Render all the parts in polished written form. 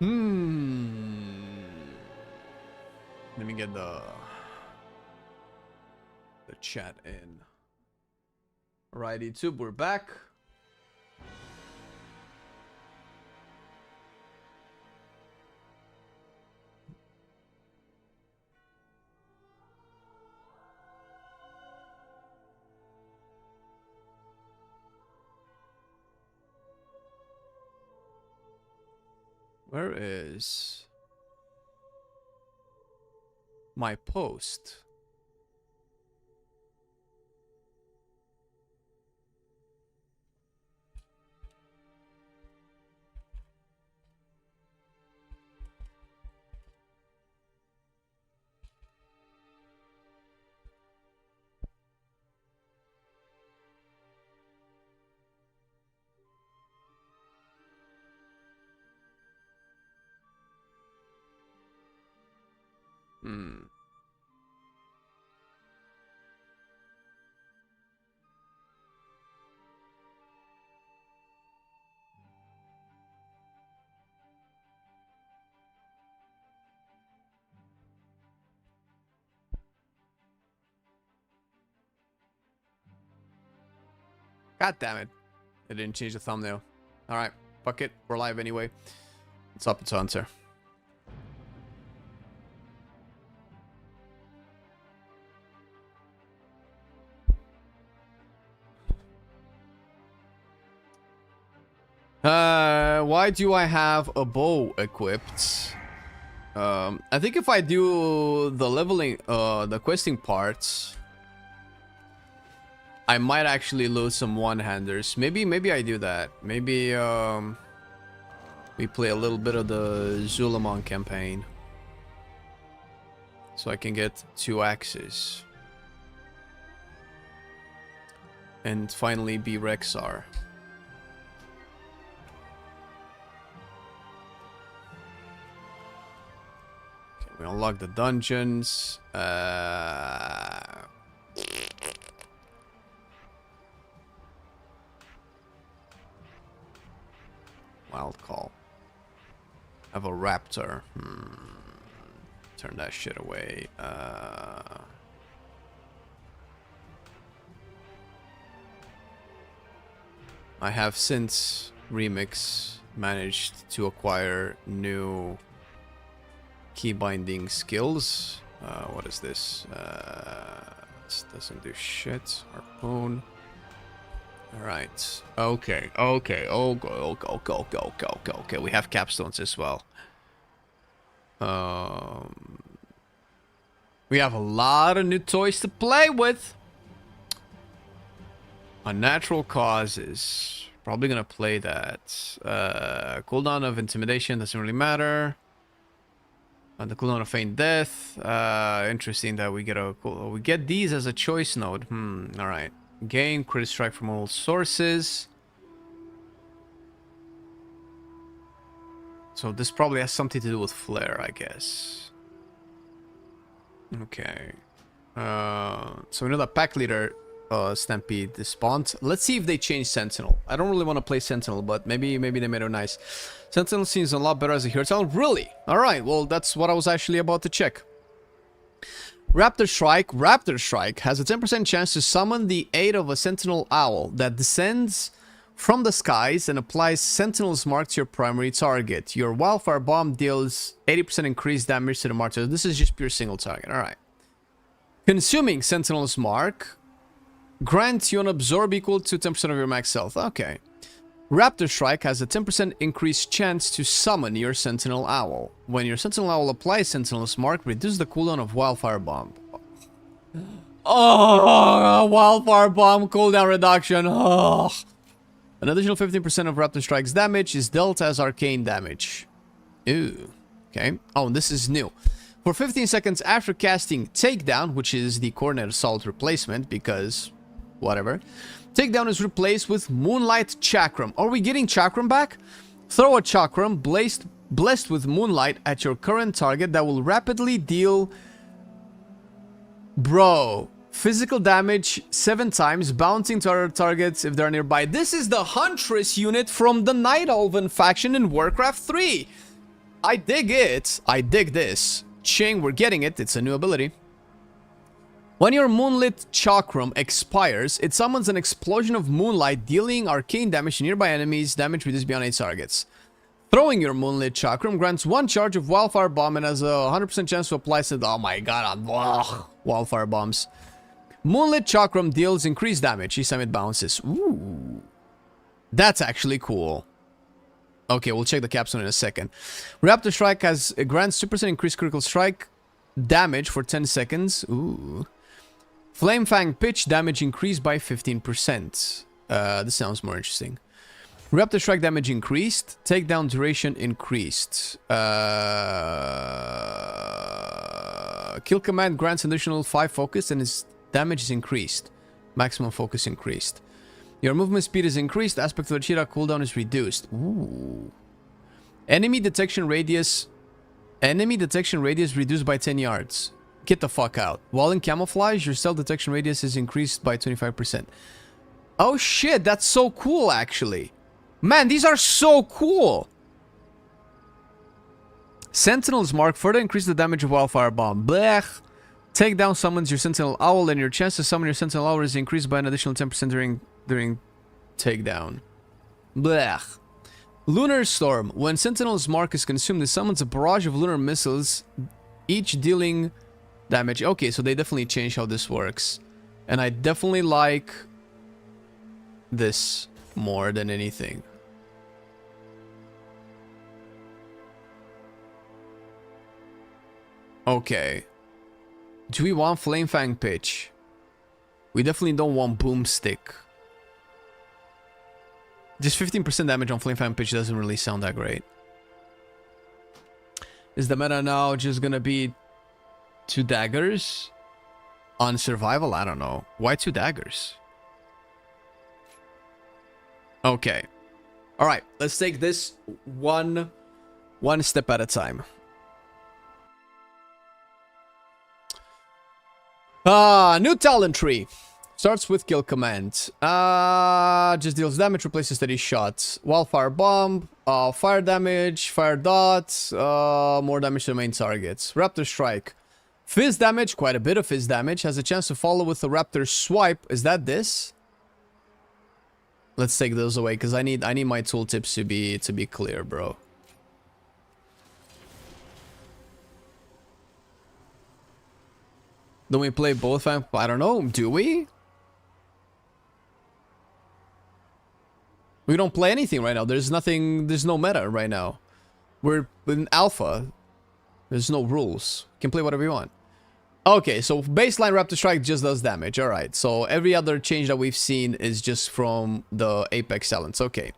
Let me get the chat in. Alright, YouTube, we're back. Where is my post? God damn it. I didn't change the thumbnail. Alright, fuck it. We're live anyway. What's up, it's Hunter. Why do I have a bow equipped? I think if I do the leveling, the questing parts, I might actually lose some one-handers. Maybe I do that. Maybe, we play a little bit of the Zulamon campaign. So I can get 2 axes. And finally be Rexar. Okay, we unlock the dungeons. Wild call. Have a raptor. Turn that shit away. I have since Remix managed to acquire new key binding skills. What is this? This doesn't do shit. Harpoon. Alright. Okay. Okay. Okay. We have capstones as well. We have a lot of new toys to play with. Unnatural causes. Probably gonna play that. Cooldown of intimidation doesn't really matter. The cooldown of feign death. Interesting that we get these as a choice node. Alright. Gain crit strike from all sources. So this probably has something to do with flare, I guess. Okay. So we know that pack leader Stampede despawned. Let's see if they change Sentinel. I don't really want to play Sentinel, but maybe they made it nice. Sentinel seems a lot better as a hero talent. Really? Alright, well that's what I was actually about to check. Raptor Strike has a 10% chance to summon the aid of a Sentinel Owl that descends from the skies and applies Sentinel's mark to your primary target. Your Wildfire Bomb deals 80% increased damage to the mark. So this is just pure single target. Alright. Consuming Sentinel's mark grants you an absorb equal to 10% of your max health. Okay. Raptor Strike has a 10% increased chance to summon your Sentinel Owl. When your Sentinel Owl applies Sentinel's mark, reduce the cooldown of Wildfire Bomb. Oh, Wildfire Bomb cooldown reduction. Oh. An additional 15% of Raptor Strike's damage is dealt as arcane damage. Ooh. Okay. Oh, this is new. For 15 seconds after casting Takedown, which is the Coordinate Assault replacement, because whatever. Takedown is replaced with Moonlight Chakram. Are we getting Chakram back? Throw a Chakram blessed with Moonlight at your current target that will rapidly deal... Bro. Physical damage 7 times, bouncing to other targets if they're nearby. This is the Huntress unit from the Night Elven faction in Warcraft 3. I dig it. I dig this. Ching, we're getting it. It's a new ability. When your Moonlit Chakram expires, it summons an explosion of moonlight, dealing arcane damage to nearby enemies, damage reduced beyond 8 targets. Throwing your Moonlit Chakram grants 1 charge of Wildfire Bomb and has a 100% chance to apply to... Oh my god, Wildfire Bombs. Moonlit Chakram deals increased damage each time it bounces. Ooh. That's actually cool. Okay, we'll check the capstone in a second. Raptor Strike has grants 2% increased critical strike damage for 10 seconds. Ooh. Flame Fang Pitch damage increased by 15%. This sounds more interesting. Raptor Strike damage increased. Takedown duration increased. Kill Command grants additional 5 focus and its damage is increased. Maximum focus increased. Your movement speed is increased. Aspect of the Chira cooldown is reduced. Ooh. Enemy detection radius reduced by 10 yards. Get the fuck out. While in camouflage, your stealth detection radius is increased by 25%. Oh shit, that's so cool actually. Man, these are so cool. Sentinel's Mark further increase the damage of Wildfire Bomb. Blech. Takedown summons your Sentinel Owl and your chance to summon your Sentinel Owl is increased by an additional 10% during takedown. Blech. Lunar Storm. When Sentinel's Mark is consumed, it summons a barrage of lunar missiles, each dealing damage. Okay, so they definitely changed how this works. And I definitely like this more than anything. Okay. Do we want Flame Fang Pitch? We definitely don't want Boomstick. Just 15% damage on Flame Fang Pitch doesn't really sound that great. Is the meta now just gonna be 2 daggers? On survival? I don't know. Why 2 daggers? Okay. Alright, let's take this one step at a time. New talent tree. Starts with kill command. Just deals damage, replaces steady shots. Wildfire bomb, fire damage, fire dot, more damage to the main targets. Raptor strike. Fizz damage, quite a bit of fizz damage. Has a chance to follow with a raptor swipe. Is that this? Let's take those away because I need my tooltips to be clear, bro. Don't we play both? I don't know. Do we? We don't play anything right now. There's nothing. There's no meta right now. We're in alpha. There's no rules. You can play whatever you want. Okay, so baseline Raptor Strike just does damage. Alright, so every other change that we've seen is just from the Apex talents. Okay.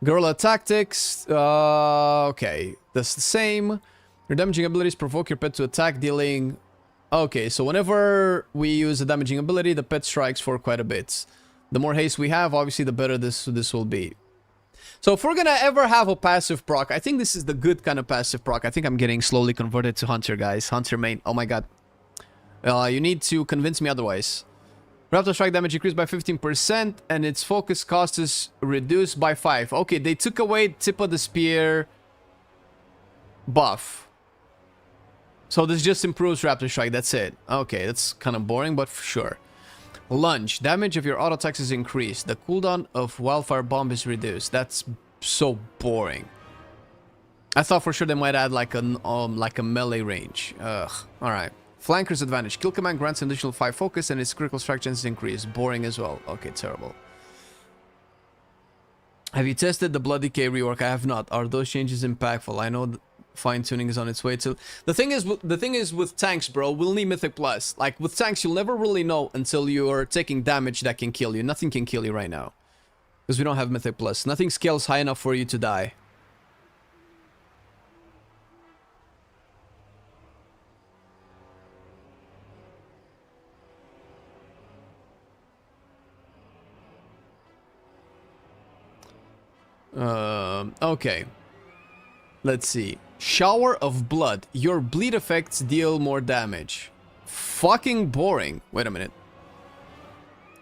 Guerrilla Tactics. Okay, that's the same. Your damaging abilities provoke your pet to attack, dealing... Okay, so whenever we use a damaging ability, the pet strikes for quite a bit. The more haste we have, obviously, the better this will be. So if we're gonna ever have a passive proc, I think this is the good kind of passive proc. I think I'm getting slowly converted to Hunter, guys. Hunter main. Oh my god. You need to convince me otherwise. Raptor strike damage increased by 15%, and its focus cost is reduced by 5. Okay, they took away tip of the spear buff. So this just improves Raptor Strike, that's it. Okay, that's kind of boring, but sure. Lunge. Damage of your auto attacks is increased. The cooldown of Wildfire Bomb is reduced. That's so boring. I thought for sure they might add like a melee range. Ugh. Alright. Flanker's advantage. Kill command grants an additional 5 focus and its critical strike chance is increased. Boring as well. Okay, terrible. Have you tested the Blood Decay rework? I have not. Are those changes impactful? I know fine-tuning is on its way to... The thing is with tanks, bro, we'll need Mythic Plus. Like, with tanks, you'll never really know until you're taking damage that can kill you. Nothing can kill you right now. Because we don't have Mythic Plus. Nothing scales high enough for you to die. Okay. Let's see. Shower of blood. Your bleed effects deal more damage. Fucking boring. Wait a minute.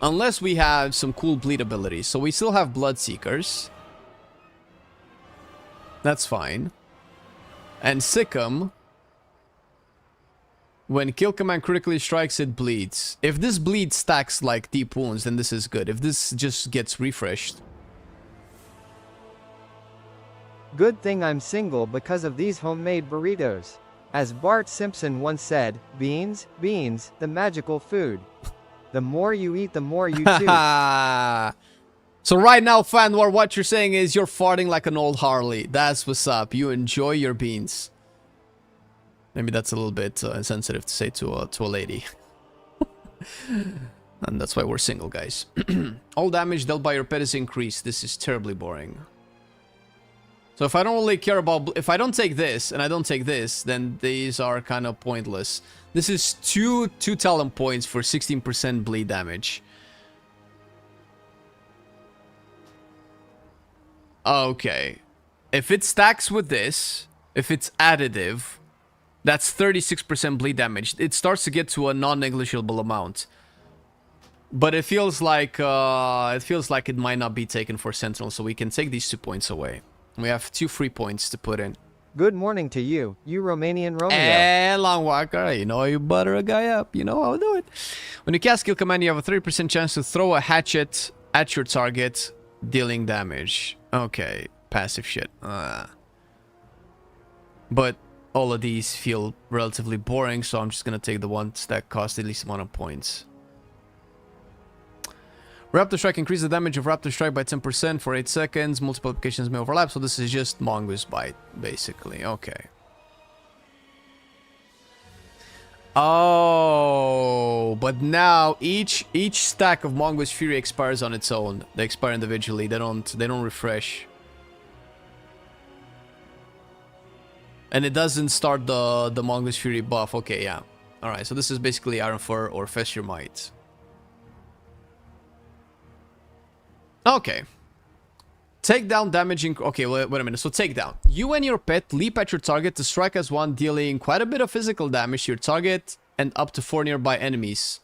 Unless we have some cool bleed abilities. So we still have blood seekers. That's fine. And Sikkim, when kill command critically strikes, it bleeds. If this bleed stacks like deep wounds, then this is good. If this just gets refreshed. Good thing I'm single because of these homemade burritos. As Bart Simpson once said, beans, beans, the magical food. The more you eat, the more you chew. So right now, Fanwar, what you're saying is you're farting like an old Harley. That's what's up. You enjoy your beans. Maybe that's a little bit insensitive to say to a lady. And that's why we're single, guys. All damage dealt by your pet is increased. This is terribly boring. So if I don't really care about... If I don't take this, and I don't take this, then these are kind of pointless. This is two talent points for 16% bleed damage. Okay. If it stacks with this, if it's additive, that's 36% bleed damage. It starts to get to a non-negligible amount. But it feels like it might not be taken for Sentinel, so we can take these 2 points away. We have 2 free points to put in. Good morning to you, you Romanian Romeo. And long walker, you know you butter a guy up, you know how to do it. When you cast kill command, you have a 30% chance to throw a hatchet at your target, dealing damage. Okay, passive shit. But all of these feel relatively boring, so I'm just gonna take the ones that cost the least amount of points. Raptor Strike increases the damage of Raptor Strike by 10% for 8 seconds. Multiple applications may overlap, so this is just Mongoose Bite, basically. Okay. Oh, but now each stack of Mongoose Fury expires on its own. They expire individually. They don't refresh. And it doesn't start the Mongoose Fury buff. Okay, yeah. All right, so this is basically Iron Fur or Fess Your Might. Okay. Takedown damaging... Okay, wait a minute. So takedown. You and your pet leap at your target to strike as one, dealing quite a bit of physical damage to your target and up to 4 nearby enemies.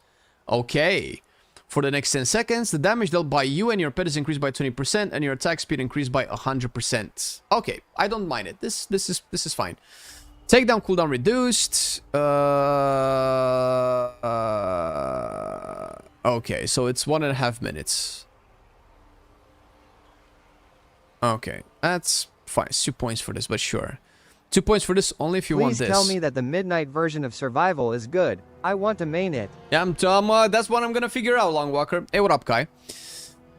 Okay. For the next 10 seconds, the damage dealt by you and your pet is increased by 20% and your attack speed increased by 100%. Okay, I don't mind it. This is fine. Takedown cooldown reduced. Okay, so it's 1.5 minutes. Okay, that's fine. 2 points for this, but sure. 2 points for this only if you want this. Please tell me that the midnight version of Survival is good. I want to main it. Yeah, that's what I'm gonna figure out, Long Walker. Hey, what up, Kai?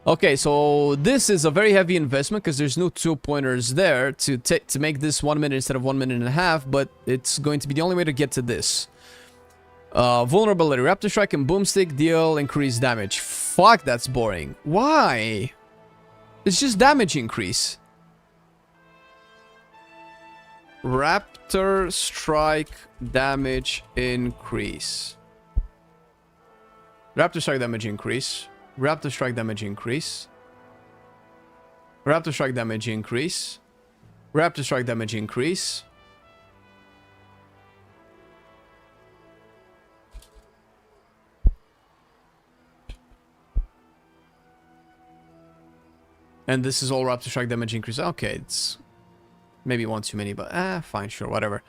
Okay, so this is a very heavy investment because there's no 2 pointers there to make this 1 minute instead of 1.5 minutes, but it's going to be the only way to get to this. Vulnerability. Raptor Strike and Boomstick deal increased damage. Fuck, that's boring. Why? It's just damage increase. Raptor Strike damage increase. Raptor Strike damage increase. Raptor Strike damage increase. Raptor Strike damage increase. Raptor Strike damage increase. And this is all Raptor Strike damage increase. Okay, it's maybe one too many, but fine, sure, whatever.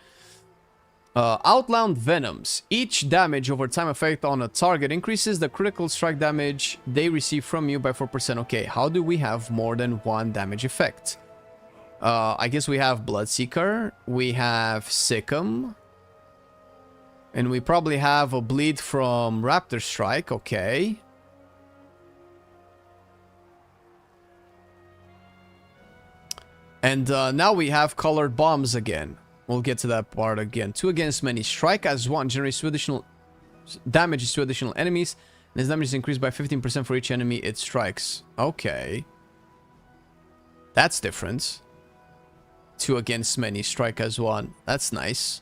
Outland Venoms. Each damage over time effect on a target increases the critical strike damage they receive from you by 4%. Okay, how do we have more than one damage effect? I guess we have Bloodseeker, we have Sikkim, and we probably have a bleed from Raptor Strike. Okay. And now we have colored bombs again. We'll get to that part again. 2 against many. Strike as 1 generates 2 additional damages to additional enemies. And his damage is increased by 15% for each enemy it strikes. Okay. That's different. 2 against many. Strike as 1. That's nice.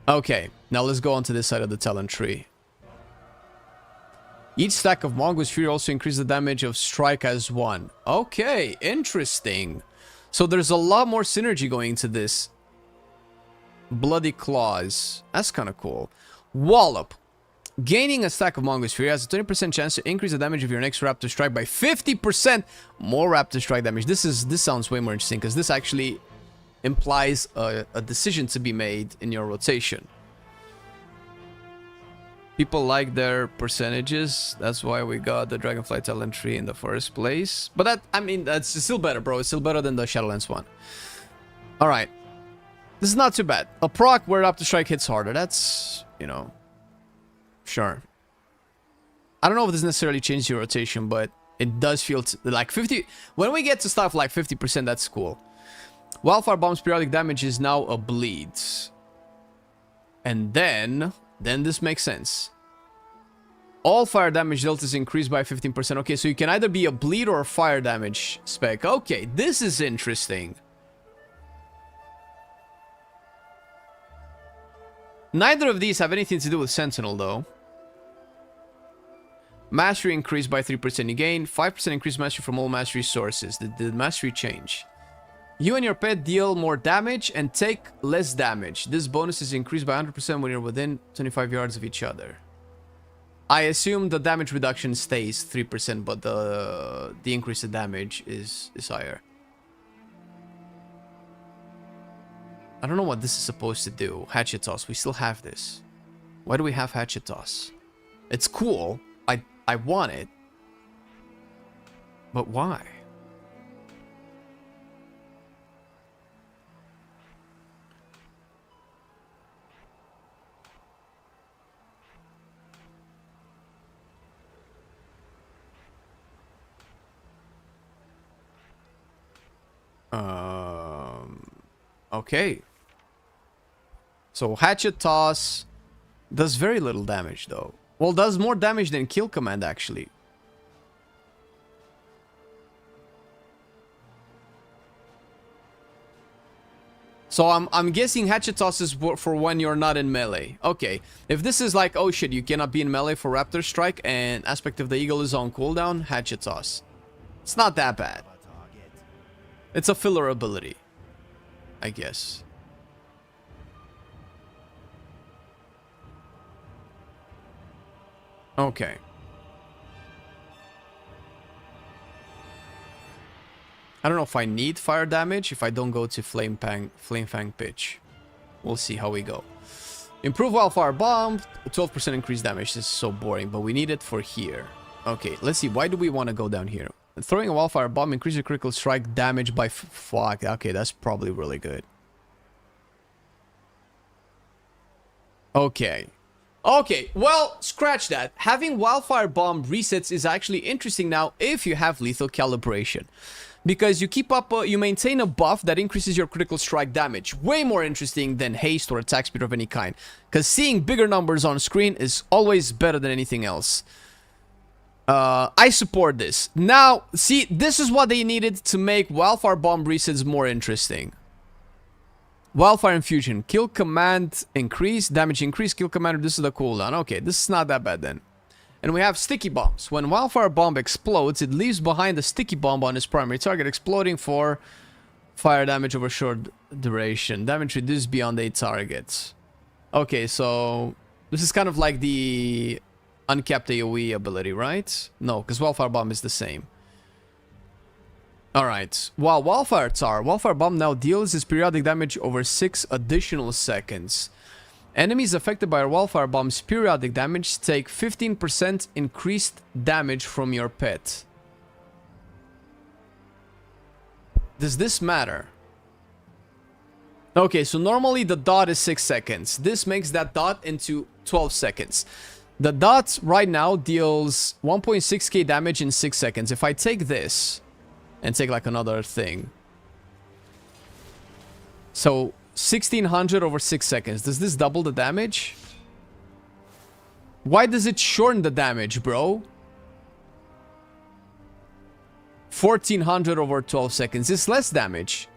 Okay. Now let's go on to this side of the talent tree. Each stack of Mongoose Fury also increases the damage of strike as 1. Okay. Interesting. So there's a lot more synergy going into this. Bloody Claws. That's kind of cool. Wallop. Gaining a stack of Mongoose Fury has a 20% chance to increase the damage of your next Raptor Strike by 50% more Raptor Strike damage. This sounds way more interesting because this actually implies a decision to be made in your rotation. People like their percentages. That's why we got the Dragonfly talent tree in the first place. But that, I mean, that's still better, bro. It's still better than the Shadowlands one. All right. This is not too bad. A proc where up to strike hits harder. That's, you know, sure. I don't know if this necessarily changes your rotation, but it does feel like 50. When we get to stuff like 50%, that's cool. Wildfire Bomb's periodic damage is now a bleed. And then this makes sense. All fire damage dealt is increased by 15%. Okay, so you can either be a bleed or a fire damage spec. Okay, this is interesting. Neither of these have anything to do with Sentinel, though. Mastery increased by 3%. You gain 5% increased mastery from all mastery sources. Did the mastery change? You and your pet deal more damage and take less damage. This bonus is increased by 100% when you're within 25 yards of each other. I assume the damage reduction stays 3%, but the increase in damage is higher. I don't know what this is supposed to do. Hatchet Toss. We still have this. Why do we have Hatchet Toss? It's cool. I want it. But why? Okay. So Hatchet Toss does very little damage, though. Well, does more damage than Kill Command, actually. So I'm guessing Hatchet Toss is for when you're not in melee. Okay. If this is like, oh shit, you cannot be in melee for Raptor Strike and Aspect of the Eagle is on cooldown, Hatchet Toss. It's not that bad. It's a filler ability, I guess. Okay. I don't know if I need fire damage if I don't go to Flame Fang Pitch. We'll see how we go. Improve Wildfire Bomb, 12% increased damage. This is so boring, but we need it for here. Okay, let's see. Why do we want to go down here? Throwing a Wildfire Bomb increases your critical strike damage by fuck. Okay, that's probably really good. Okay. Okay, well, scratch that. Having Wildfire Bomb resets is actually interesting now if you have lethal calibration. Because you keep up, you maintain a buff that increases your critical strike damage. Way more interesting than haste or attack speed of any kind. Because seeing bigger numbers on screen is always better than anything else. I support this. Now, see, this is what they needed to make Wildfire Bomb resets more interesting. Wildfire Infusion. Kill command increase. Damage increase. Kill command reduces the cooldown. Okay, this is not that bad then. And we have Sticky Bombs. When Wildfire Bomb explodes, it leaves behind a Sticky Bomb on its primary target, exploding for fire damage over short duration. Damage reduced beyond 8 targets. Okay, so this is kind of like the uncapped AoE ability, right? No, because Wildfire Bomb is the same. Alright, while Wildfire Bomb now deals its periodic damage over 6 additional seconds. Enemies affected by Wildfire Bomb's periodic damage take 15% increased damage from your pet. Does this matter? Okay, so normally the dot is 6 seconds. This makes that dot into 12 seconds. The dot right now deals 1.6k damage in 6 seconds. If I take this and take like another thing. So 1600 over 6 seconds. Does this double the damage? Why does it shorten the damage, bro? 1400 over 12 seconds. It's less damage.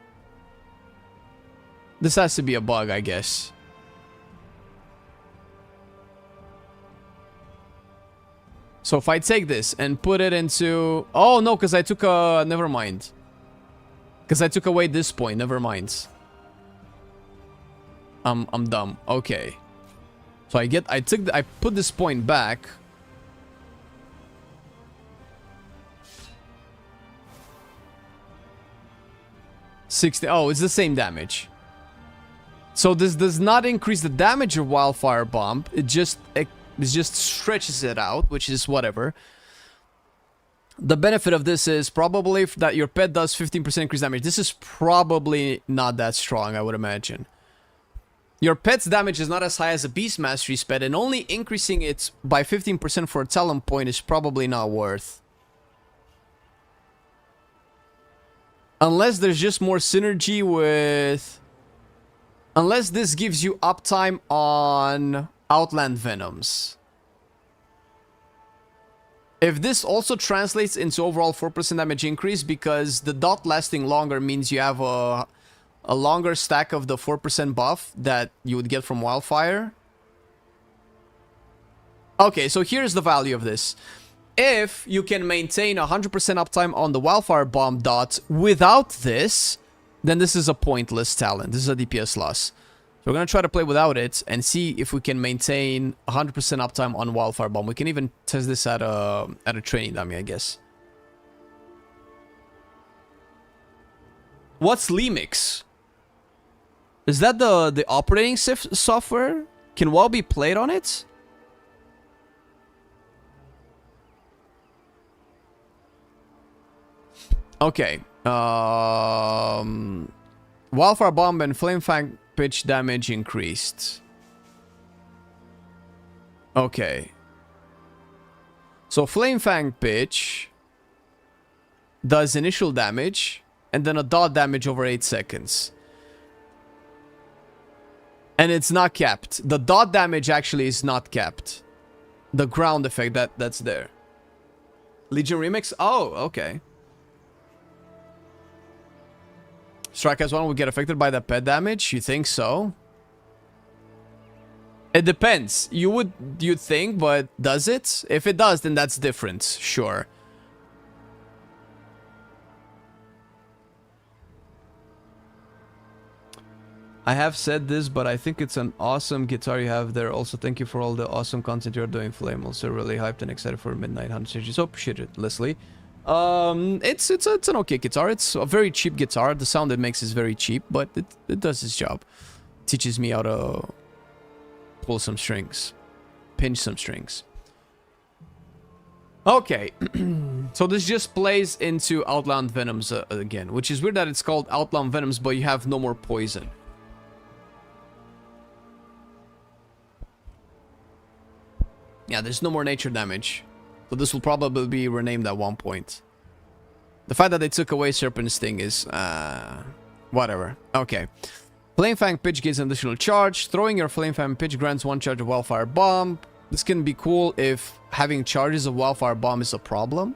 This has to be a bug, I guess. So if I take this and put it into... Oh, no, because I took a... Never mind. Because I took away this point. Never mind. I'm dumb. Okay. So I put this point back. 60. Oh, it's the same damage. So this does not increase the damage of Wildfire Bomb. It just stretches it out, which is whatever. The benefit of this is probably that your pet does 15% increased damage. This is probably not that strong, I would imagine. Your pet's damage is not as high as a Beast Mastery's pet, and only increasing it by 15% for a talent point is probably not worth. Unless there's just more synergy with... Unless this gives you uptime on Outland Venoms. If this also translates into overall 4% damage increase, because the dot lasting longer means you have a longer stack of the 4% buff that you would get from Wildfire. Okay, so here's the value of this. If you can maintain 100% uptime on the Wildfire Bomb dot without this, then this is a pointless talent. This is a DPS loss. So we're going to try to play without it and see if we can maintain 100% uptime on Wildfire Bomb. We can even test this at a training dummy, I guess. What's Lemix? Is that the operating software? Can WoW be played on it? Okay. Wildfire Bomb and Flame Fang pitch damage increased. Okay. So Flame Fang pitch does initial damage and then a dot damage over 8 seconds. And it's not capped. The dot damage actually is not capped. The ground effect that's there. Legion Remix? Oh, okay. Strike as one will get affected by the pet damage? You think so? It depends. You'd think, but does it? If it does, then that's different. Sure. I have said this, but I think it's an awesome guitar you have there. Also, thank you for all the awesome content you're doing, Flame. Also, really hyped and excited for Midnight Hunt series. So appreciate it, Leslie. It's an okay guitar. It's a very cheap guitar. The sound it makes is very cheap, but it does its job. Teaches me how to pull some strings, pinch some strings. Okay, so this just plays into Outland Venoms again, which is weird that it's called Outland Venoms, but you have no more poison. Yeah, there's no more nature damage. So this will probably be renamed at one point. The fact that they took away Serpent Sting is... whatever. Okay. Flame Fang Pitch gives an additional charge. Throwing your Flame Fang Pitch grants one charge of Wildfire Bomb. This can be cool if having charges of Wildfire Bomb is a problem.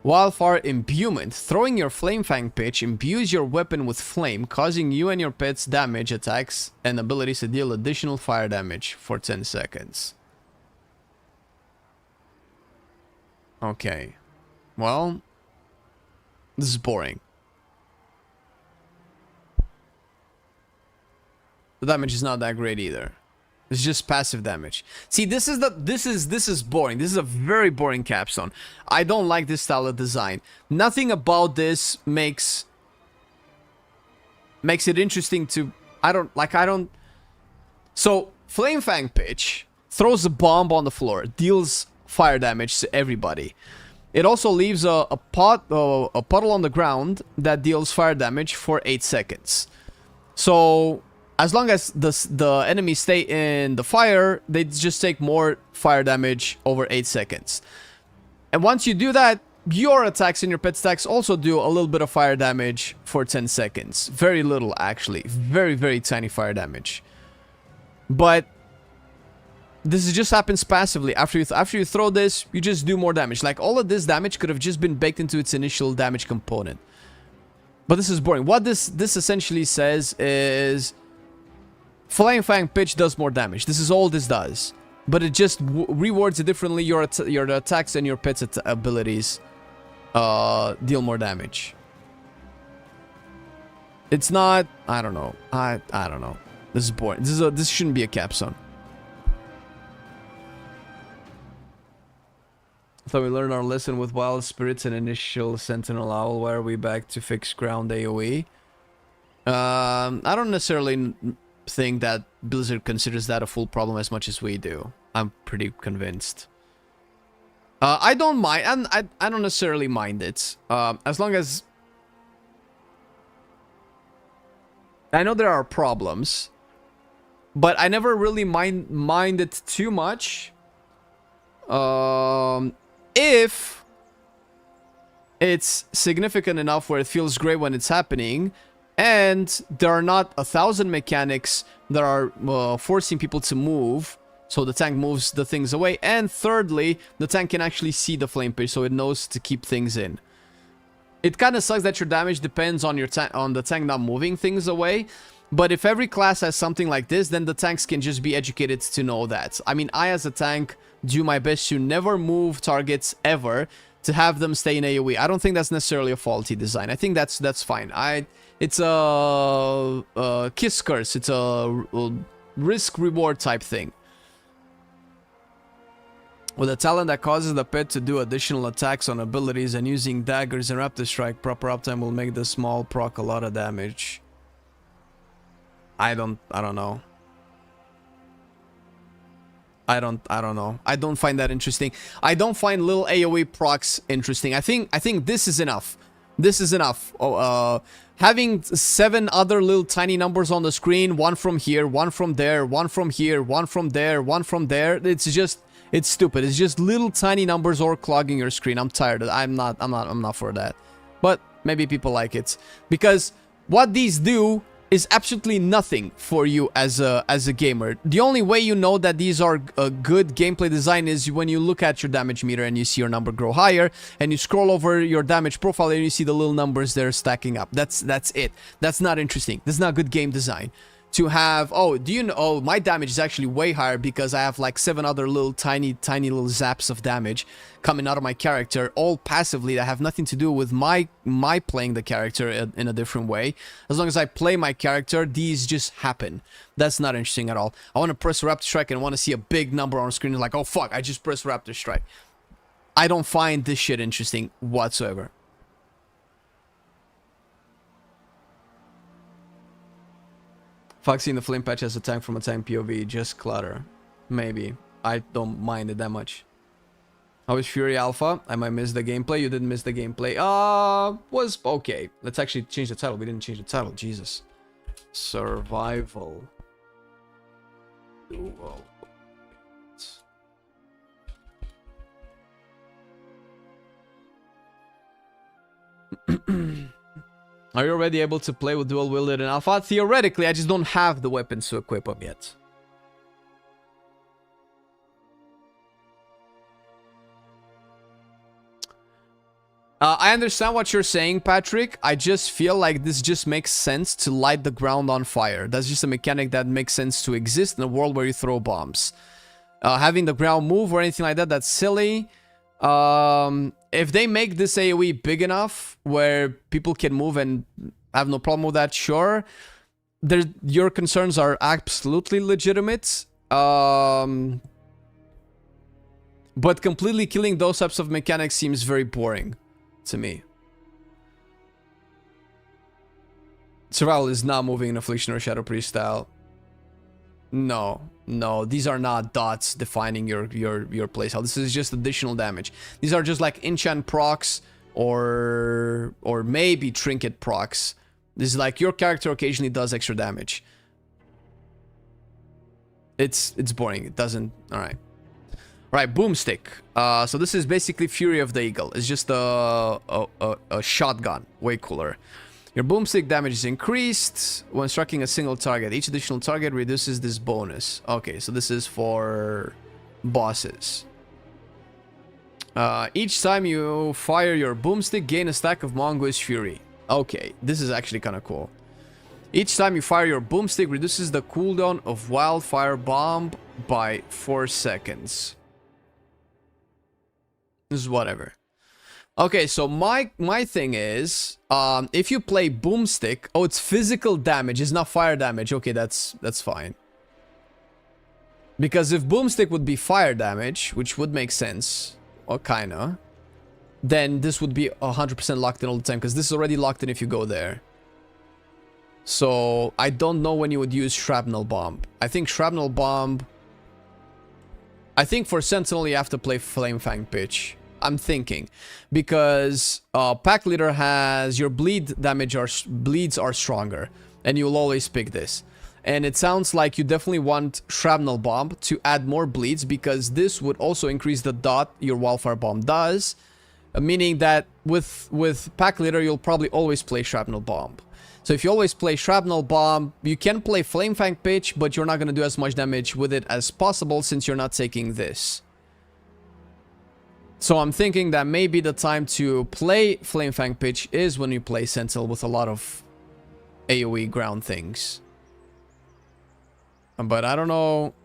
Wildfire Imbuement. Throwing your Flame Fang Pitch imbues your weapon with flame, causing you and your pet's damage, attacks, and abilities to deal additional fire damage for 10 seconds. Okay. Well, this is boring. The damage is not that great either. It's just passive damage. See, this is boring. This is a very boring capstone. I don't like this style of design. Nothing about this makes it interesting to... So, Flame Fang Pitch throws a bomb on the floor, deals fire damage to everybody. It also leaves a puddle on the ground that deals fire damage for 8 seconds. So as long as the enemies stay in the fire, they just take more fire damage over 8 seconds. And once you do that, your attacks and your pet stacks also do a little bit of fire damage for 10 seconds. Very little, actually. Very, very tiny fire damage. But this just happens passively. After you throw this, you just do more damage. Like, all of this damage could have just been baked into its initial damage component. But this is boring. What this essentially says is... Flame Fang Pitch does more damage. This is all this does. But it just rewards it differently. Your attacks and your pet's abilities deal more damage. It's not... I don't know. I don't know. This is boring. This shouldn't be a capstone. I thought we learned our lesson with Wild Spirits and initial Sentinel Owl. Why are we back to fix ground AoE? I don't necessarily think that Blizzard considers that a full problem as much as we do. I'm pretty convinced. I don't mind, and I don't necessarily mind it. As long as... I know there are problems, but I never really mind it too much. If it's significant enough where it feels great when it's happening, and there are not 1,000 mechanics that are forcing people to move, so the tank moves the things away, and thirdly, the tank can actually see the flame pitch, so it knows to keep things in. It kind of sucks that your damage depends on the tank not moving things away, but if every class has something like this, then the tanks can just be educated to know that. I mean, I as a tank do my best to never move targets ever, to have them stay in AoE. I don't think that's necessarily a faulty design. I think that's fine. It's a kiss curse. It's a risk reward type thing. With a talent that causes the pet to do additional attacks on abilities and using daggers and raptor strike, proper uptime will make the small proc a lot of damage. I don't know. I don't know. I don't find that interesting. I don't find little AoE procs interesting. I think this is enough. This is enough. Having 7 other little tiny numbers on the screen, one from here, one from there, one from here, one from there, one from there. It's stupid. It's just little tiny numbers or clogging your screen. I'm tired of it. I'm not for that. But maybe people like it, because what these do is absolutely nothing for you as a gamer. The only way you know that these are a good gameplay design is when you look at your damage meter and you see your number grow higher, and you scroll over your damage profile and you see the little numbers there stacking up. That's it. That's not interesting. That's not good game design. To have, oh, do you know, oh, my damage is actually way higher because I have like 7 other little tiny little zaps of damage coming out of my character, all passively, that have nothing to do with my playing the character in a different way. As long as I play my character, these just happen. That's not interesting at all. I want to press Raptor Strike and I want to see a big number on screen, like, oh fuck, I just pressed Raptor Strike. I don't find this shit interesting whatsoever. Foxy in the flame patch as a tank from a tank POV, just clutter. Maybe. I don't mind it that much. How is Fury Alpha? I might miss the gameplay. You didn't miss the gameplay. Was okay. Let's actually change the title. We didn't change the title. Jesus. Survival. Duel. Are you already able to play with dual wielded in Alpha? Theoretically, I just don't have the weapons to equip them yet. I understand what you're saying, Patrick. I just feel like this just makes sense to light the ground on fire. That's just a mechanic that makes sense to exist in a world where you throw bombs. Having the ground move or anything like that, that's silly. If they make this AoE big enough where people can move and have no problem with that, sure. Your concerns are absolutely legitimate. But completely killing those types of mechanics seems very boring to me. Survival is not moving in Affliction or Shadow Priest style. No, these are not dots defining your playstyle. This is just additional damage. These are just like enchant procs or maybe trinket procs. This is like your character occasionally does extra damage. It's boring. It doesn't. All right. Right, Boomstick. So this is basically Fury of the Eagle. It's just a shotgun. Way cooler. Your Boomstick damage is increased when striking a single target. Each additional target reduces this bonus. Okay, so this is for bosses. Each time you fire your Boomstick, gain a stack of Mongoose Fury. Okay, this is actually kind of cool. Each time you fire your Boomstick, reduces the cooldown of Wildfire Bomb by 4 seconds. This is whatever. Okay, so my thing is, if you play Boomstick, oh, it's physical damage, it's not fire damage. Okay, that's fine. Because if Boomstick would be fire damage, which would make sense, or kinda, then this would be 100% locked in all the time, because this is already locked in if you go there. So I don't know when you would use Shrapnel Bomb. I think Shrapnel Bomb... I think for Sentinel you have to play Flame Fang Pitch. I'm thinking. Because Pack Leader has... Your bleeds are stronger. And you'll always pick this. And it sounds like you definitely want Shrapnel Bomb to add more bleeds, because this would also increase the dot your Wildfire Bomb does. Meaning that with Pack Leader, you'll probably always play Shrapnel Bomb. So if you always play Shrapnel Bomb, you can play Flame Fang Pitch, but you're not going to do as much damage with it as possible since you're not taking this. So I'm thinking that maybe the time to play Flame Fang Pitch is when you play Sentinel with a lot of AoE ground things. But I don't know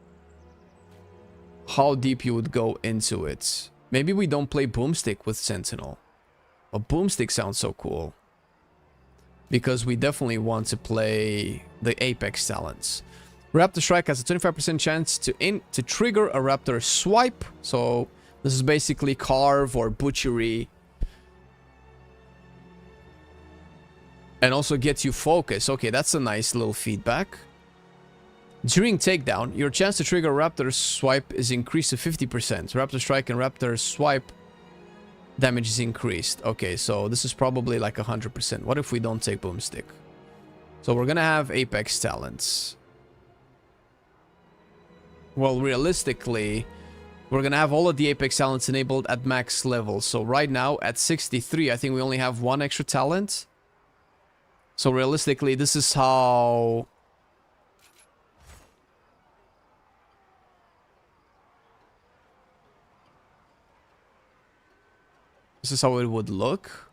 how deep you would go into it. Maybe we don't play Boomstick with Sentinel. But Boomstick sounds so cool. Because we definitely want to play the Apex talents. Raptor Strike has a 25% chance to trigger a Raptor Swipe. So this is basically Carve or Butchery. And also gets you focus. Okay, that's a nice little feedback. During takedown, your chance to trigger Raptor Swipe is increased to 50%. Raptor Strike and Raptor Swipe damage is increased. Okay, so this is probably like 100%. What if we don't take Boomstick? So we're gonna have Apex talents. Well, realistically, we're gonna have all of the Apex talents enabled at max level. So right now, at 63, I think we only have one extra talent. So realistically, this is how... This is how it would look.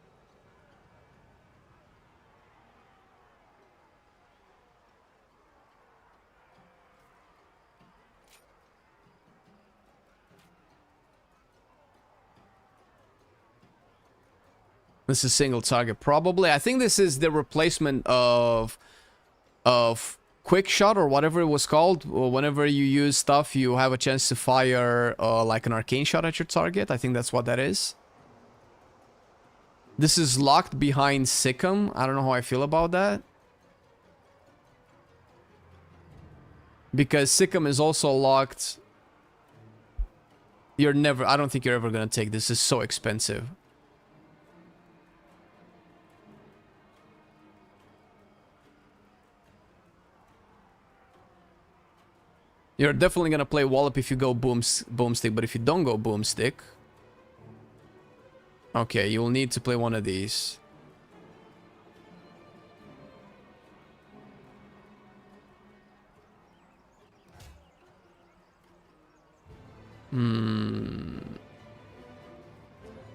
This is single target, probably. I think this is the replacement of quick shot or whatever it was called. Whenever you use stuff, you have a chance to fire like an arcane shot at your target. I think that's what that is. This is locked behind Sikkim. I don't know how I feel about that. Because Sikkim is also locked. I don't think you're ever gonna take this. This is so expensive. You're definitely gonna play Wallop if you go Boomstick, but if you don't go Boomstick... Okay, you'll need to play one of these.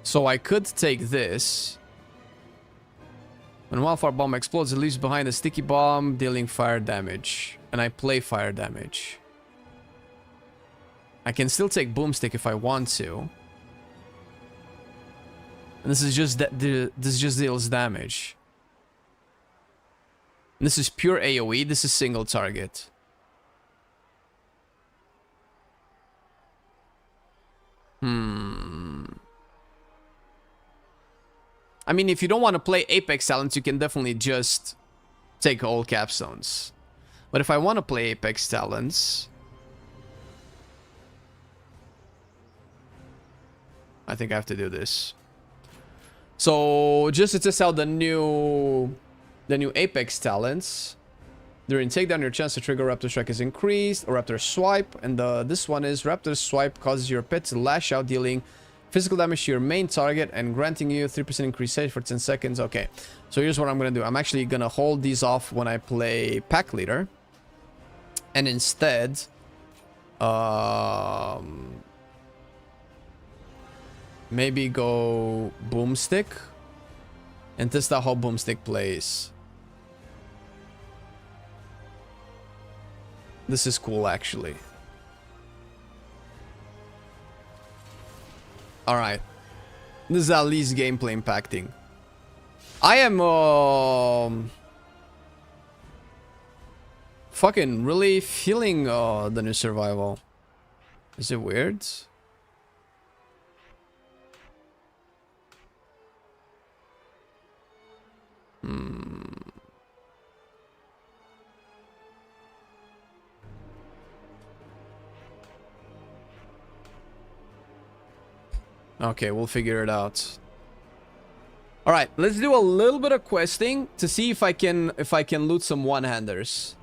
So I could take this. When Wildfire Bomb explodes, it leaves behind a sticky bomb, dealing fire damage. And I play fire damage. I can still take Boomstick if I want to. And this is just this just deals damage. And this is pure AoE. This is single target. I mean, if you don't want to play Apex talents, you can definitely just take all capstones. But if I want to play Apex talents, I think I have to do this. So just to test out the new Apex talents, during takedown, your chance to trigger Raptor Strike is increased, or Raptor Swipe, and this one is Raptor Swipe causes your pet to lash out, dealing physical damage to your main target and granting you 3% increased save for 10 seconds. Okay, so here's what I'm gonna do. I'm actually gonna hold these off when I play Pack Leader, and instead, maybe go Boomstick and test out how Boomstick plays. This is cool, actually. Alright. This is at least gameplay impacting. I am fucking really feeling the new survival. Is it weird? Okay, we'll figure it out. All right, let's do a little bit of questing to see if I can loot some one-handers.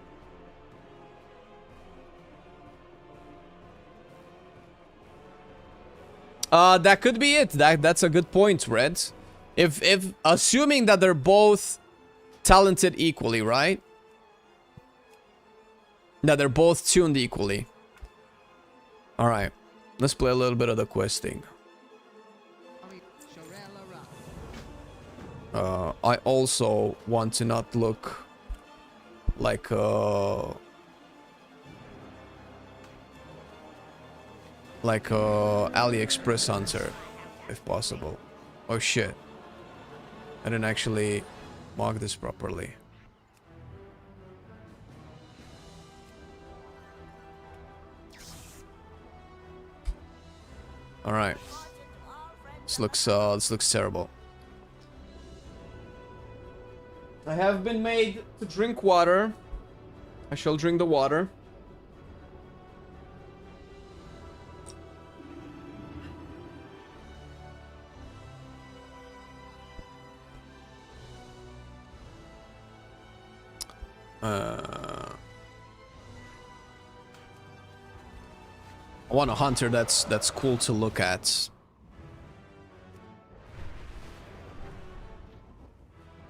That could be it. That's a good point, Red. If assuming that they're both talented equally, right? That they're both tuned equally. All right, let's play a little bit of the questing. I also want to not look like AliExpress hunter, if possible. Oh shit! I didn't actually mark this properly. All right. This looks terrible. I have been made to drink water. I shall drink the water. I want a hunter that's cool to look at.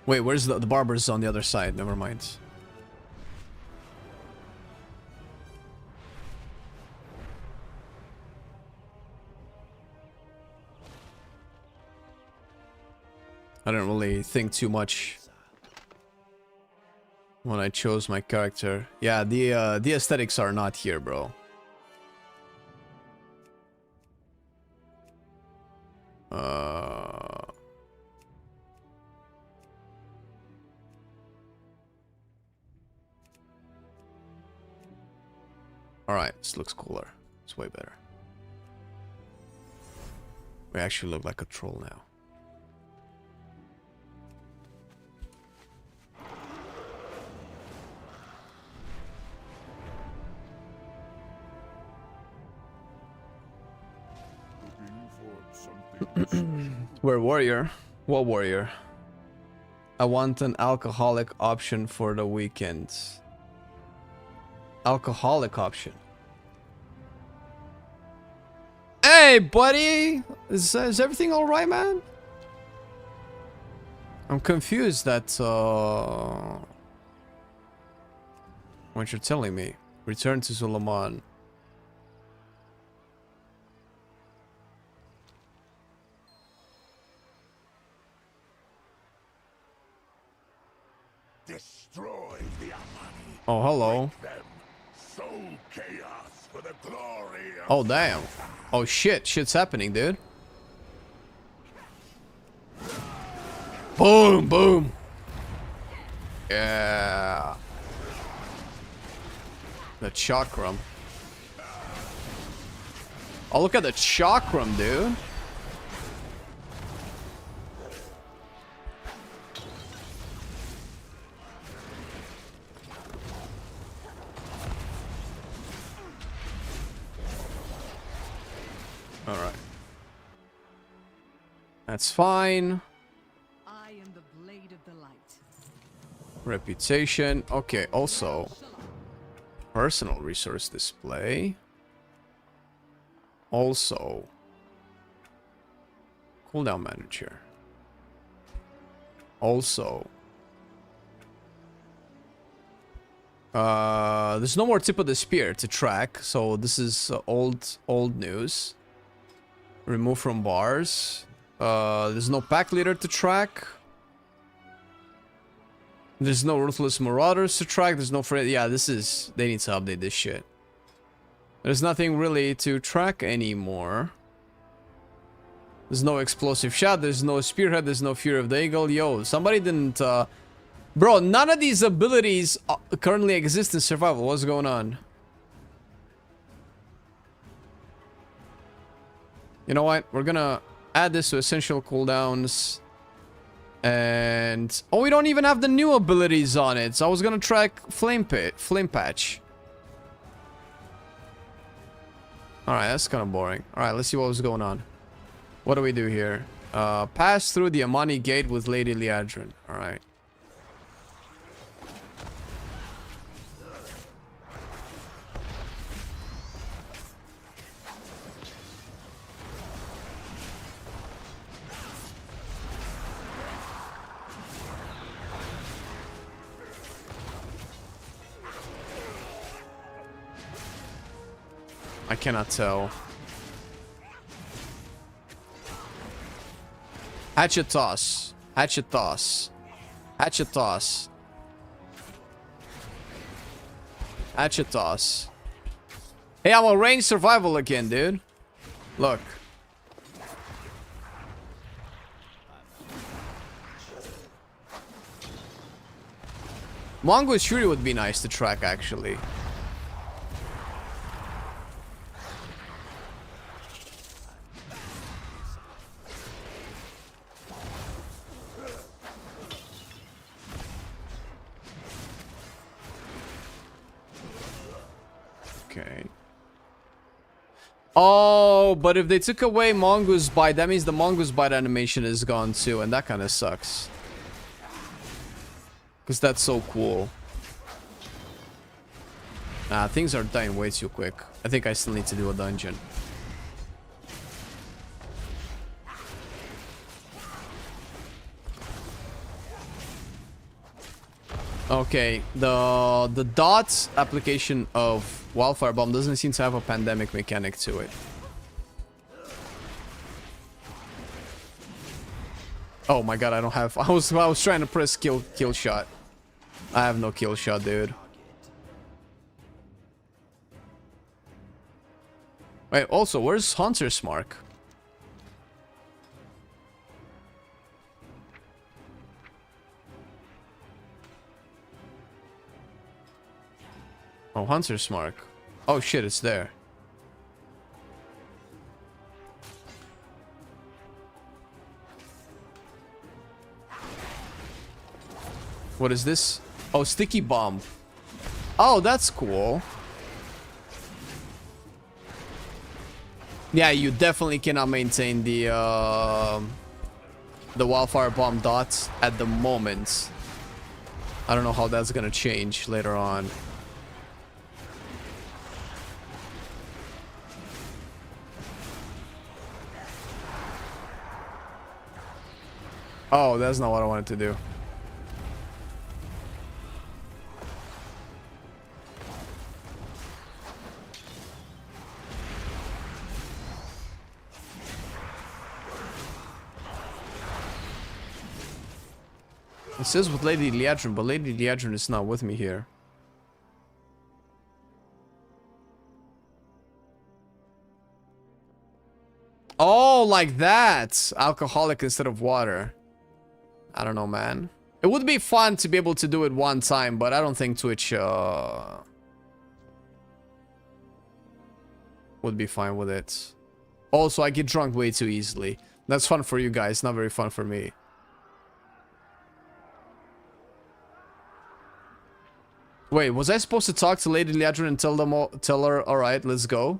Wait, where's the barber's on the other side? Never mind. I didn't really think too much when I chose my character. Yeah, the aesthetics are not here, bro. Alright, this looks cooler. It's way better. We actually look like a troll now. We're warrior. What warrior? I want an alcoholic option for the weekend. Alcoholic option. Hey, buddy! Is everything alright, man? I'm confused that, what you're telling me. Return to Suleiman. Destroy the Amani. Oh, hello. Sow chaos for the glory of Oh, damn. Oh, shit. Shit's happening, dude. Boom, boom. Yeah. The chakram. Oh, look at the chakram, dude. All right. That's fine. I am the blade of the light. Reputation. Okay, also personal resource display. Also cooldown manager. Also there's no more tip of the spear to track, so this is old news. Remove from bars. There's no pack leader to track. There's no ruthless marauders to track. There's no friend. Yeah, this is. They need to update this shit. There's nothing really to track anymore. There's no explosive shot. There's no spearhead. There's no fear of the eagle. Yo, somebody didn't. Bro, none of these abilities currently exist in survival. What's going on? You know what? We're gonna add this to essential cooldowns. And... oh, we don't even have the new abilities on it. So I was gonna track Flame Patch. Alright, that's kind of boring. Alright, let's see what was going on. What do we do here? Pass through the Amani gate with Lady Liadrin. Alright. I cannot tell. Hatchet toss. Hatchet toss. Hatchet toss. Hatchet toss. Hey, I'm a range survival again, dude. Look. Mongoose Shuri would be nice to track, actually. Okay. Oh, but if they took away Mongoose Bite, that means the Mongoose Bite animation is gone too, and that kind of sucks. Because that's so cool. Nah, things are dying way too quick. I think I still need to do a dungeon. Okay, the dot application of Wildfire Bomb doesn't seem to have a pandemic mechanic to it. Oh my god, I don't have... I was trying to press kill shot. I have no kill shot, dude. Wait, also, where's Hunter's Mark? Oh, Hunter's Mark. Oh shit, it's there. What is this? Oh, Sticky Bomb. Oh, that's cool. Yeah, you definitely cannot maintain the Wildfire Bomb dots at the moment. I don't know how that's gonna change later on. Oh, that's not what I wanted to do. It says with Lady Liadrin, but Lady Liadrin is not with me here. Oh, like that! Alcoholic instead of water. I don't know, man. It would be fun to be able to do it one time, but I don't think Twitch would be fine with it. Also, I get drunk way too easily. That's fun for you guys, not very fun for me. Wait, was I supposed to talk to Lady Liadrin and tell her, all right, let's go?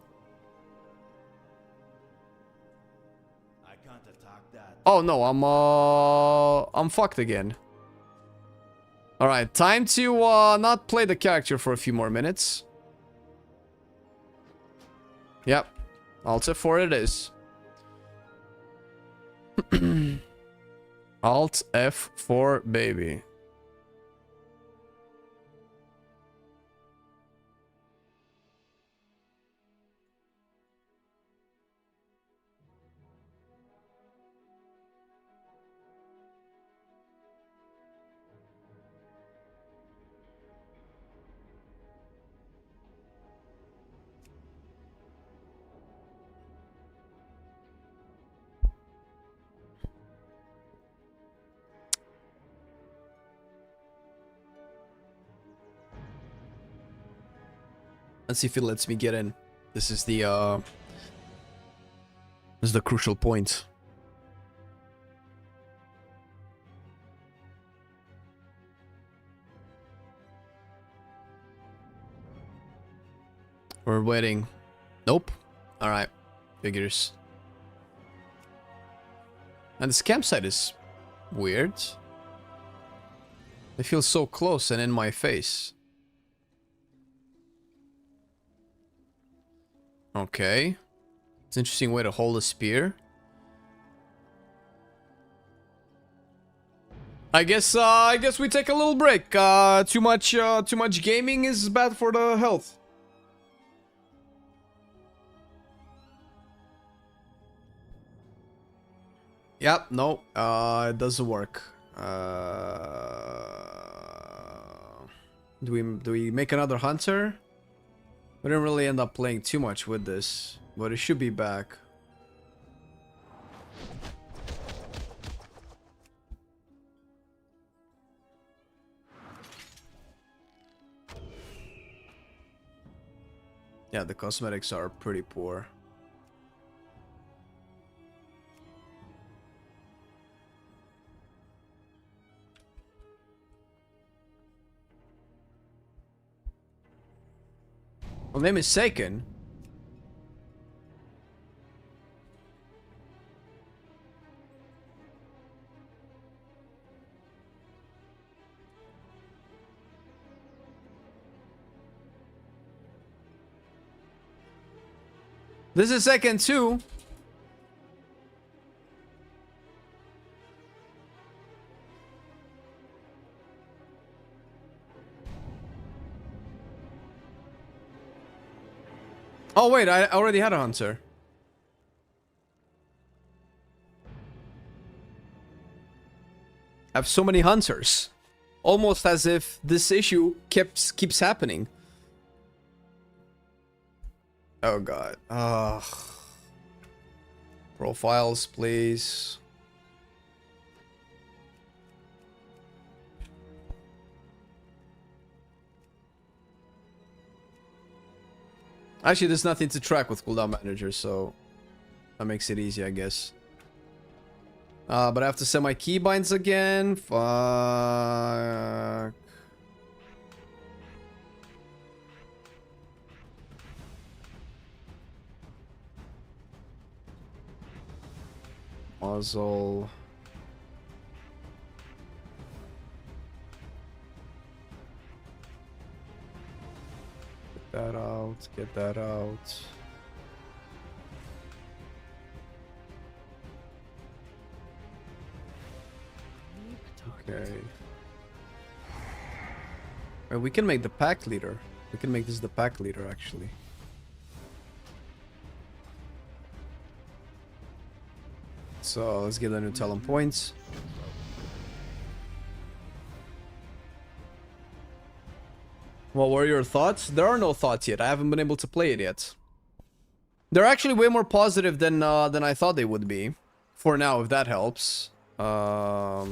I can't attack that. Oh no, I'm fucked again. All right, time to not play the character for a few more minutes. Yep, Alt F4 it is. Alt F4 baby. Let's see if it lets me get in. This is the crucial point. We're waiting. Nope. All right. Figures. And this campsite is weird. They feel so close and in my face. Okay. It's an interesting way to hold a spear. I guess we take a little break. Too much gaming is bad for the health. Yep, no, it doesn't work. Do we make another hunter? We didn't really end up playing too much with this, but it should be back. Yeah, the cosmetics are pretty poor. Well, name is Seiken. This is Seiken too. Oh wait, I already had a hunter. I have so many hunters. Almost as if this issue keeps happening. Oh god. Ugh. Profiles, please. Actually, there's nothing to track with cooldown manager, so that makes it easy, I guess. But I have to set my keybinds again. Fuck. Muzzle. Get that out. Get that out. Okay. Well, we can make the pack leader. We can make this the pack leader, actually. So let's get a new talent points. What were your thoughts? There are no thoughts yet. I haven't been able to play it yet. They're actually way more positive than I thought they would be. For now, if that helps. But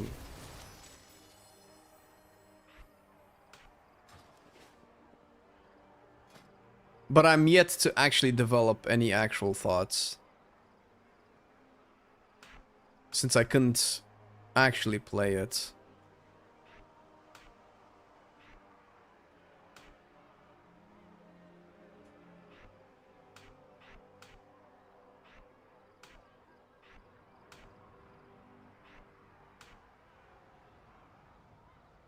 I'm yet to actually develop any actual thoughts. Since I couldn't actually play it.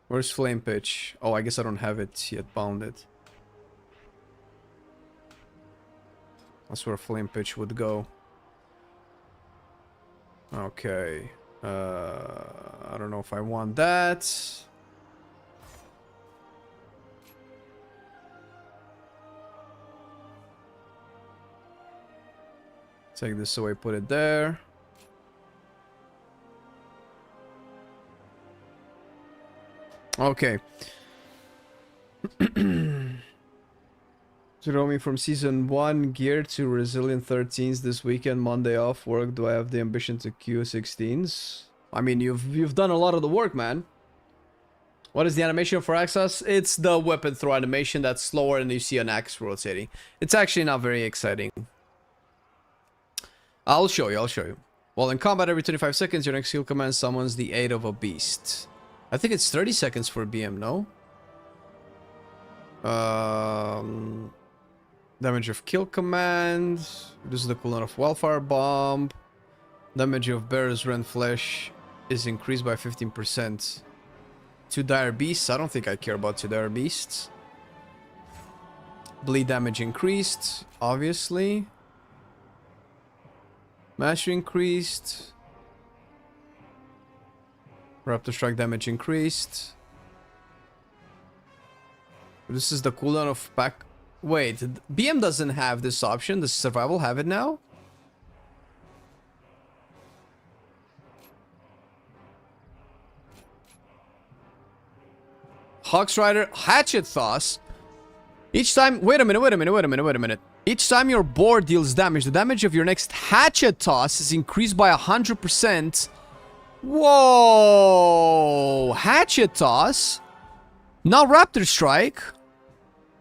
Where's Flame Pitch? Oh, I guess I don't have it yet bounded. That's where Flame Pitch would go. Okay. I don't know if I want that. Take this away, put it there. Okay. Jerome from season 1 geared to resilient 13s this weekend, Monday off work. Do I have the ambition to queue 16s? I mean, you've done a lot of the work, man. What is the animation for Axos? It's the weapon throw animation that's slower and you see an axe rotating. It's actually not very exciting. I'll show you. While in combat every 25 seconds, your next skill command summons the aid of a beast. I think it's 30 seconds for BM, no? Damage of kill command. This is the cooldown of Wildfire Bomb. Damage of bear's rend flesh is increased by 15%. Two dire beasts. I don't think I care about two dire beasts. Bleed damage increased, obviously. Mastery increased. Raptor strike damage increased. This is the cooldown of pack. Wait, BM doesn't have this option. Does survival have it now? Hawk's Rider, Hatchet Toss. Each time, wait a minute. Each time your board deals damage, the damage of your next Hatchet Toss is increased by 100%. Whoa! Hatchet Toss? Not Raptor Strike?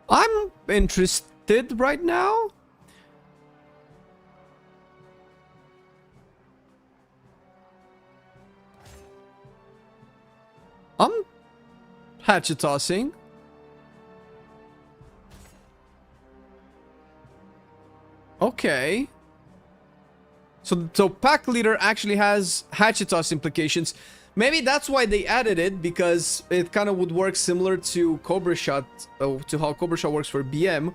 I'm interested right now. I'm hatchet tossing. Okay. So pack leader actually has hatchet toss implications. Maybe that's why they added it, because it kind of would work similar to Cobra Shot, to how Cobra Shot works for BM.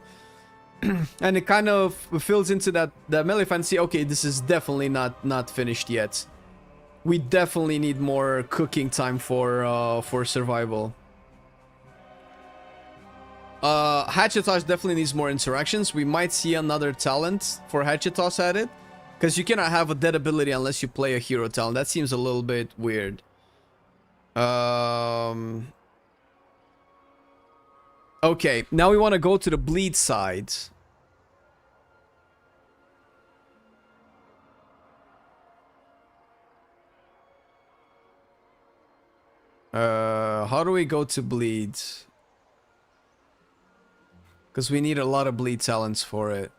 And it kind of fills into that melee fantasy. Okay, this is definitely not finished yet. We definitely need more cooking time for survival. Hatchet Toss definitely needs more interactions. We might see another talent for Hatchet Toss added, because you cannot have a dead ability unless you play a hero talent. That seems a little bit weird. Okay, now we want to go to the bleed side. How do we go to bleed? Because we need a lot of bleed talents for it.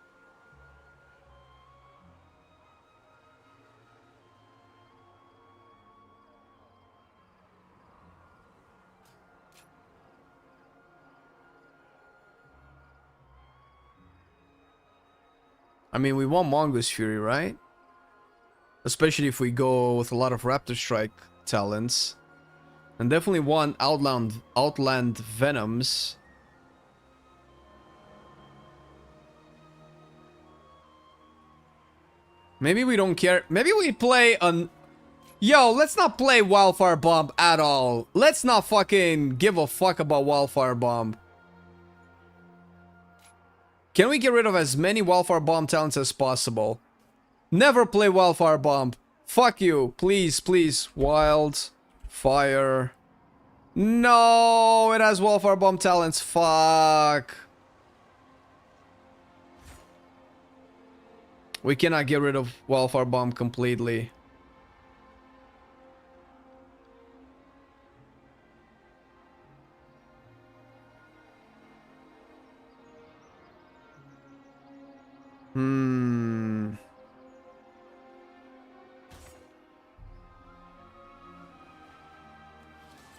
I mean, we want Mongoose Fury, right? Especially if we go with a lot of Raptor Strike talents. And definitely want Outland Venoms. Maybe we don't care. Maybe we play an... Yo, let's not play Wildfire Bomb at all. Let's not fucking give a fuck about Wildfire Bomb. Can we get rid of as many Wildfire Bomb talents as possible? Never play Wildfire Bomb. Fuck you. Please, please. Wild. Fire. No, it has Wildfire Bomb talents. Fuck. We cannot get rid of Wildfire Bomb completely.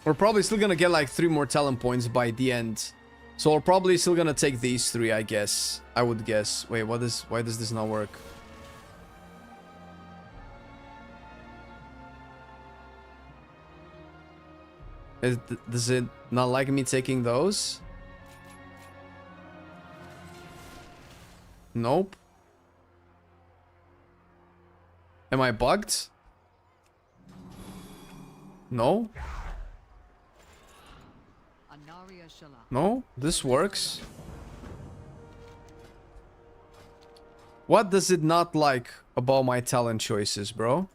We're probably still gonna get like 3 more talent points by the end. So we're probably still gonna take these 3, I guess. I would guess. Wait, why does this not work? Does it not like me taking those? Nope. Am I bugged? No? No? This works. What does it not like about my talent choices, bro?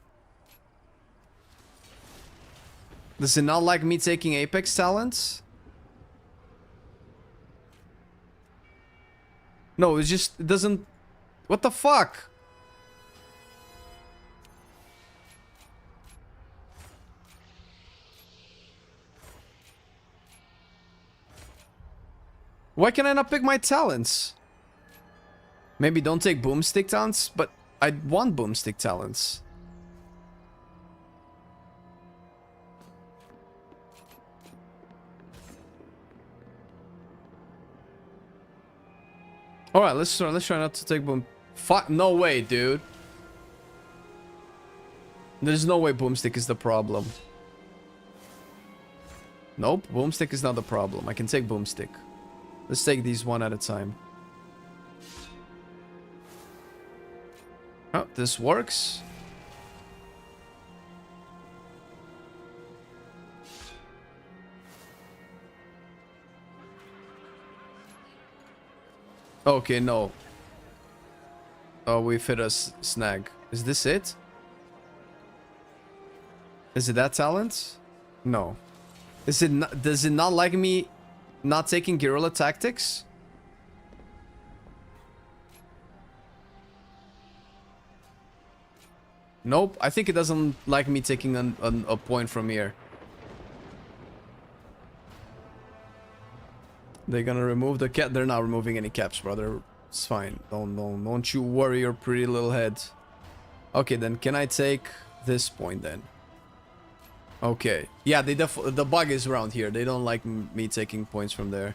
Does it not like me taking Apex talents? No, it just it doesn't... What the fuck? Why can I not pick my talents? Maybe don't take Boomstick talents, but I want Boomstick talents. Alright, let's try not to take boom. Fuck, no way, dude. There's no way Boomstick is the problem. Nope, Boomstick is not the problem. I can take Boomstick. Let's take these one at a time. Oh, this works. Okay, no. Oh, we've hit a snag. Is this it? Is it that talent? No. Is it not, does it not like me not taking guerrilla tactics? Nope, I think it doesn't like me taking a point from here. They're gonna remove the cap. They're not removing any caps, brother. It's fine. Don't you worry your pretty little head. Okay, then can I take this point then? Okay. Yeah, the bug is around here. They don't like me taking points from there.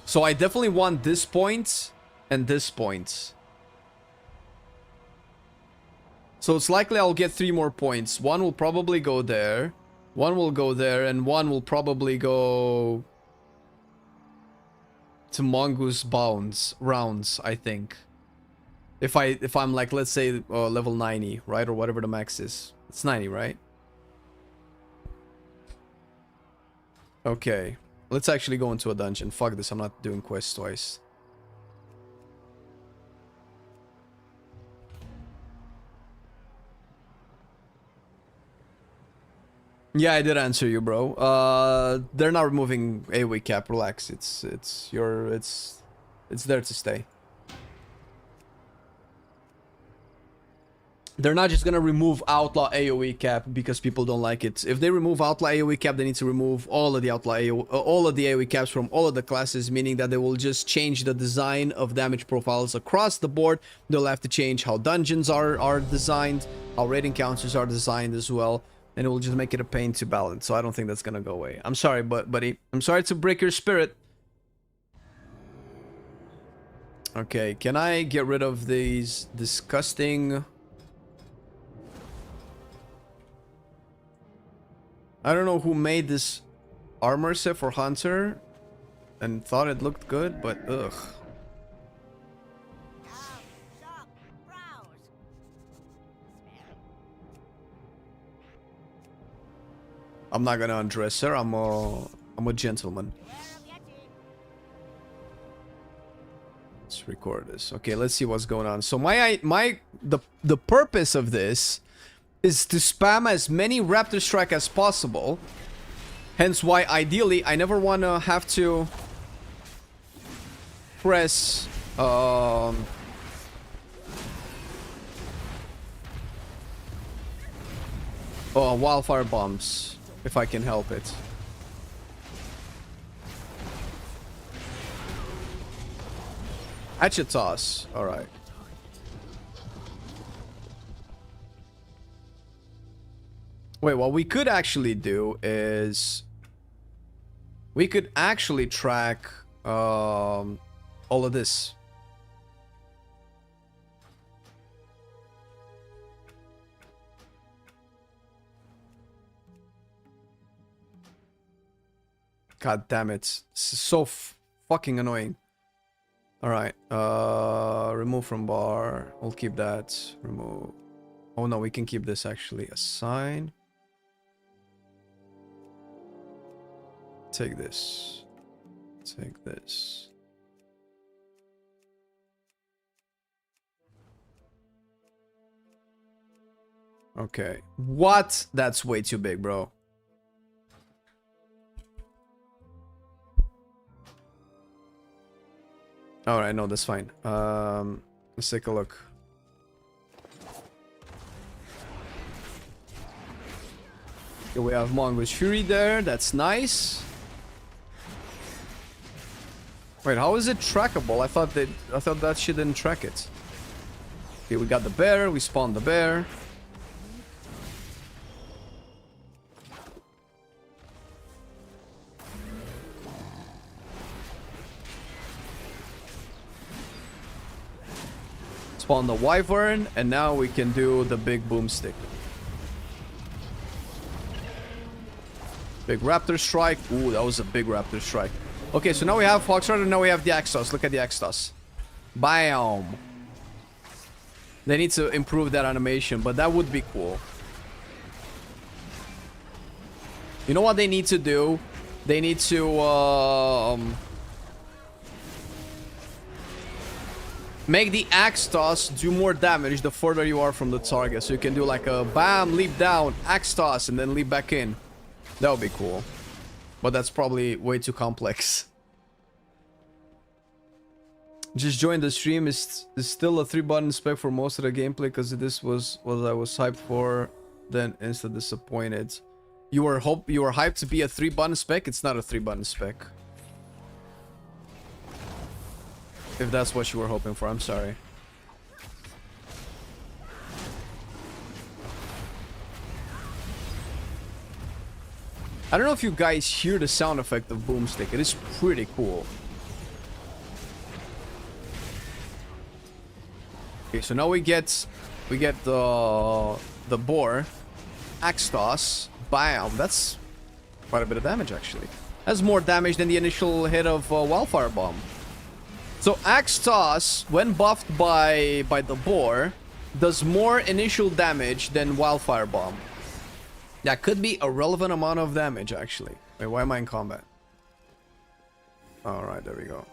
So I definitely want this point and this point. So it's likely I'll get 3 more points. One will probably go there. One will go there, and one will probably go to Mongoose rounds, I think. If I'm like, let's say level 90, right? Or whatever the max is. It's 90, right? Okay. Let's actually go into a dungeon. Fuck this, I'm not doing quests twice. Yeah, I did answer you, bro. They're not removing AoE cap. Relax. It's there to stay. They're not just gonna remove outlaw AoE cap because people don't like it. If they remove outlaw AoE cap, they need to remove all of the all of the AoE caps from all of the classes, meaning that they will just change the design of damage profiles across the board. They'll have to change how dungeons are designed, how raid encounters are designed as well. And it will just make it a pain to balance. So I don't think that's gonna go away. I'm sorry, buddy. I'm sorry to break your spirit. Okay, can I get rid of these disgusting... I don't know who made this armor set for Hunter and thought it looked good, but ugh. I'm not gonna undress her. I'm a gentleman. Let's record this. Okay, let's see what's going on. So the purpose of this is to spam as many Raptor Strike as possible. Hence why ideally I never wanna have to press wildfire bombs. If I can help it. Hatchet toss. Alright. Wait, what we could actually do is... we could actually track all of this. God damn it. This is so fucking annoying. Alright. Remove from bar. We'll keep that. Remove. Oh no, we can keep this actually. Assign. Take this. Take this. Okay. What? That's way too big, bro. Alright, no, that's fine. Let's take a look. Okay, we have Mongoose Fury there. That's nice. Wait, how is it trackable? I thought that shit didn't track it. Okay, we got the bear. We spawned the bear. Spawn the wyvern, and now we can do the big boomstick. Big raptor strike. Ooh, that was a big raptor strike. Okay, so now we have Foxrider, now we have the Axtos. Look at the Axtos. Bam! They need to improve that animation, but that would be cool. You know what they need to do? They need to make the Axtos do more damage the further you are from the target. So you can do like a bam, leap down, Axtos, and then leap back in. That would be cool. But that's probably way too complex. Just joined the stream. Is still a 3-button spec for most of the gameplay, because this was what I was hyped for, then insta disappointed. You were hyped to be a 3-button spec? It's not a 3-button spec. If that's what you were hoping for, I'm sorry. I don't know if you guys hear the sound effect of Boomstick. It is pretty cool. Okay, so now we get the boar, Axtos, bam. That's quite a bit of damage actually. That's more damage than the initial hit of Wildfire Bomb. So Axtos, when buffed by the boar, does more initial damage than Wildfire Bomb. That could be a relevant amount of damage, actually. Wait, why am I in combat? Alright, there we go.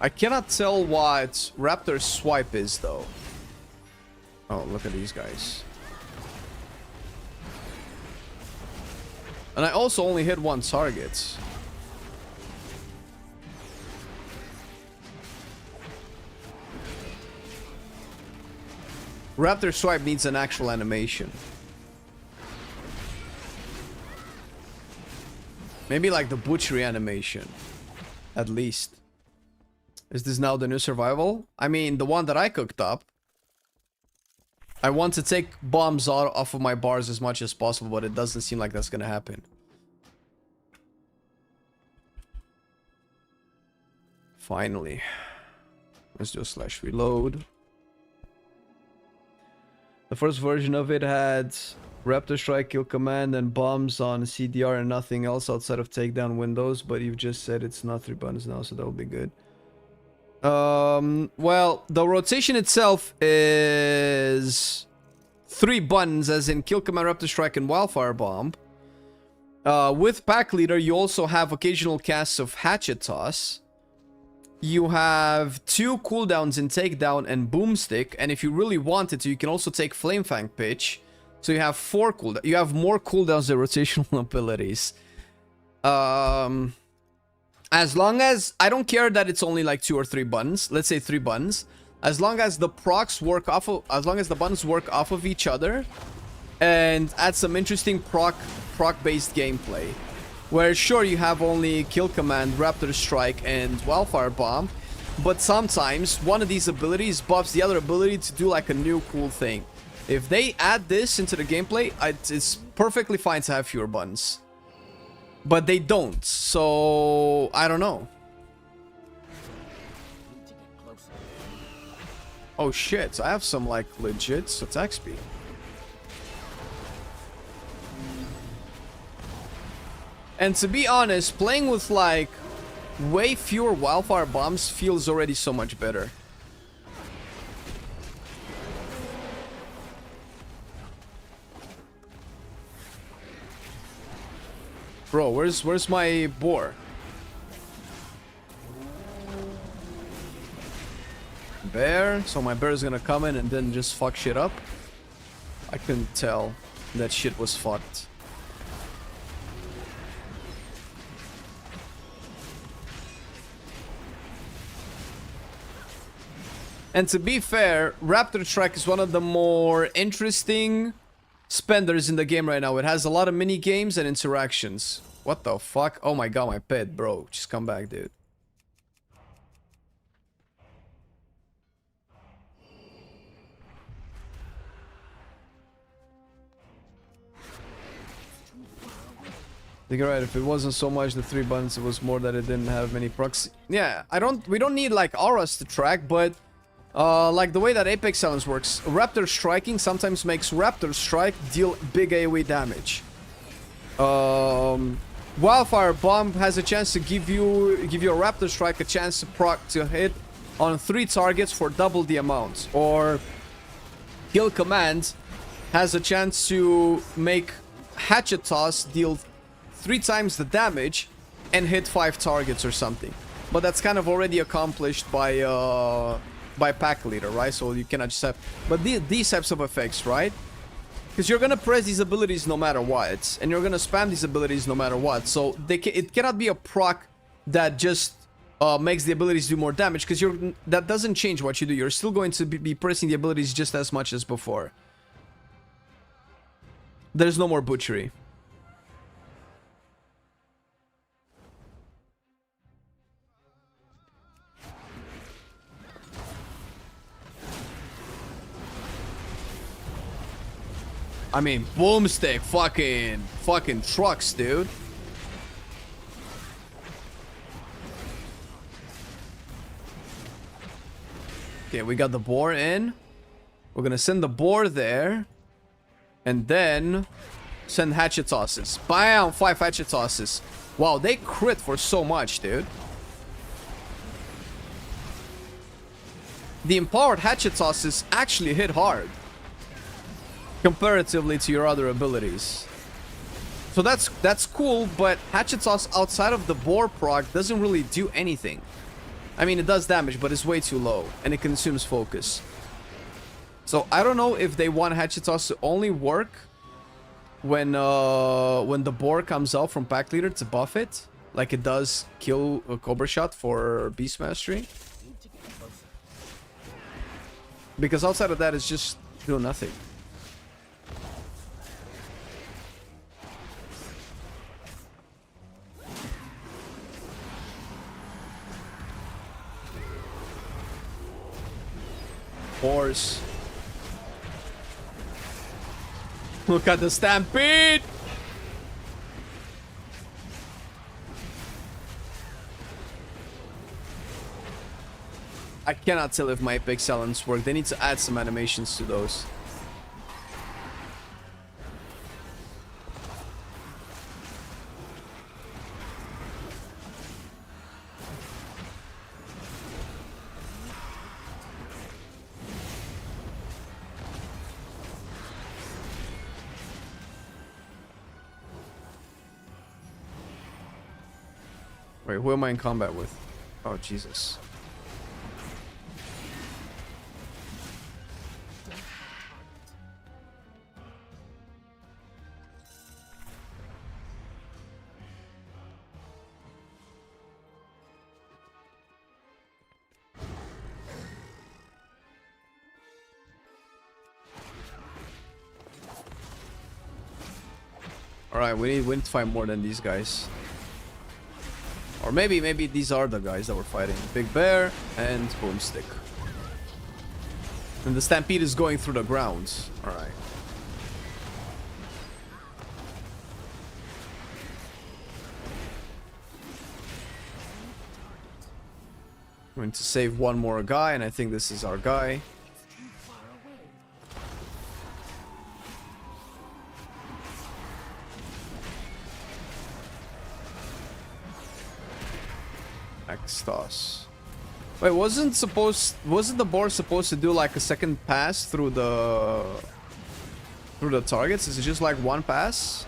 I cannot tell what Raptor's swipe is, though. Oh, look at these guys. And I also only hit one target. Raptor swipe needs an actual animation. Maybe like the butchery animation. At least. Is this now the new survival? I mean, the one that I cooked up. I want to take bombs off of my bars as much as possible, but it doesn't seem like that's gonna happen. Finally. Let's do a /reload. The first version of it had Raptor Strike, Kill Command, and bombs on CDR and nothing else outside of takedown windows, but you've just said it's not 3 buttons now, so that will be good. Well, the rotation itself is 3 buttons, as in Kill Command, Raptor Strike, and Wildfire Bomb. With Pack Leader, you also have occasional casts of Hatchet Toss. You have 2 cooldowns in Takedown and Boomstick, and if you really wanted to, you can also take Flame Fang Pitch. So you have 4 cooldowns. You have more cooldowns than rotational abilities. As long as... I don't care that it's only like 2 or 3 buttons. Let's say 3 buttons. As long as the procs work off of... As long as the buttons work off of each other. And add some interesting proc-based gameplay. Where sure you have only Kill Command, Raptor Strike, and Wildfire Bomb. But sometimes one of these abilities buffs the other ability to do like a new cool thing. If they add this into the gameplay, it's perfectly fine to have fewer buttons. But they don't, so I don't know. Oh shit, I have some like legit attack speed. And to be honest, playing with like way fewer Wildfire Bombs feels already so much better. Bro, where's my boar? Bear? So my bear is gonna come in and then just fuck shit up? I couldn't tell that shit was fucked. And to be fair, Raptor Strike is one of the more interesting spenders in the game right now. It has a lot of mini games and interactions. What the fuck? Oh my god, my pet, bro. Just come back, dude. think you're right. If it wasn't so much the 3 buttons, it was more that it didn't have many procs. Yeah, we don't need like auras to track, but like the way that Apex Silence works, Raptor striking sometimes makes Raptor strike deal big AoE damage. Wildfire Bomb has a chance to give you a Raptor strike a chance to proc to hit on 3 targets for double the amount. Or Kill Command has a chance to make Hatchet Toss deal 3 times the damage and hit 5 targets or something. But that's kind of already accomplished by pack leader, right? So you cannot just have... But these types of effects, right? Because you're gonna press these abilities no matter what, and you're gonna spam these abilities no matter what. So it cannot be a proc that just makes the abilities do more damage, because that doesn't change what you do. You're still going to be pressing the abilities just as much as before. There's no more butchery. I mean, Boomstick, fucking trucks, dude. Okay, we got the boar in. We're gonna send the boar there. And then send hatchet tosses. Bam! 5 hatchet tosses. Wow, they crit for so much, dude. The empowered hatchet tosses actually hit hard comparatively to your other abilities. So that's cool, but hatchet toss outside of the boar proc doesn't really do anything. I mean, it does damage, but it's way too low, and it consumes focus. So I don't know if they want hatchet toss to only work when the boar comes out from pack leader to buff it, like it does kill a Cobra Shot for Beast Mastery. Because outside of that, it's just doing nothing. Horse. Look at the stampede! I cannot tell if my Apex Silence work. They need to add some animations to those. Wait, who am I in combat with? Oh, Jesus. Alright, we need to fight more than these guys. Or maybe these are the guys that we're fighting. Big Bear and Boomstick. And the Stampede is going through the ground. Alright. I'm going to save one more guy, and I think this is our guy. Toss. Wait, wasn't the board supposed to do like a second pass through the targets? Is it just like one pass?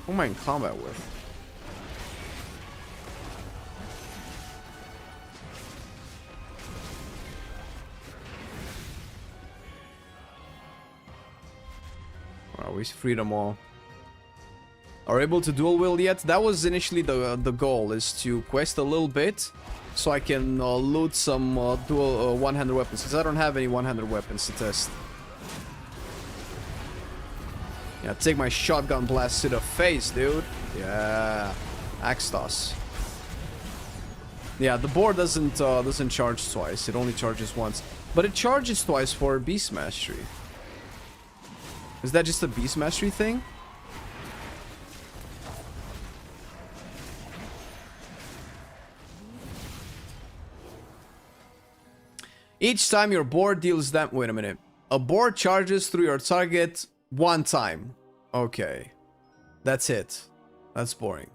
Who am I in combat with? We freed them all. Are able to dual wield yet? That was initially the goal, is to quest a little bit so I can loot some dual one-handed weapons, because I don't have any one-handed weapons to test. Yeah, take my shotgun blast to the face, dude. Yeah, axe toss. Yeah, the boar doesn't charge twice. It only charges once, but it charges twice for beast mastery. Is that just a beast mastery thing? Each time your boar deals that. Wait a minute. A boar charges through your target one time. Okay, that's it. That's boring.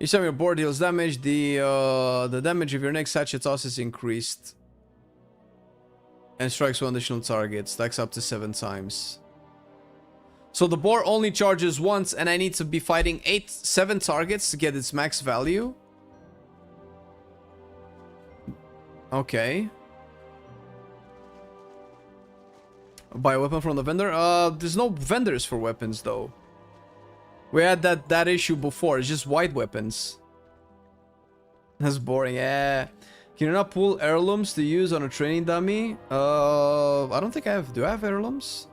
Each time your boar deals damage, the damage of your next hatchet toss is increased. And strikes one additional target. Stacks up to 7 times. So the boar only charges once, and I need to be fighting 7 targets to get its max value. Okay. Buy a weapon from the vendor? There's no vendors for weapons, though. We had that issue before. It's just white weapons. That's boring. Yeah. Can you not pull heirlooms to use on a training dummy? I don't think I have. Do I have heirlooms?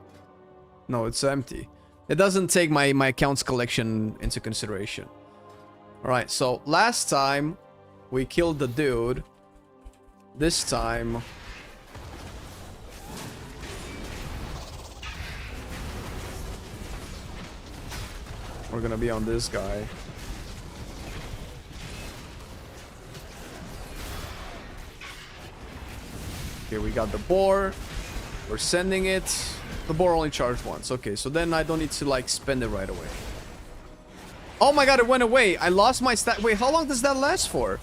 No, it's empty. It doesn't take my accounts collection into consideration. Alright, so last time we killed the dude. This time... we're gonna be on this guy. Okay, we got the boar. We're sending it. The boar only charged once. Okay, so then I don't need to, like, spend it right away. Oh my god, it went away. I lost my stat. Wait, how long does that last for?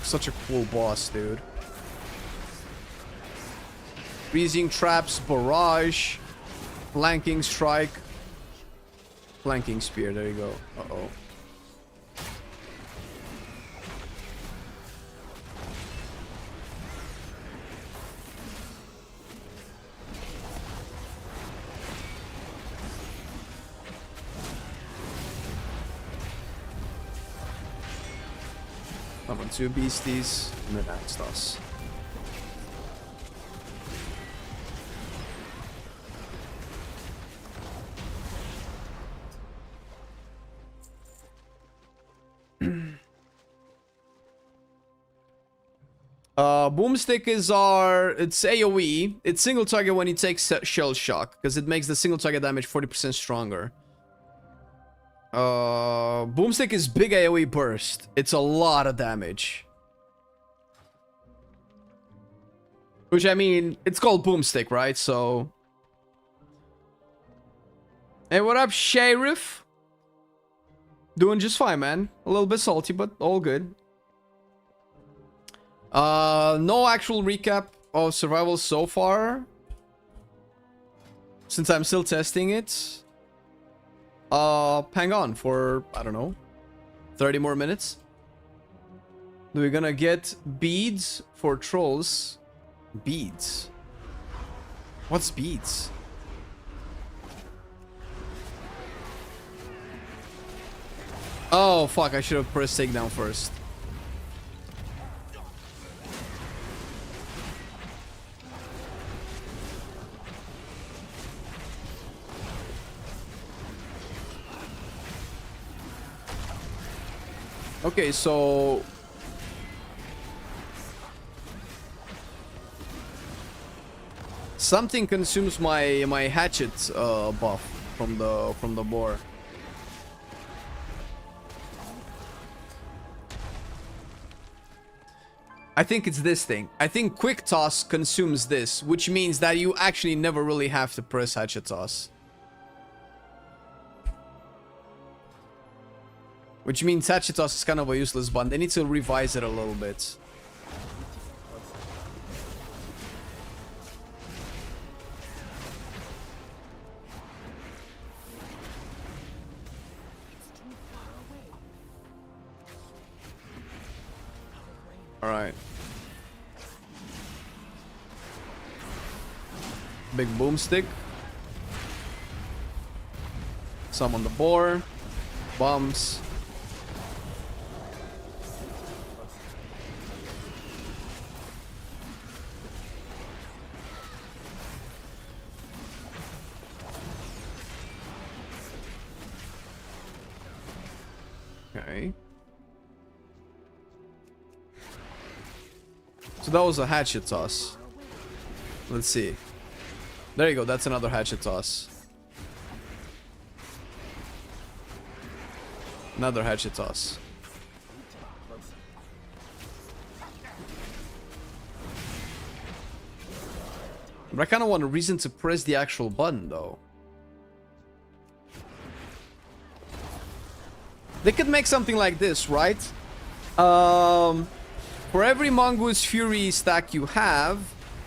Such a cool boss, dude. Freezing traps, barrage, flanking strike, flanking spear. There you go. Uh-oh. Summon 2 beasties, and then axed us. Boomstick is it's AoE. It's single target when he takes shell shock, because it makes the single target damage 40% stronger. Boomstick is big AoE burst. It's a lot of damage. Which, I mean, it's called Boomstick, right? So... hey, what up, Sheriff? Doing just fine, man. A little bit salty, but all good. No actual recap of survival so far. Since I'm still testing it. Hang on for, I don't know, 30 more minutes. We're gonna get beads for trolls. Beads? What's beads? Oh, fuck, I should have pressed takedown first. Okay, so... something consumes my hatchet buff from the boar. I think it's this thing. I think quick toss consumes this, which means that you actually never really have to press hatchet toss. Which means hatchet toss is kind of a useless button. They need to revise it a little bit. Alright. Big boomstick. Summon the boar. Bombs. So that was a hatchet toss. Let's see. There you go. That's another hatchet toss. Another hatchet toss. But I kind of want a reason to press the actual button, though. They could make something like this, right? For every Mongoose Fury stack you have,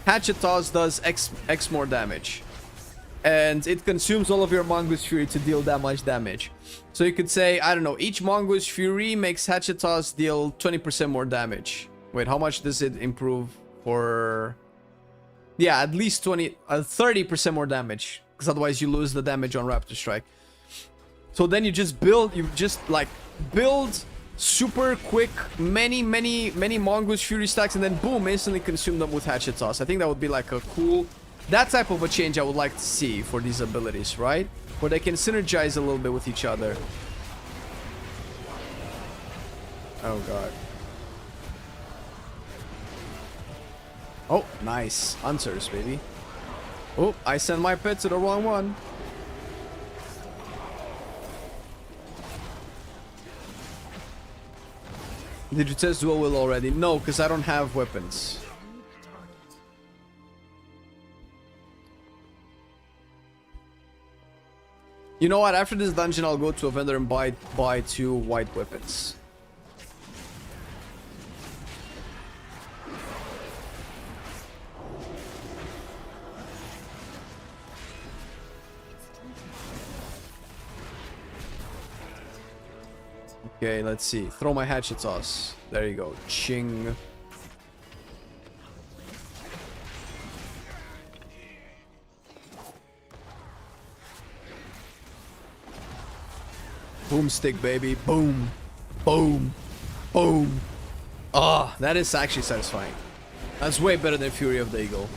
Hatchet Toss does X more damage. And it consumes all of your Mongoose Fury to deal that much damage. So you could say, I don't know, each Mongoose Fury makes Hatchet Toss deal 20% more damage. Wait, how much does it improve for... Yeah, at least 30% more damage. Because otherwise you lose the damage on Raptor Strike. So then you just build, build super quick, many Mongoose Fury stacks, and then boom, instantly consume them with Hatchet Toss. I think that would be like a cool, that type of a change I would like to see for these abilities, right? Where they can synergize a little bit with each other. Oh god. Oh, nice. Hunters, baby. Oh, I sent my pet to the wrong one. Did you test dual will already? No, because I don't have weapons. You know what? After this dungeon, I'll go to a vendor and buy 2 white weapons. Okay, let's see. Throw my hatchet toss. There you go. Ching. Boomstick, baby. Boom. Boom. Boom. Ah, that is actually satisfying. That's way better than Fury of the Eagle.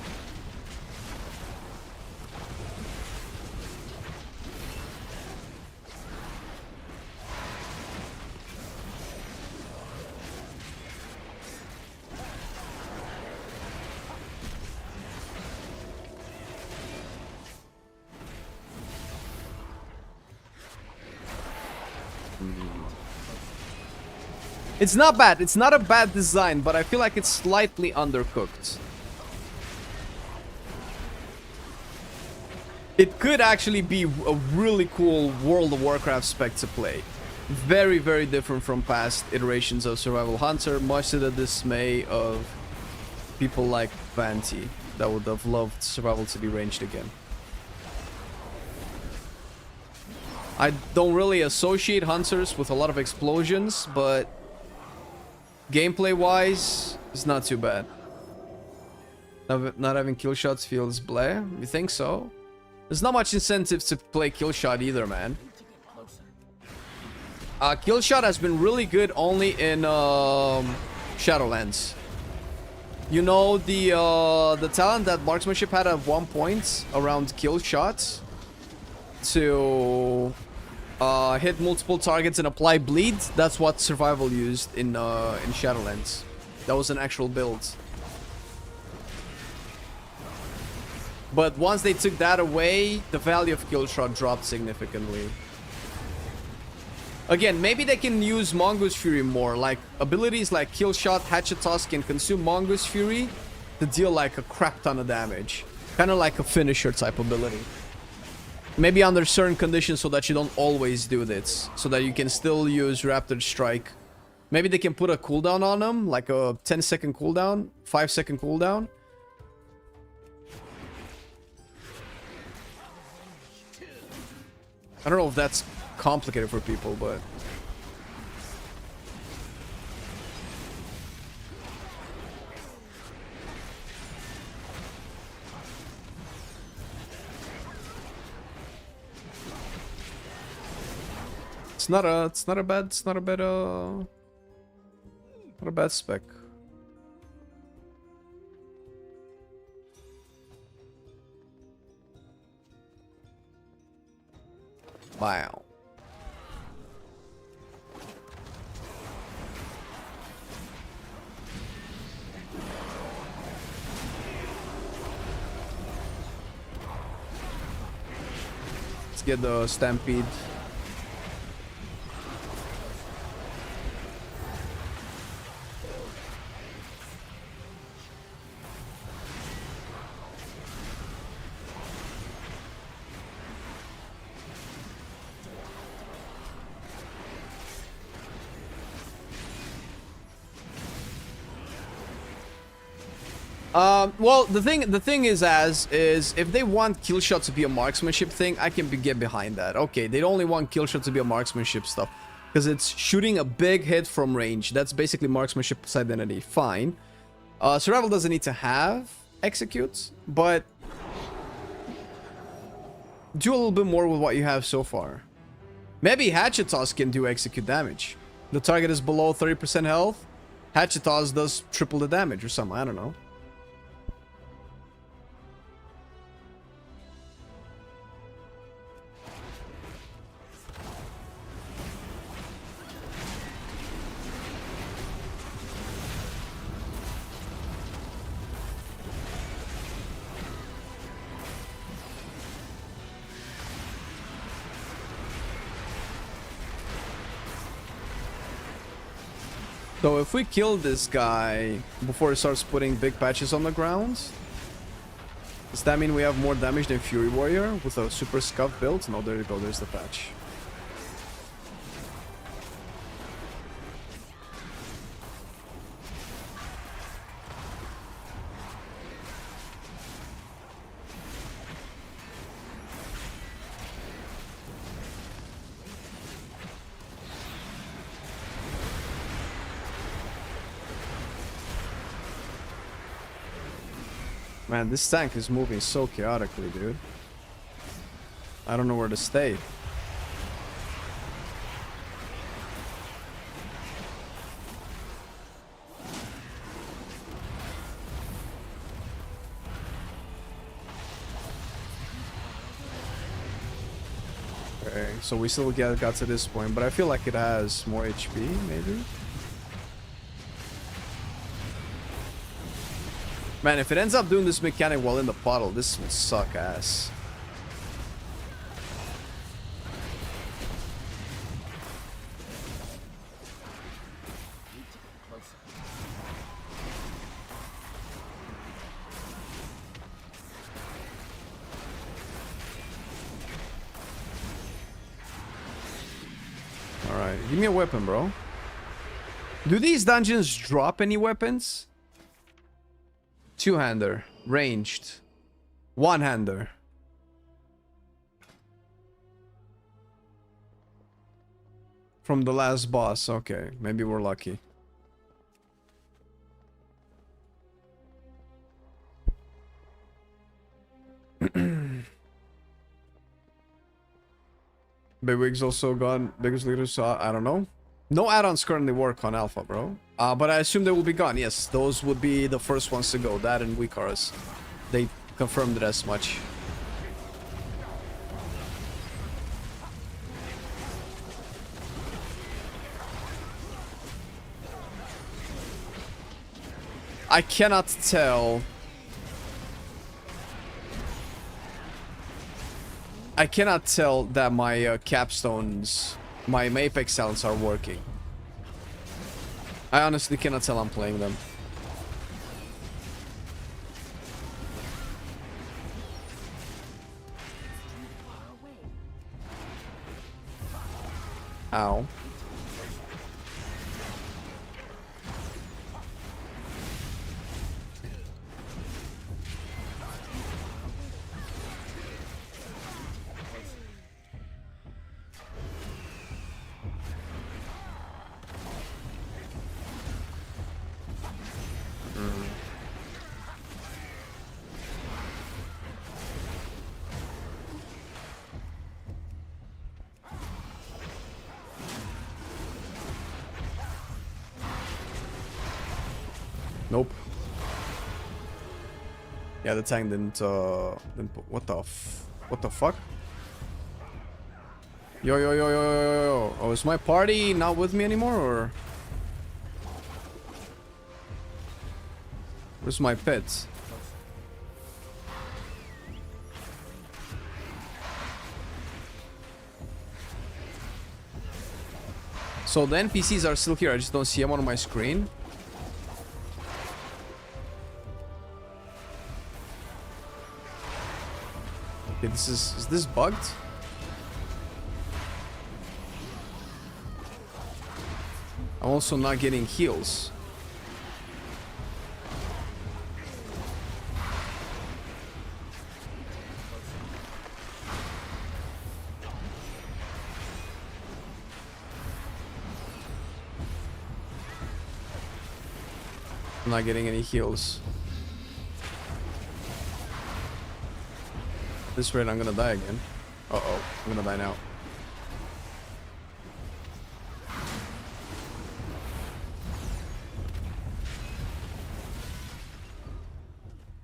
It's not bad. It's not a bad design, but I feel like it's slightly undercooked. It could actually be a really cool World of Warcraft spec to play. Very, very different from past iterations of Survival Hunter, much to the dismay of people like Vanti that would have loved Survival to be ranged again. I don't really associate Hunters with a lot of explosions, but gameplay-wise, it's not too bad. Not having kill shots feels bleh. You think so? There's not much incentive to play kill shot either, man. Kill shot has been really good only in Shadowlands. You know the talent that marksmanship had at one point around kill shots to hit multiple targets and apply bleed. That's what survival used in Shadowlands. That was an actual build. But once they took that away, the value of kill shot dropped significantly. Again, maybe they can use Mongoose Fury more. Like abilities like kill shot, hatchet toss can consume Mongoose Fury to deal like a crap ton of damage. Kind of like a finisher type ability. Maybe under certain conditions so that you don't always do this. So that you can still use Raptor Strike. Maybe they can put a cooldown on them. Like a 10-second cooldown. 5-second cooldown. I don't know if that's complicated for people, but... It's not a bad spec. Wow. Let's get the stampede. Well, the thing is if they want kill shot to be a marksmanship thing, I can get behind that. Okay, they only want kill shot to be a marksmanship stuff because it's shooting a big hit from range. That's basically marksmanship's identity. Fine. Survival doesn't need to have execute, but do a little bit more with what you have so far. Maybe hatchet toss can do execute damage. The target is below 30% health. Hatchet toss does triple the damage or something. I don't know. So if we kill this guy before he starts putting big patches on the ground, does that mean we have more damage than Fury Warrior with a super scuff build? No, there you go, there's the patch. Man, this tank is moving so chaotically, dude. I don't know where to stay. Okay, so we still got to this point, but I feel like it has more HP, maybe? Man, if it ends up doing this mechanic while in the puddle, this will suck ass. Alright, give me a weapon, bro. Do these dungeons drop any weapons? Two-hander, ranged, one-hander. From the last boss, okay, maybe we're lucky. Big Wig's also gone. Biggest leaders, I don't know. No add-ons currently work on Alpha, bro. But I assume they will be gone. Yes, those would be the first ones to go. That and Weakars. They confirmed it as much. I cannot tell. I cannot tell that my capstones, my Apex talents are working. I honestly cannot tell I'm playing them. Ow. Nope. Yeah, the tank didn't what the fuck? Yo, yo, yo, yo, yo, yo. Oh, is my party not with me anymore, or? Where's my pets? So the NPCs are still here. I just don't see them on my screen. Okay, this is this bugged? I'm also not getting heals. I'm not getting any heals. At this rate, I'm gonna die again. Uh-oh, I'm gonna die now.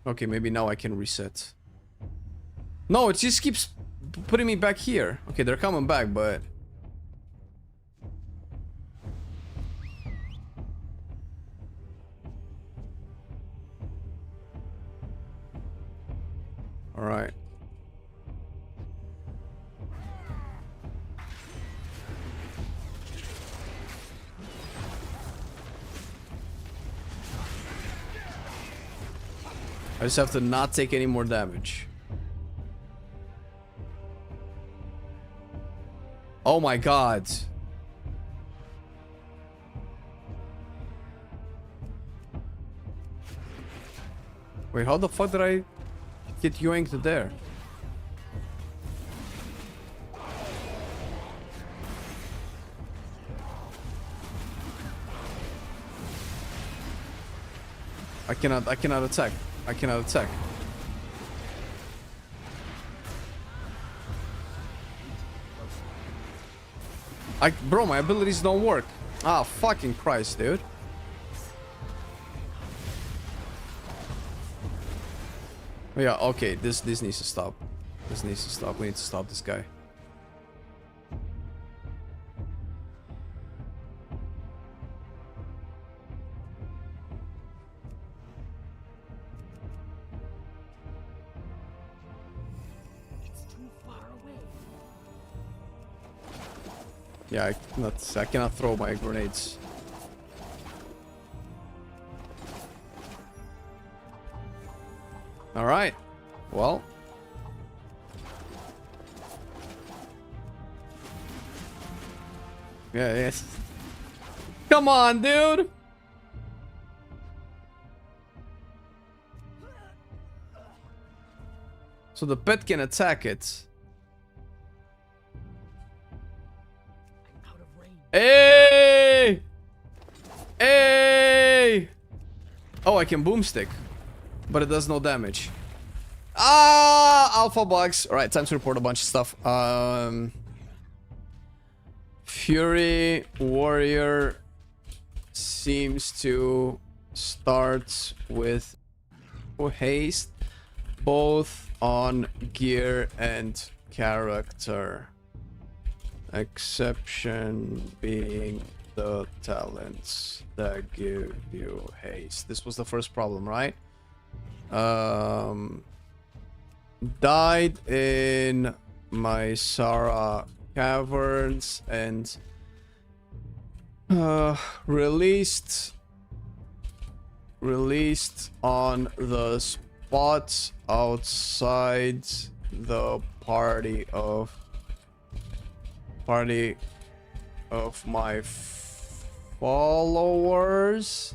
Okay, maybe now I can reset. No, it just keeps putting me back here. Okay, they're coming back, but... Alright. I just have to not take any more damage. Oh my god. Wait, how the fuck did I get yoinked there? I cannot attack. I cannot attack. Bro, my abilities don't work. Ah, fucking Christ, dude. Yeah, okay, this needs to stop. This needs to stop. We need to stop this guy. Yeah, I cannot throw my grenades. All right. Well. Yeah, yes. Come on, dude. So the pet can attack it. Hey! Hey! Oh, I can boomstick, but it does no damage. Ah, alpha bugs. All right, time to report a bunch of stuff. Fury warrior seems to start with haste, both on gear and character. Exception being the talents that give you haste. This was the first problem, right? Died in my Sara caverns and released on the spot outside the party of my followers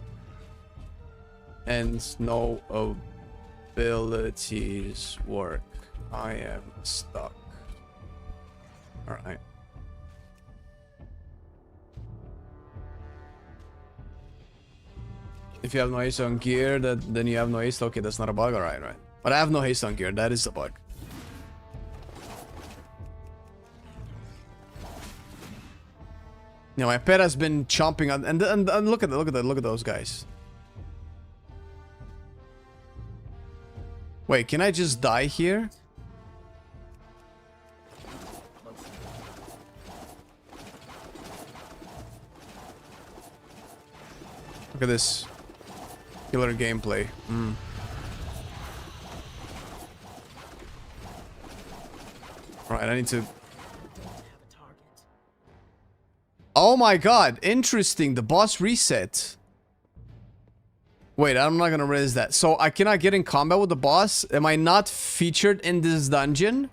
and no abilities work. I am stuck. All right. If you have no haste on gear, then you have no haste. Okay, that's not a bug. All right, right. But I have no haste on gear. That is the bug. You know, my pet has been chomping on, and look at those guys. Wait, can I just die here? Look at this killer gameplay. All right, I need to. Oh my god, interesting. The boss reset. Wait, I'm not gonna raise that. So I cannot get in combat with the boss? Am I not featured in this dungeon?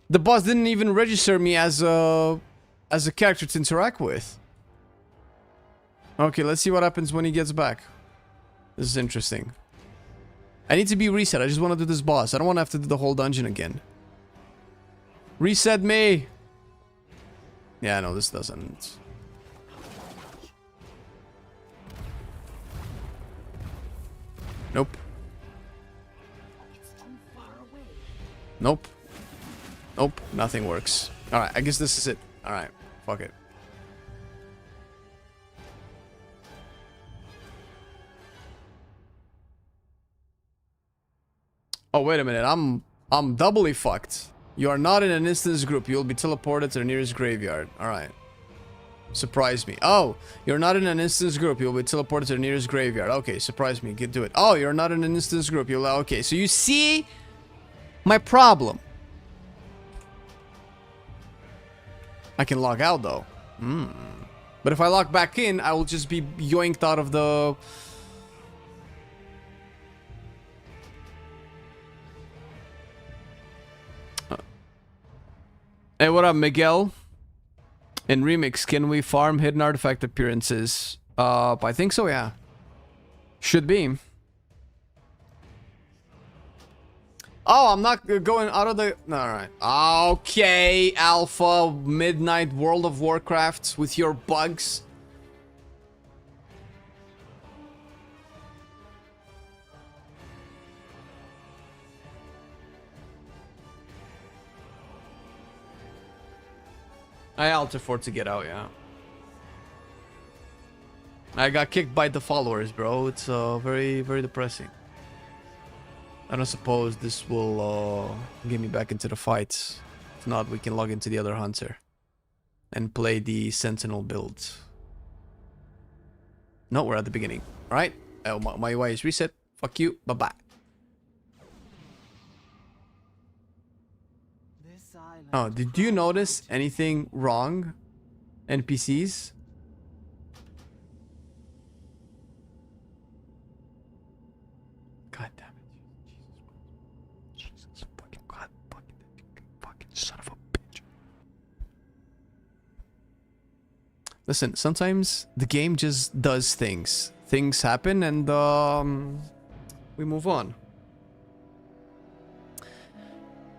The boss didn't even register me as a character to interact with. Okay, let's see what happens when he gets back. This is interesting. I need to be reset. I just want to do this boss. I don't want to have to do the whole dungeon again. Reset me! Yeah, no, this doesn't. Nope. Nope. Nope, nothing works. Alright, I guess this is it. Alright, fuck it. Oh, wait a minute. I'm doubly fucked. You are not in an instance group. You will be teleported to the nearest graveyard. Alright. Surprise me. Oh, you're not in an instance group. You'll be teleported to the nearest graveyard. Okay, surprise me. Get to it. Oh, you're not in an instance group. You'll... Okay, so you see my problem. I can log out, though. But if I log back in, I will just be yoinked out of the... Hey, what up, Miguel? In Remix, can we farm hidden artifact appearances? I think so, yeah. Should be. Oh, I'm not going out of the... Alright. Okay, Alpha, Midnight, World of Warcraft with your bugs. I alter for to get out, yeah. I got kicked by the followers, bro. It's very, very depressing. I don't suppose this will get me back into the fight. If not, we can log into the other hunter and play the Sentinel build. No, we're at the beginning. All right. Oh, my UI is reset. Fuck you. Bye bye. Oh, did you notice anything wrong? NPCs? God damn it. Jesus fucking God. Fucking son of a bitch. Listen, sometimes the game just does things. Things happen and we move on.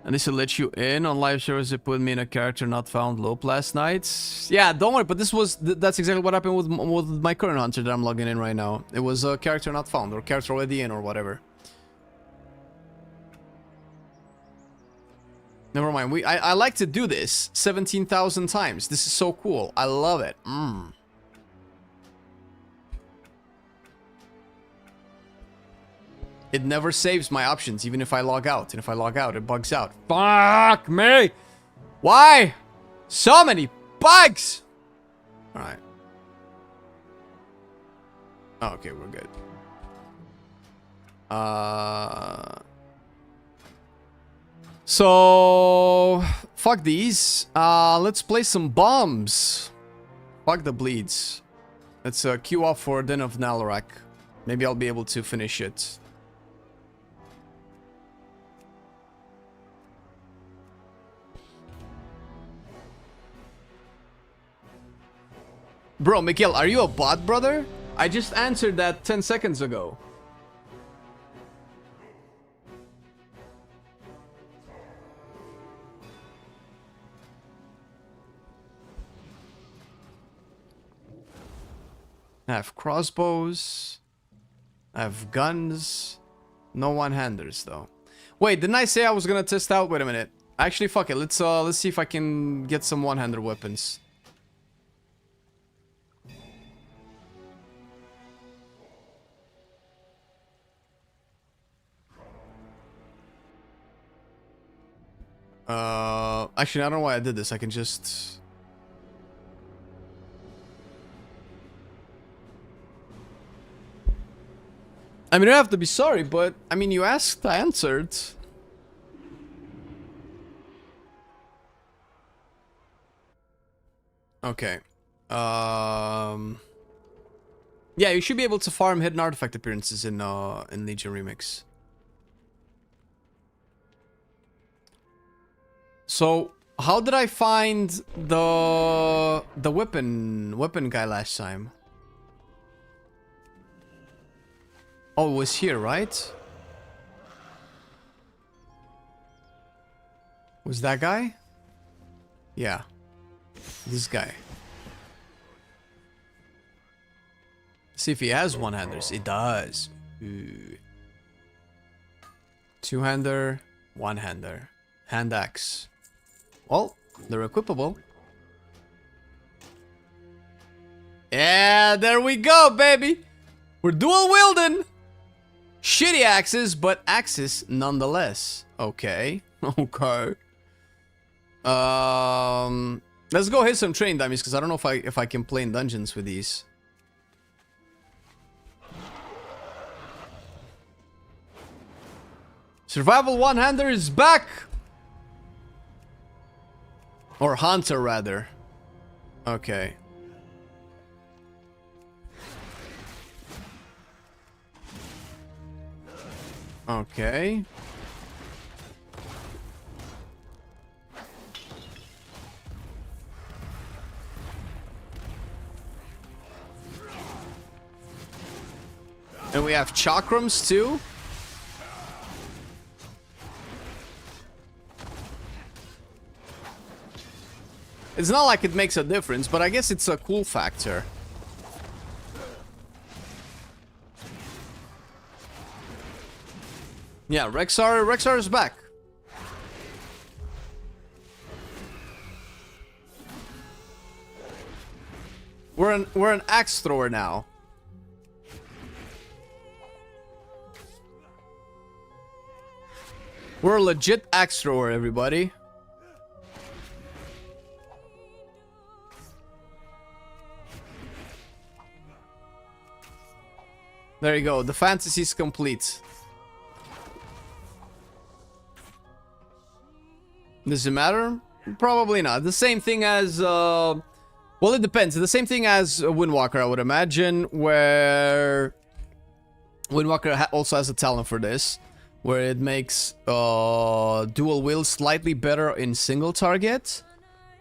And this will let you in on live servers. They put me in a character not found loop last night. Yeah, don't worry, but this was... That's exactly what happened with my current hunter that I'm logging in right now. It was a character not found, or character already in, or whatever. Never mind. I like to do this 17,000 times. This is so cool. I love it. It never saves my options, even if I log out. And if I log out, it bugs out. Fuck me! Why? So many bugs! Alright. Oh, okay, we're good. So... Fuck these. Let's play some bombs. Fuck the bleeds. Let's queue up for Den of Nalarak. Maybe I'll be able to finish it. Bro, Miguel, are you a bot, brother? I just answered that 10 seconds ago. I have crossbows. I have guns. No one-handers, though. Wait, didn't I say I was gonna test out? Wait a minute. Actually, fuck it. Let's see if I can get some one-hander weapons. Actually, I don't know why I did this. I can just... I mean, I have to be sorry, but... I mean, you asked, I answered. Okay. Yeah, you should be able to farm hidden artifact appearances in Legion Remix. So, how did I find the weapon guy last time? Oh, it was here, right? Was that guy? Yeah. This guy. See if he has one-handers. He does. Ooh. Two-hander, one-hander. Hand axe. Well, they're equipable. Yeah, there we go, baby. We're dual wielding. Shitty axes, but axes nonetheless. Okay. Okay. Let's go hit some train dummies because I don't know if I can play in dungeons with these. Survival one-hander is back. Or hunter rather. Okay. Okay. And we have chakrams too. It's not like it makes a difference, but I guess it's a cool factor. Yeah, Rexar is back. We're an axe thrower now. We're a legit axe thrower, everybody. There you go. The fantasy's complete. Does it matter? Probably not. The same thing as... well, it depends. The same thing as Windwalker, I would imagine, where... Windwalker also has a talent for this, where it makes dual wield slightly better in single target,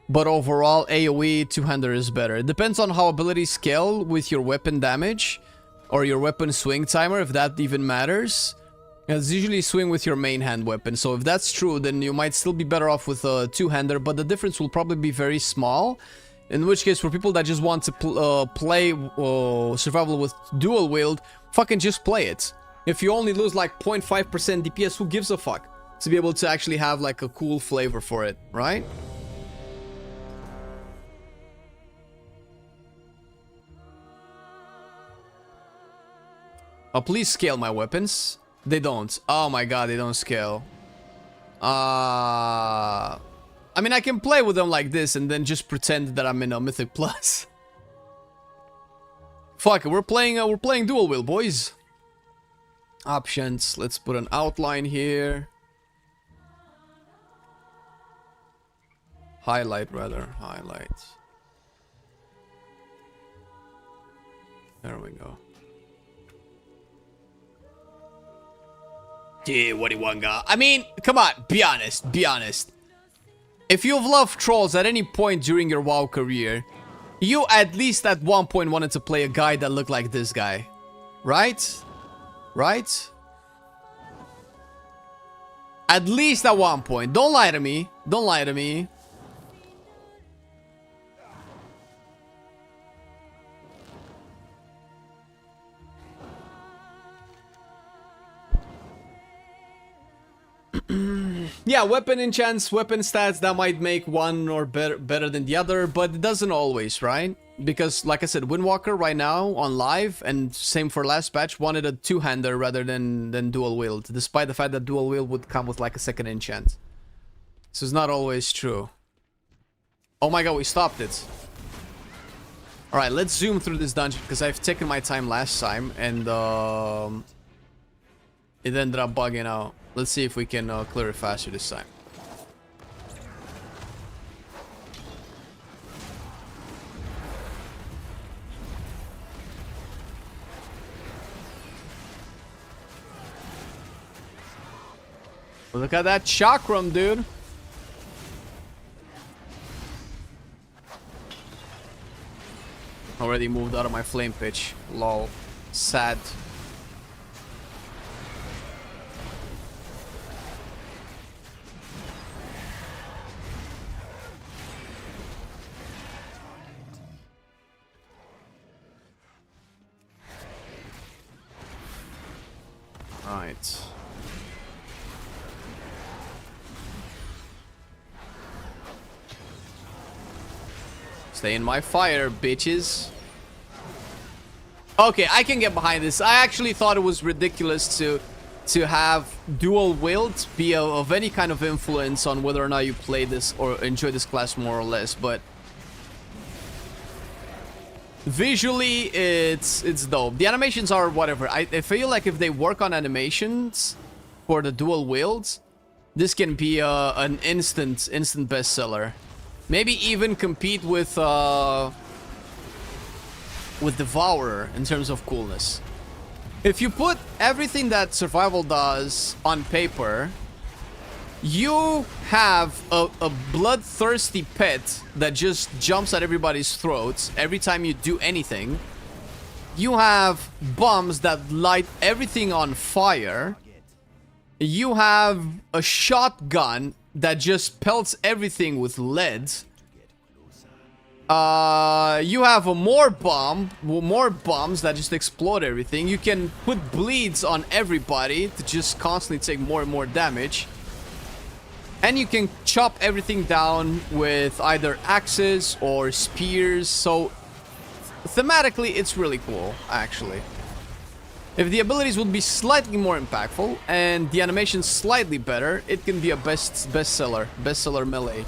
but overall AoE two-hander is better. It depends on how abilities scale with your weapon damage, or your weapon swing timer, if that even matters. It's usually swing with your main hand weapon, so if that's true, then you might still be better off with a two-hander, but the difference will probably be very small. In which case, for people that just want to play survival with dual wield, fucking just play it. If you only lose like 0.5% DPS, who gives a fuck? To be able to actually have like a cool flavor for it, right? Please scale my weapons. They don't. Oh my god, they don't scale. I mean, I can play with them like this and then just pretend that I'm in a Mythic Plus. Fuck it, we're playing dual wield, boys. Options. Let's put an outline here. Highlight, rather. Highlight. There we go. Yeah, what do you want, guy? I mean, come on, be honest, be honest. If you've loved trolls at any point during your WoW career, you at least at one point wanted to play a guy that looked like this guy. Right? Right? At least at one point. Don't lie to me. Don't lie to me. Yeah, weapon enchants, weapon stats, that might make one or better than the other, but it doesn't always, right? Because, like I said, Windwalker right now on live, and same for last patch, wanted a two-hander rather than dual wield, despite the fact that dual wield would come with like a second enchant. So it's not always true. Oh my god, we stopped it. Alright, let's zoom through this dungeon, because I've taken my time last time, and it ended up bugging out. Let's see if we can clear it faster this time. Look at that chakram, dude. Already moved out of my flame pitch. Lol. Sad. Right. Stay in my fire, bitches. Okay, I can get behind this. I actually thought it was ridiculous to have dual wield be of any kind of influence on whether or not you play this or enjoy this class more or less, but visually it's dope. The animations are whatever. I feel like if they work on animations for the dual wields, this can be an instant bestseller. Maybe even compete with Devourer in terms of coolness. If you put everything that survival does on paper, you have a bloodthirsty pet that just jumps at everybody's throats every time you do anything. You have bombs that light everything on fire. You have a shotgun that just pelts everything with lead. You have more bombs that just explode everything. You can put bleeds on everybody to just constantly take more and more damage. And you can chop everything down with either axes or spears. So thematically, it's really cool, actually. If the abilities would be slightly more impactful and the animation slightly better, it can be a bestseller melee.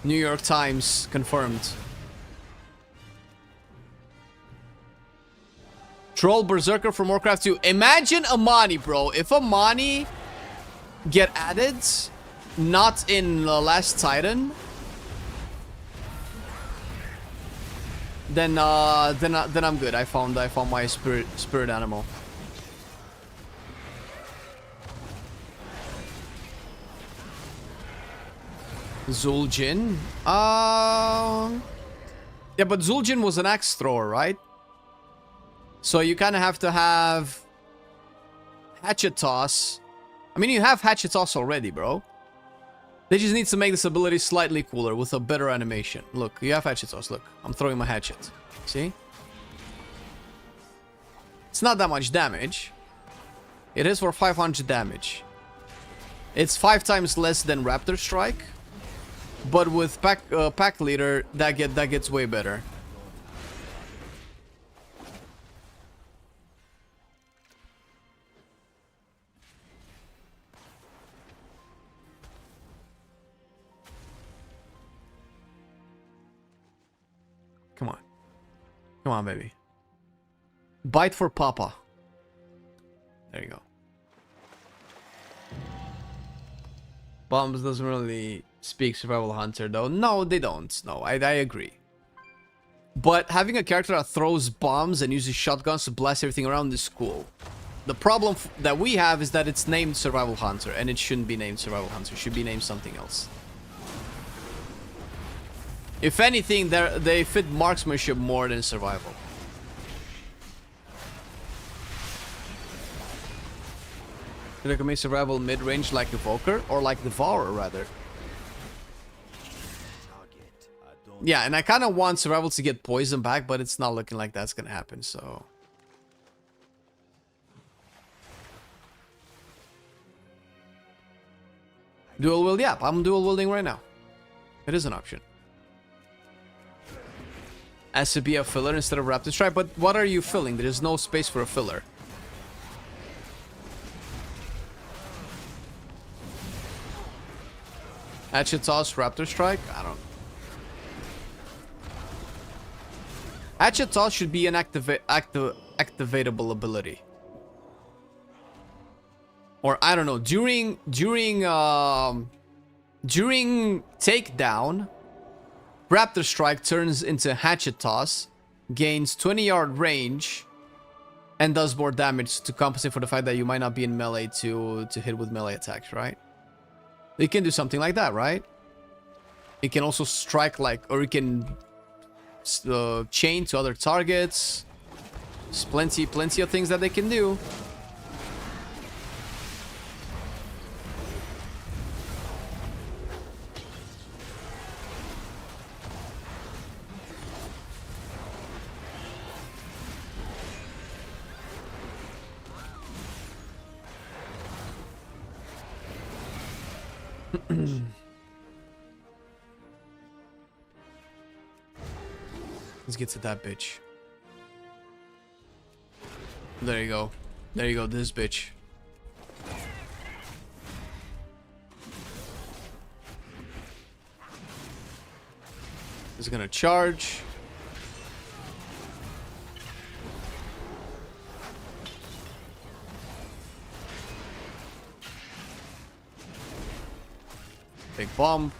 New York Times confirmed. Troll Berserker from Warcraft 2. Imagine Amani, bro. If Amani get added, not in the Last Titan, then I'm good. I found my spirit animal. Zul'jin. Yeah, but Zul'jin was an axe thrower, right? So you kind of have to have hatchet toss. I mean, you have hatchet toss already, bro. They just need to make this ability slightly cooler with a better animation. Look, you have hatchet toss. Look, I'm throwing my hatchet. See? It's not that much damage. It is for 500 damage. It's 5 times less than Raptor Strike. But with pack leader, that gets way better. Come on. Come on, baby. Bite for Papa. There you go. Bombs doesn't really speak survival hunter, though. No, they don't. No, I agree. But having a character that throws bombs and uses shotguns to blast everything around is cool. The problem that we have is that it's named survival hunter, and it shouldn't be named survival hunter. It should be named something else. If anything, they fit marksmanship more than survival. You recommend survival mid-range like Evoker or like Devourer, rather? Yeah, and I kind of want survival to get poison back, but it's not looking like that's gonna happen, so... Dual wield, yeah, I'm dual wielding right now. It is an option. As to be a filler instead of Raptor Strike, but what are you filling? There is no space for a filler. Hatchet Toss, Raptor Strike? I don't... Hatchet Toss should be an activatable ability. Or, I don't know, during takedown, Raptor Strike turns into Hatchet Toss, gains 20-yard range, and does more damage to compensate for the fact that you might not be in melee to hit with melee attacks, right? It can do something like that, right? It can also strike like, or it can chain to other targets. There's plenty of things that they can do. Let's get to that bitch. There you go. There you go, this bitch. Is gonna charge. Big bomb.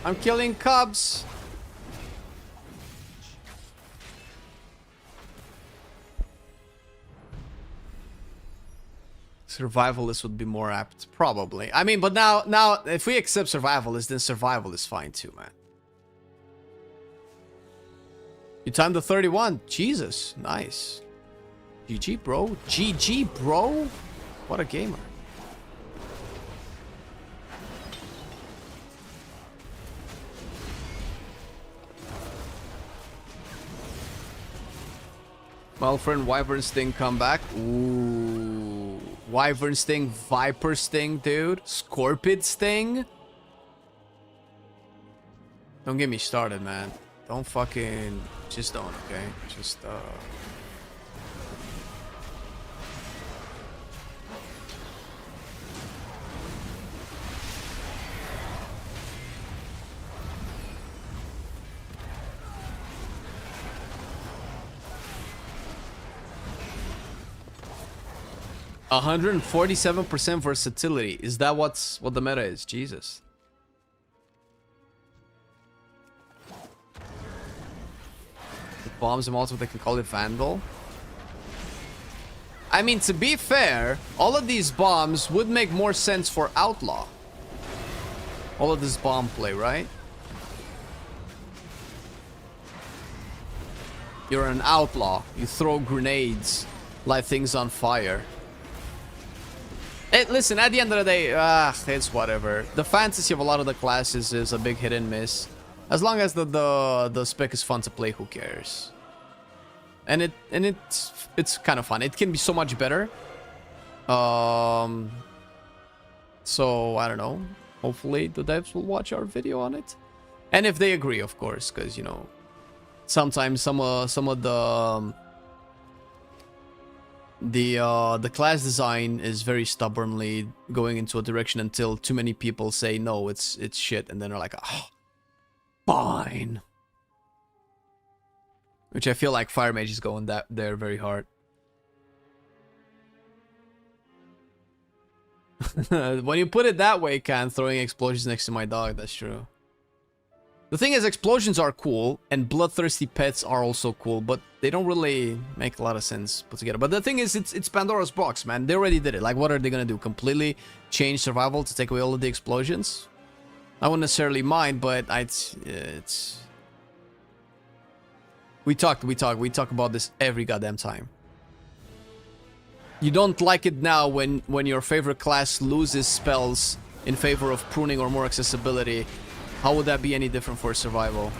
I'm killing cubs. Survivalist would be more apt, probably. I mean, but now, if we accept survivalist, then survival is fine too, man. You timed the 31. Jesus, nice. GG, bro. GG, bro. What a gamer. Malfren, Wyvern Sting come back. Ooh. Wyvern Sting, Viper Sting, dude. Scorpion Sting. Don't get me started, man. Don't fucking... Just don't, okay? Just, 147% versatility. Is that what the meta is? Jesus. The bombs and also they can call it Vandal. I mean, to be fair, all of these bombs would make more sense for Outlaw. All of this bomb play, right? You're an outlaw. You throw grenades, light things on fire. Hey, listen, at the end of the day, it's whatever. The fantasy of a lot of the classes is a big hit and miss. As long as the spec is fun to play, who cares? And it's kind of fun. It can be so much better. So I don't know. Hopefully the devs will watch our video on it, and if they agree, of course, because you know, sometimes some of the class design is very stubbornly going into a direction until too many people say no, it's shit, and then they're like, oh, fine. Which I feel like Fire Mage is going there very hard. When you put it that way, Can, throwing explosions next to my dog, that's true. The thing is, explosions are cool, and bloodthirsty pets are also cool, but they don't really make a lot of sense put together. But the thing is, it's Pandora's box, man. They already did it. Like, what are they gonna do? Completely change survival to take away all of the explosions? I wouldn't necessarily mind, but it's... We talk about this every goddamn time. You don't like it now when your favorite class loses spells in favor of pruning or more accessibility. How would that be any different for survival?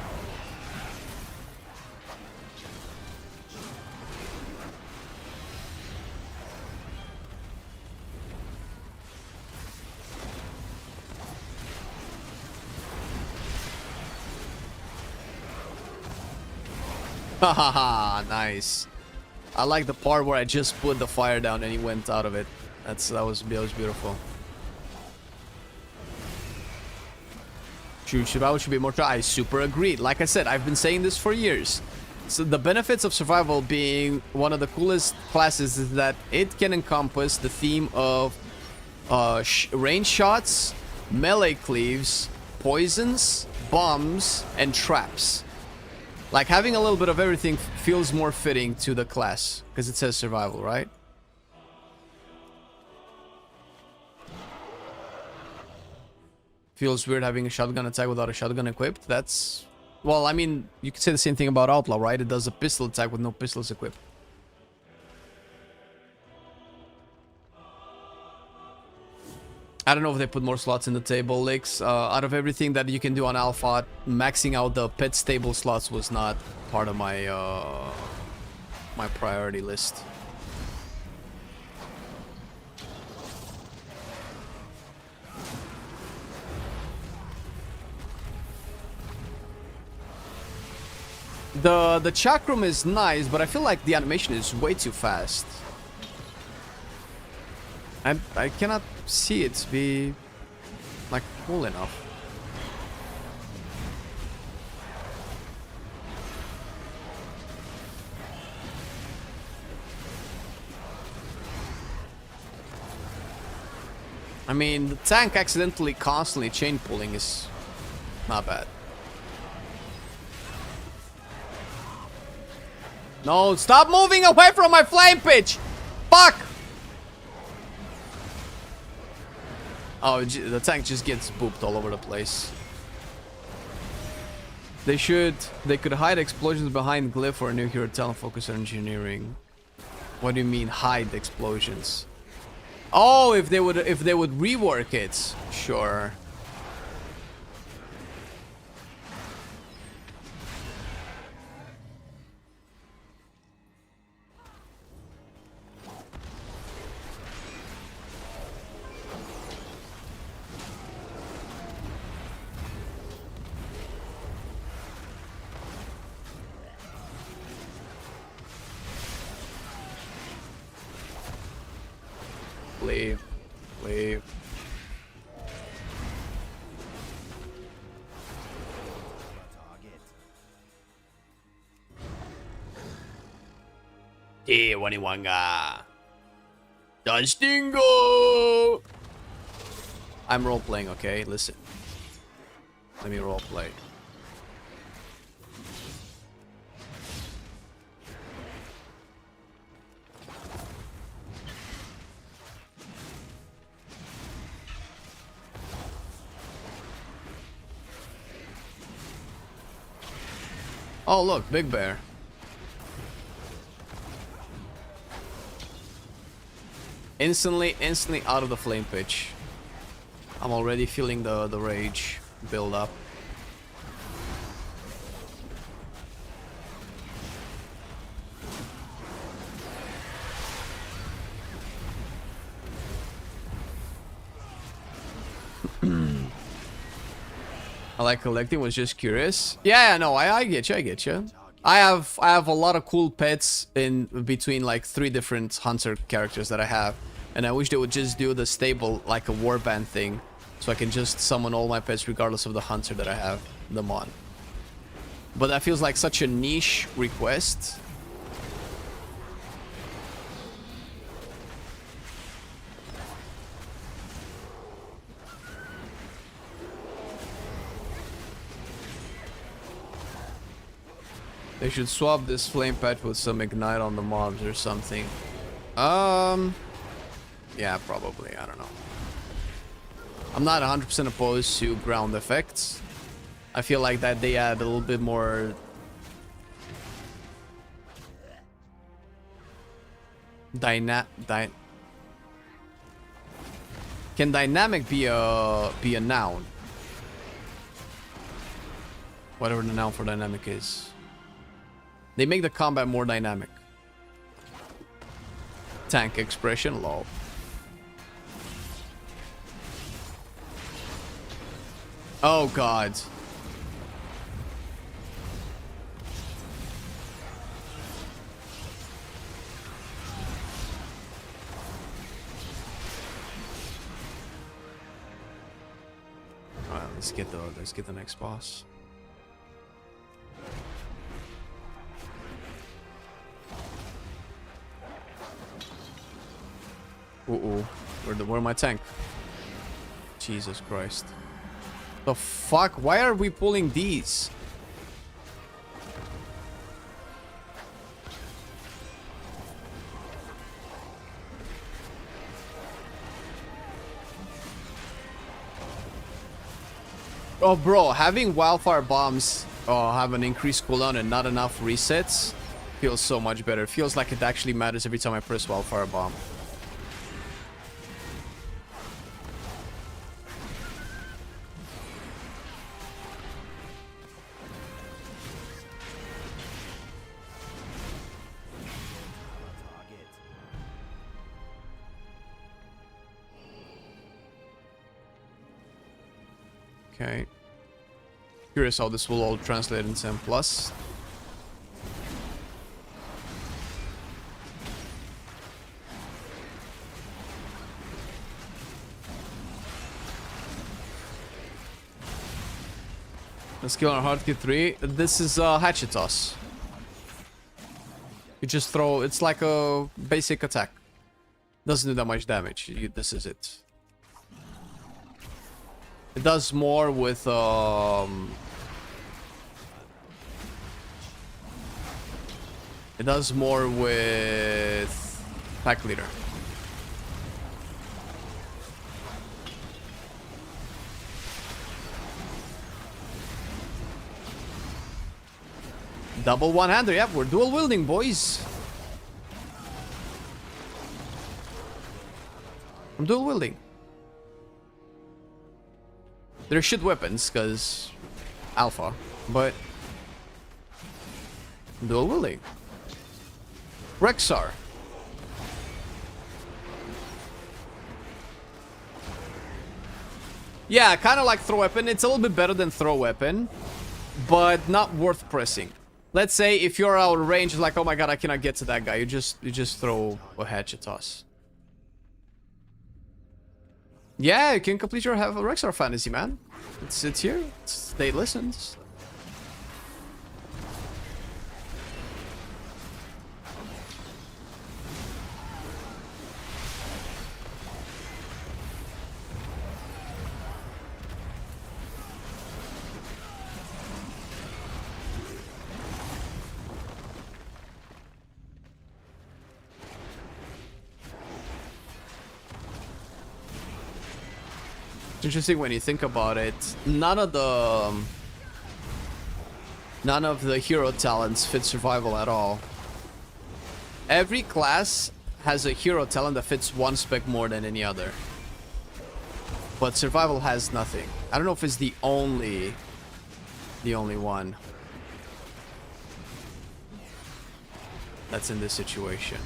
Hahaha, nice. I like the part where I just put the fire down and he went out of it. That was beautiful. Survival should be more. I super agreed. Like I said, I've been saying this for years. So the benefits of survival being one of the coolest classes is that it can encompass the theme of range shots, melee cleaves, poisons, bombs, and traps. Like, having a little bit of everything feels more fitting to the class, because it says survival, right? Feels weird having a shotgun attack without a shotgun equipped. That's... Well, I mean, you could say the same thing about Outlaw, right? It does a pistol attack with no pistols equipped. I don't know if they put more slots in the table, Licks. Out of everything that you can do on Alpha, maxing out the pet stable slots was not part of my my priority list. The chakram is nice, but I feel like the animation is way too fast. I cannot see it be like cool enough. I mean, the tank accidentally constantly chain pulling is not bad. No, stop moving away from my flame pitch! Fuck! Oh, the tank just gets booped all over the place. They could hide explosions behind glyph or a new hero talent focus on engineering. What do you mean hide explosions? Oh, if they would rework it. Sure. Leave. Leave. Waniwanga. Dustingo. I'm role playing, okay? Listen. Let me role play. Oh, look, Big Bear. Instantly out of the flame pitch. I'm already feeling the rage build up. I like collecting, was just curious. Yeah, no, I get you, I get you. I have a lot of cool pets in between like 3 different hunter characters that I have. And I wish they would just do the stable like a warband thing. So I can just summon all my pets regardless of the hunter that I have them on. But that feels like such a niche request. They should swap this flame pet with some ignite on the mobs or something. Yeah, probably. I don't know. I'm not 100% opposed to ground effects. I feel like that they add a little bit more Can dynamic be a noun? Whatever the noun for dynamic is. They make the combat more dynamic. Tank expression, lol. Oh god. Alright, let's get the next boss. Where my tank? Jesus Christ. The fuck? Why are we pulling these? Oh, bro, having wildfire bombs have an increased cooldown and not enough resets feels so much better. It feels like it actually matters every time I press wildfire bomb. Okay. Curious how this will all translate into M+. The skill on hard key 3. This is hatchet toss. You just throw. It's like a basic attack. Doesn't do that much damage. This is it. It does more with it does more with pack leader. Double one-hander, yeah, we're dual wielding, boys. I'm dual wielding. They're shit weapons, because alpha, but dual wielding. Rexar. Yeah, kind of like throw weapon. It's a little bit better than throw weapon, but not worth pressing. Let's say if you're out of range, like, oh my god, I cannot get to that guy. You just throw a hatchet toss. Yeah, you can complete your have a Rexar fantasy, man. It's here. They listens. It's interesting when you think about it. None of the hero talents fit survival at all. Every class has a hero talent that fits one spec more than any other, but survival has nothing. I don't know if it's the only one that's in this situation.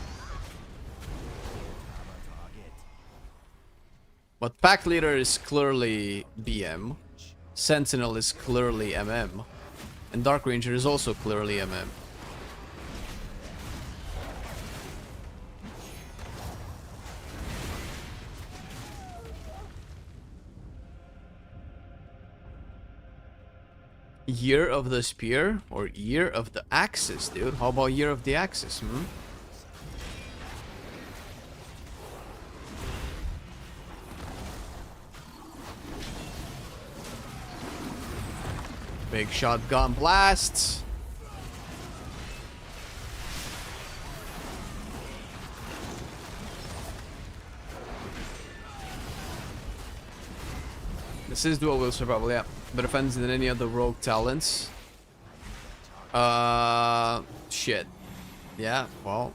But pack leader is clearly BM, Sentinel is clearly MM, and Dark Ranger is also clearly MM. Year of the Spear or Year of the Axis, dude? How about Year of the Axis, hmm? Big shotgun blasts. This is dual wield survival, yeah. Better defense than any other rogue talents. Shit. Yeah, well,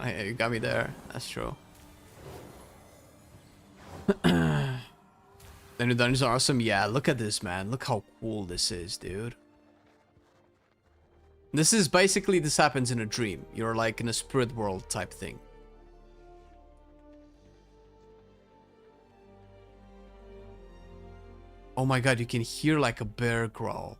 you got me there. That's true. The new dungeons are awesome. Yeah, look at this, man. Look how cool this is, dude. This is basically, this happens in a dream. You're like in a spirit world type thing. Oh my god, you can hear like a bear growl.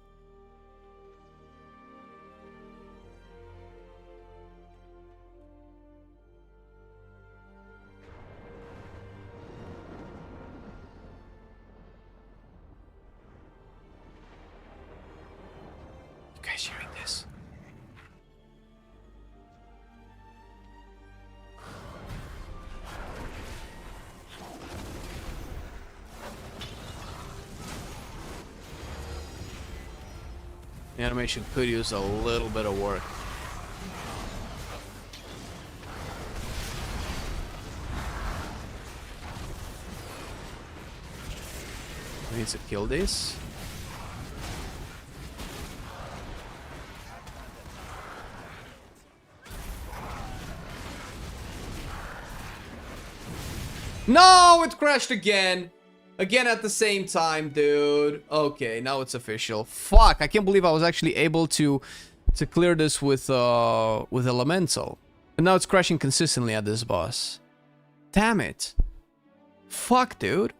You guys hearing this? The animation could use a little bit of work. I need to kill this. No, it crashed again. Again at the same time, dude. Okay, now it's official. Fuck, I can't believe I was actually able to clear this with Elemental. And now it's crashing consistently at this boss. Damn it. Fuck, dude.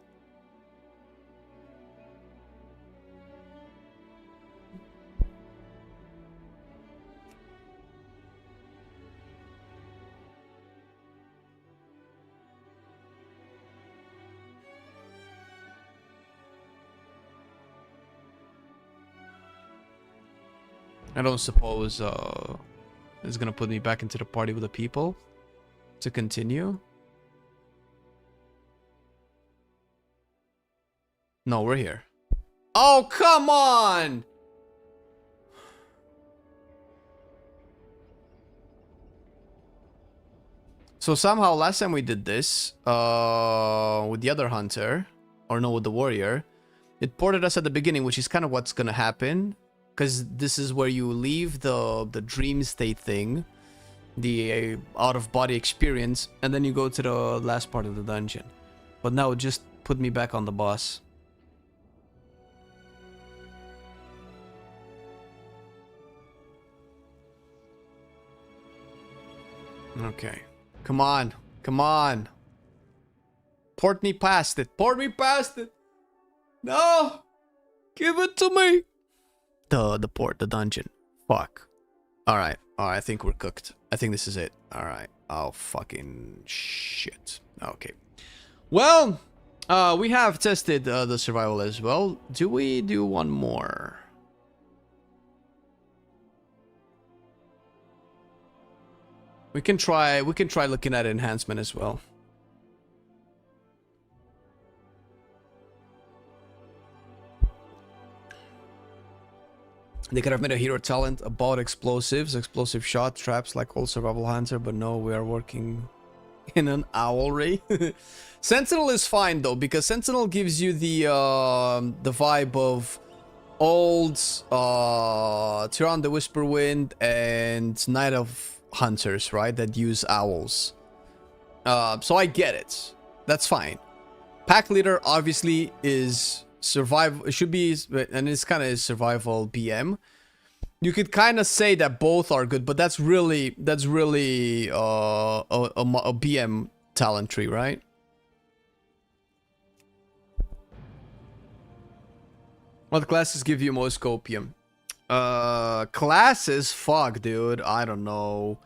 I don't suppose it's gonna put me back into the party with the people to continue. No, we're here. Oh, come on! So somehow last time we did this with the other hunter, or no, with the warrior, it ported us at the beginning, which is kind of what's gonna happen. Because this is where you leave the dream state thing, the out-of-body experience, and then you go to the last part of the dungeon. But now it just put me back on the boss. Okay. Come on. Come on. Port me past it. Port me past it. No! Give it to me! The dungeon. Fuck. Alright. Alright, I think we're cooked. I think this is it. Alright. Oh, fucking shit. Okay. Well, we have tested the survival as well. Do we do one more? We can try looking at enhancement as well. They could have made a hero talent about explosives, explosive shot, traps like all survival hunter, but no, we are working in an owlry. Sentinel is fine though, because Sentinel gives you the vibe of old Tyrann the Whisperwind and Night of Hunters, right? That use owls. So I get it. That's fine. Pack leader obviously is survival. It should be, and it's kind of survival BM. You could kind of say that both are good, but that's really a BM talent tree, right? What classes give you most copium? Classes? Fuck, dude. I don't know.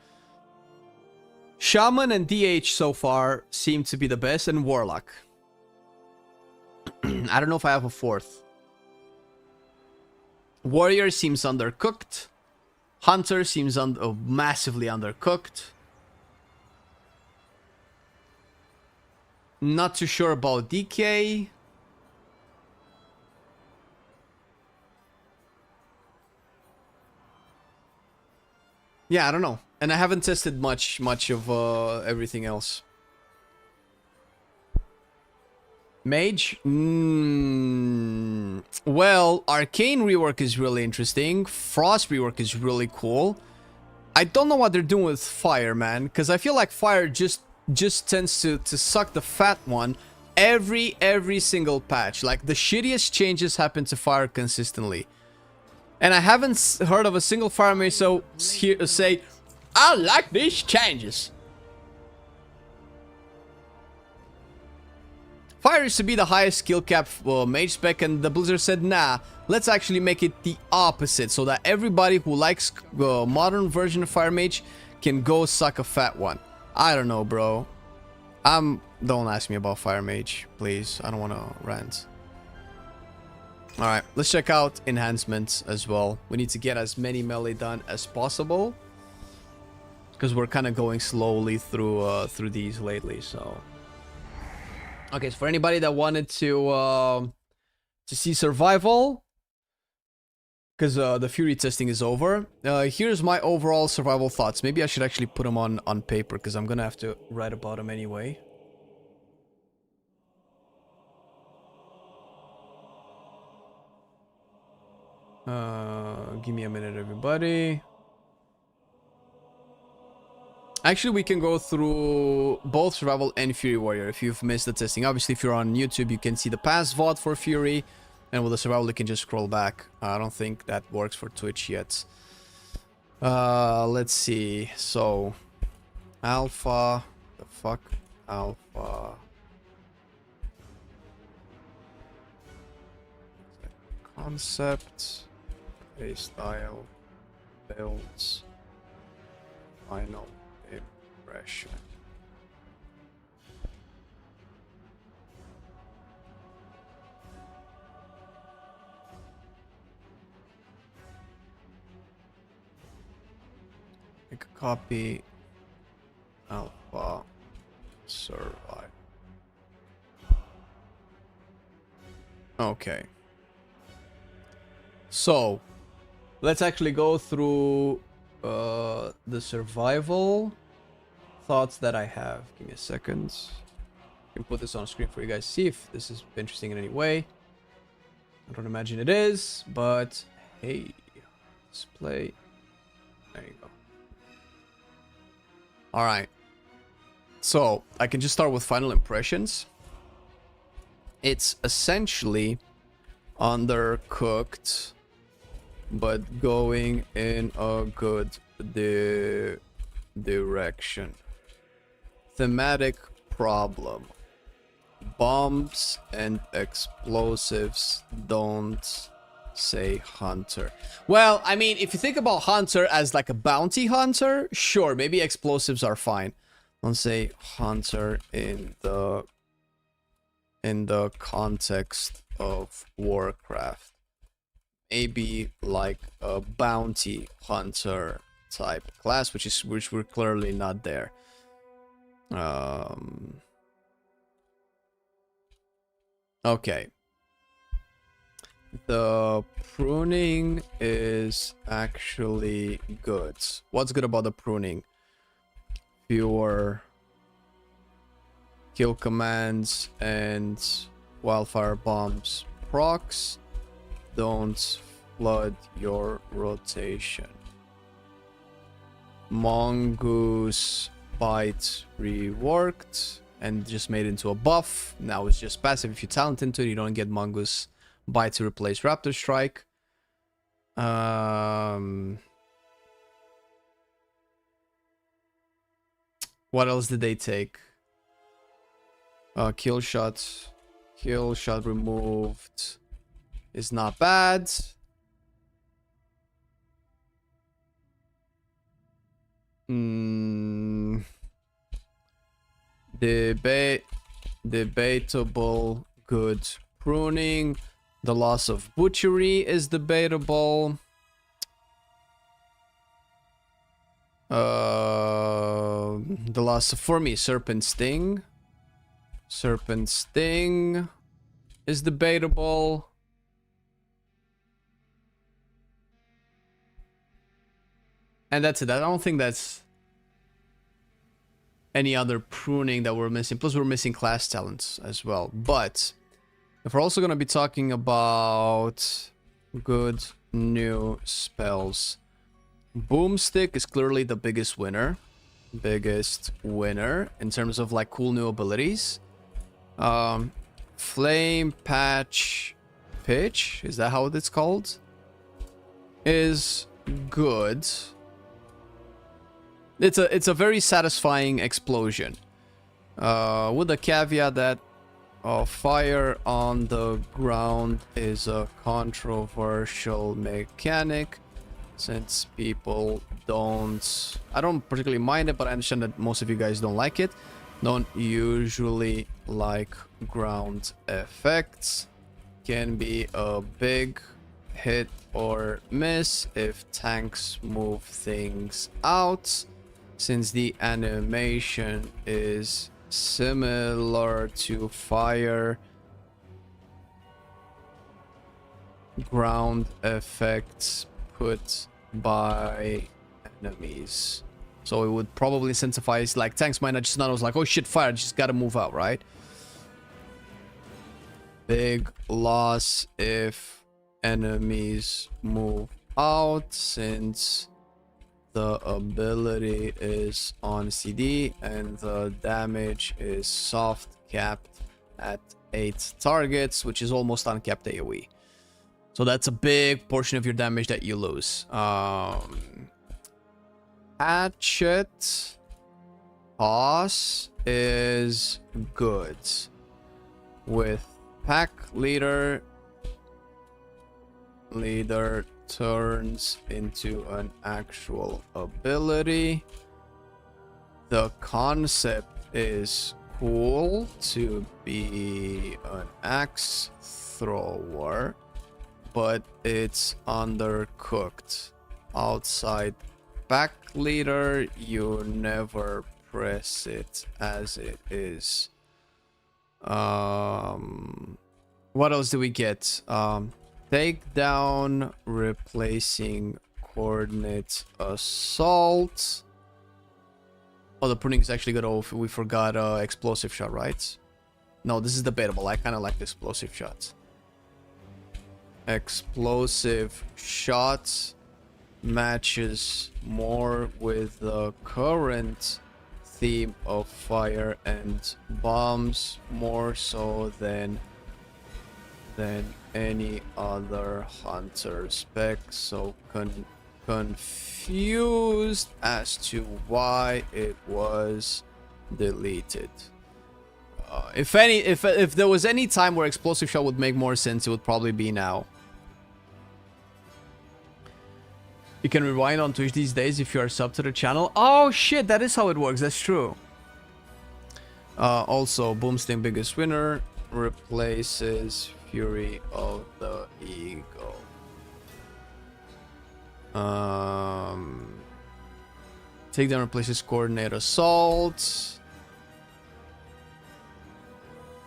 Shaman and DH so far seem to be the best, and Warlock. I don't know if I have a fourth. Warrior seems undercooked. Hunter seems massively undercooked. Not too sure about DK. Yeah, I don't know. And I haven't tested much of everything else. Mage? Well, Arcane rework is really interesting. Frost rework is really cool. I don't know what they're doing with Fire, man. Because I feel like Fire just tends to suck the fat one every single patch. Like, the shittiest changes happen to Fire consistently. And I haven't heard of a single Fire mage say, I like these changes. Fire used to be the highest skill cap mage spec, and the Blizzard said, nah, let's actually make it the opposite, so that everybody who likes modern version of Fire Mage can go suck a fat one. I don't know, bro. Don't ask me about Fire Mage, please. I don't want to rant. Alright, let's check out enhancements as well. We need to get as many melee done as possible, because we're kind of going slowly through these lately, so... Okay, so for anybody that wanted to see survival, because the Fury testing is over. Here's my overall survival thoughts. Maybe I should actually put them on paper, because I'm gonna have to write about them anyway. Give me a minute, everybody. Actually, we can go through both Survival and Fury Warrior if you've missed the testing. Obviously, if you're on YouTube, you can see the past VOD for Fury. And with the Survival, you can just scroll back. I don't think that works for Twitch yet. Let's see. So, Alpha. The fuck? Alpha. Concept. Playstyle. Builds. Final impression. Make a copy. Alpha. Survive. Okay. So, let's actually go through the survival thoughts that I have. Give me a second. I can put this on screen for you guys to see if this is interesting in any way. I don't imagine it is, but hey, display. There you go. Alright. So, I can just start with final impressions. It's essentially undercooked, but going in a good direction. Thematic problem. Bombs and explosives don't say hunter. Well, I mean, if you think about hunter as like a bounty hunter, sure, maybe explosives are fine. Don't say hunter in the context of Warcraft. Maybe like a bounty hunter type class, which we're clearly not there. Okay. The pruning is actually good. What's good about the pruning? Fewer kill commands and wildfire bombs procs don't flood your rotation. Mongoose bite reworked and just made into a buff. Now it's just passive. If you talent into it, you don't get Mongoose bite to replace Raptor Strike. What else did they take? Kill shot removed is not bad. Debatable good pruning. The loss of butchery is debatable. The loss of, for me, Serpent Sting is debatable. And that's it. I don't think that's any other pruning that we're missing. Plus, we're missing class talents as well. But if we're also going to be talking about good new spells, Boomstick is clearly the biggest winner. In terms of like cool new abilities. Flame Patch Pitch, is that how it's called? Is good. It's a very satisfying explosion. With the caveat that fire on the ground is a controversial mechanic, since people don't... I don't particularly mind it, but I understand that most of you guys don't like it. Don't usually like ground effects. Can be a big hit or miss if tanks move things out, since the animation is similar to fire. ground effects put by enemies. So it would probably incentivize, like, tanks might not just not was like, oh shit, fire, just gotta move out, right? Big loss if enemies move out, since the ability is on CD and the damage is soft capped at 8 targets, which is almost uncapped AoE. So that's a big portion of your damage that you lose. Hatchet toss is good. With pack leader turns into an actual ability. The concept is cool to be an axe thrower, but it's undercooked. Outside pack leader, you never press it as it is. What else do we get? Takedown, replacing coordinate assault. Oh, the pruning is actually good. Oh, we forgot explosive shot, right? No, this is debatable. I kind of like the explosive shot. Explosive shots matches more with the current theme of fire and bombs, more so than any other hunter spec. So confused as to why it was deleted. If there was any time where explosive shot would make more sense, it would probably be now. You can rewind on Twitch these days if you are sub to the channel. Oh shit, that is how it works. That's true. Also, Boomstick biggest winner replaces Fury of the Eagle. Takedown replaces coordinate assault.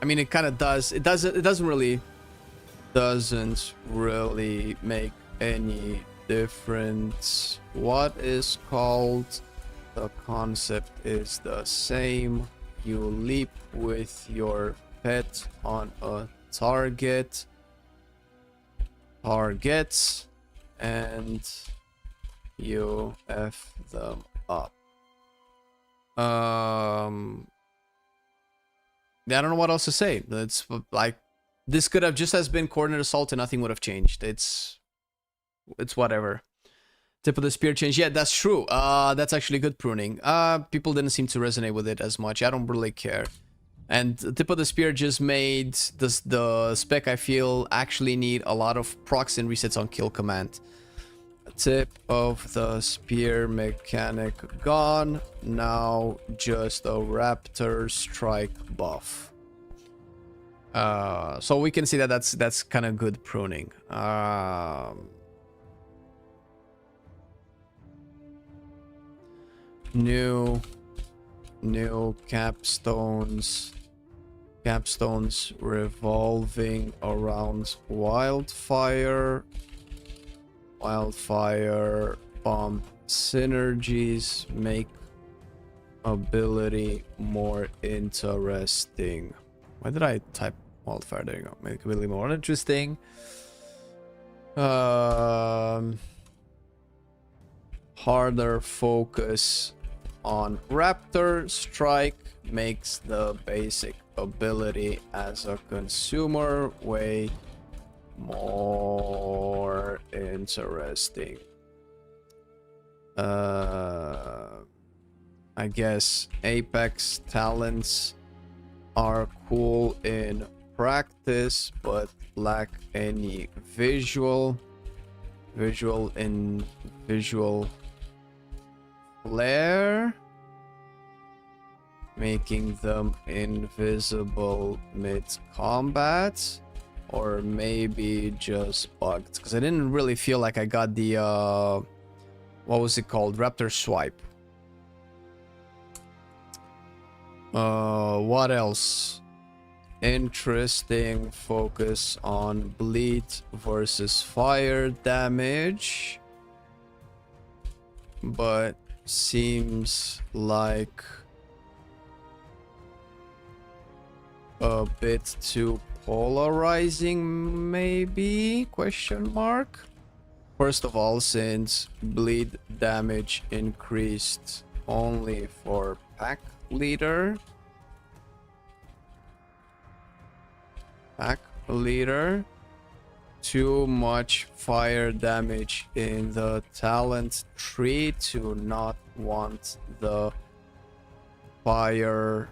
I mean, it kind of does. It doesn't really make any difference what is called. The concept is the same. You leap with your pet on a targets, and you F them up. Yeah, I don't know what else to say. It's like, this could have just as been coordinate assault and nothing would have changed. It's whatever. Tip of the spear change. Yeah, that's true. That's actually good pruning. People didn't seem to resonate with it as much. I don't really care. And the tip of the spear just made the spec, I feel, actually need a lot of procs and resets on kill command. Tip of the spear mechanic gone. Now just a raptor strike buff. So we can see that that's kind of good pruning. New capstones revolving around wildfire bomb synergies make ability more interesting. Why did I type wildfire? There you go. Make ability more interesting. Harder focus on raptor strike makes the basic ability as a consumer way more interesting. I guess Apex talents are cool in practice but lack any visual flare, making them invisible mid-combat, or maybe just bugged, because I didn't really feel like I got the what was it called, raptor swipe. What else? interesting focus on bleed versus fire damage, but seems like a bit too polarizing, maybe? Question mark. First of all, since bleed damage increased only for pack leader, too much fire damage in the talent tree to not want the fire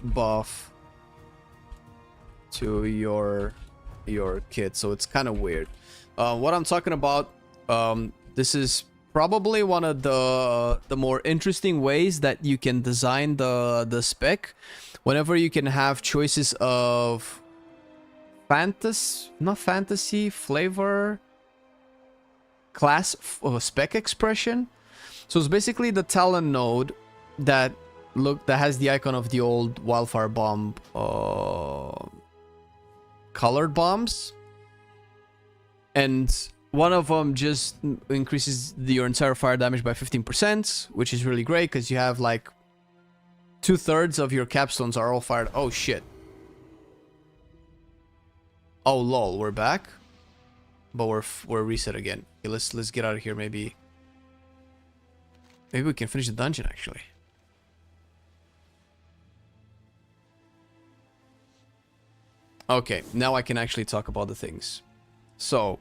buff to your kit. So it's kind of weird. What I'm talking about, this is probably one of the more interesting ways that you can design the spec. Whenever you can have choices of not fantasy, flavor, class, spec expression. So it's basically the talent node that has the icon of the old wildfire bomb colored bombs, and one of them just increases your entire fire damage by 15%, which is really great because you have like 2/3 of your capstones are all fired. Oh shit. Oh lol, we're back, but we're reset again. Okay, let's get out of here. Maybe we can finish the dungeon actually. Okay, now I can actually talk about the things. So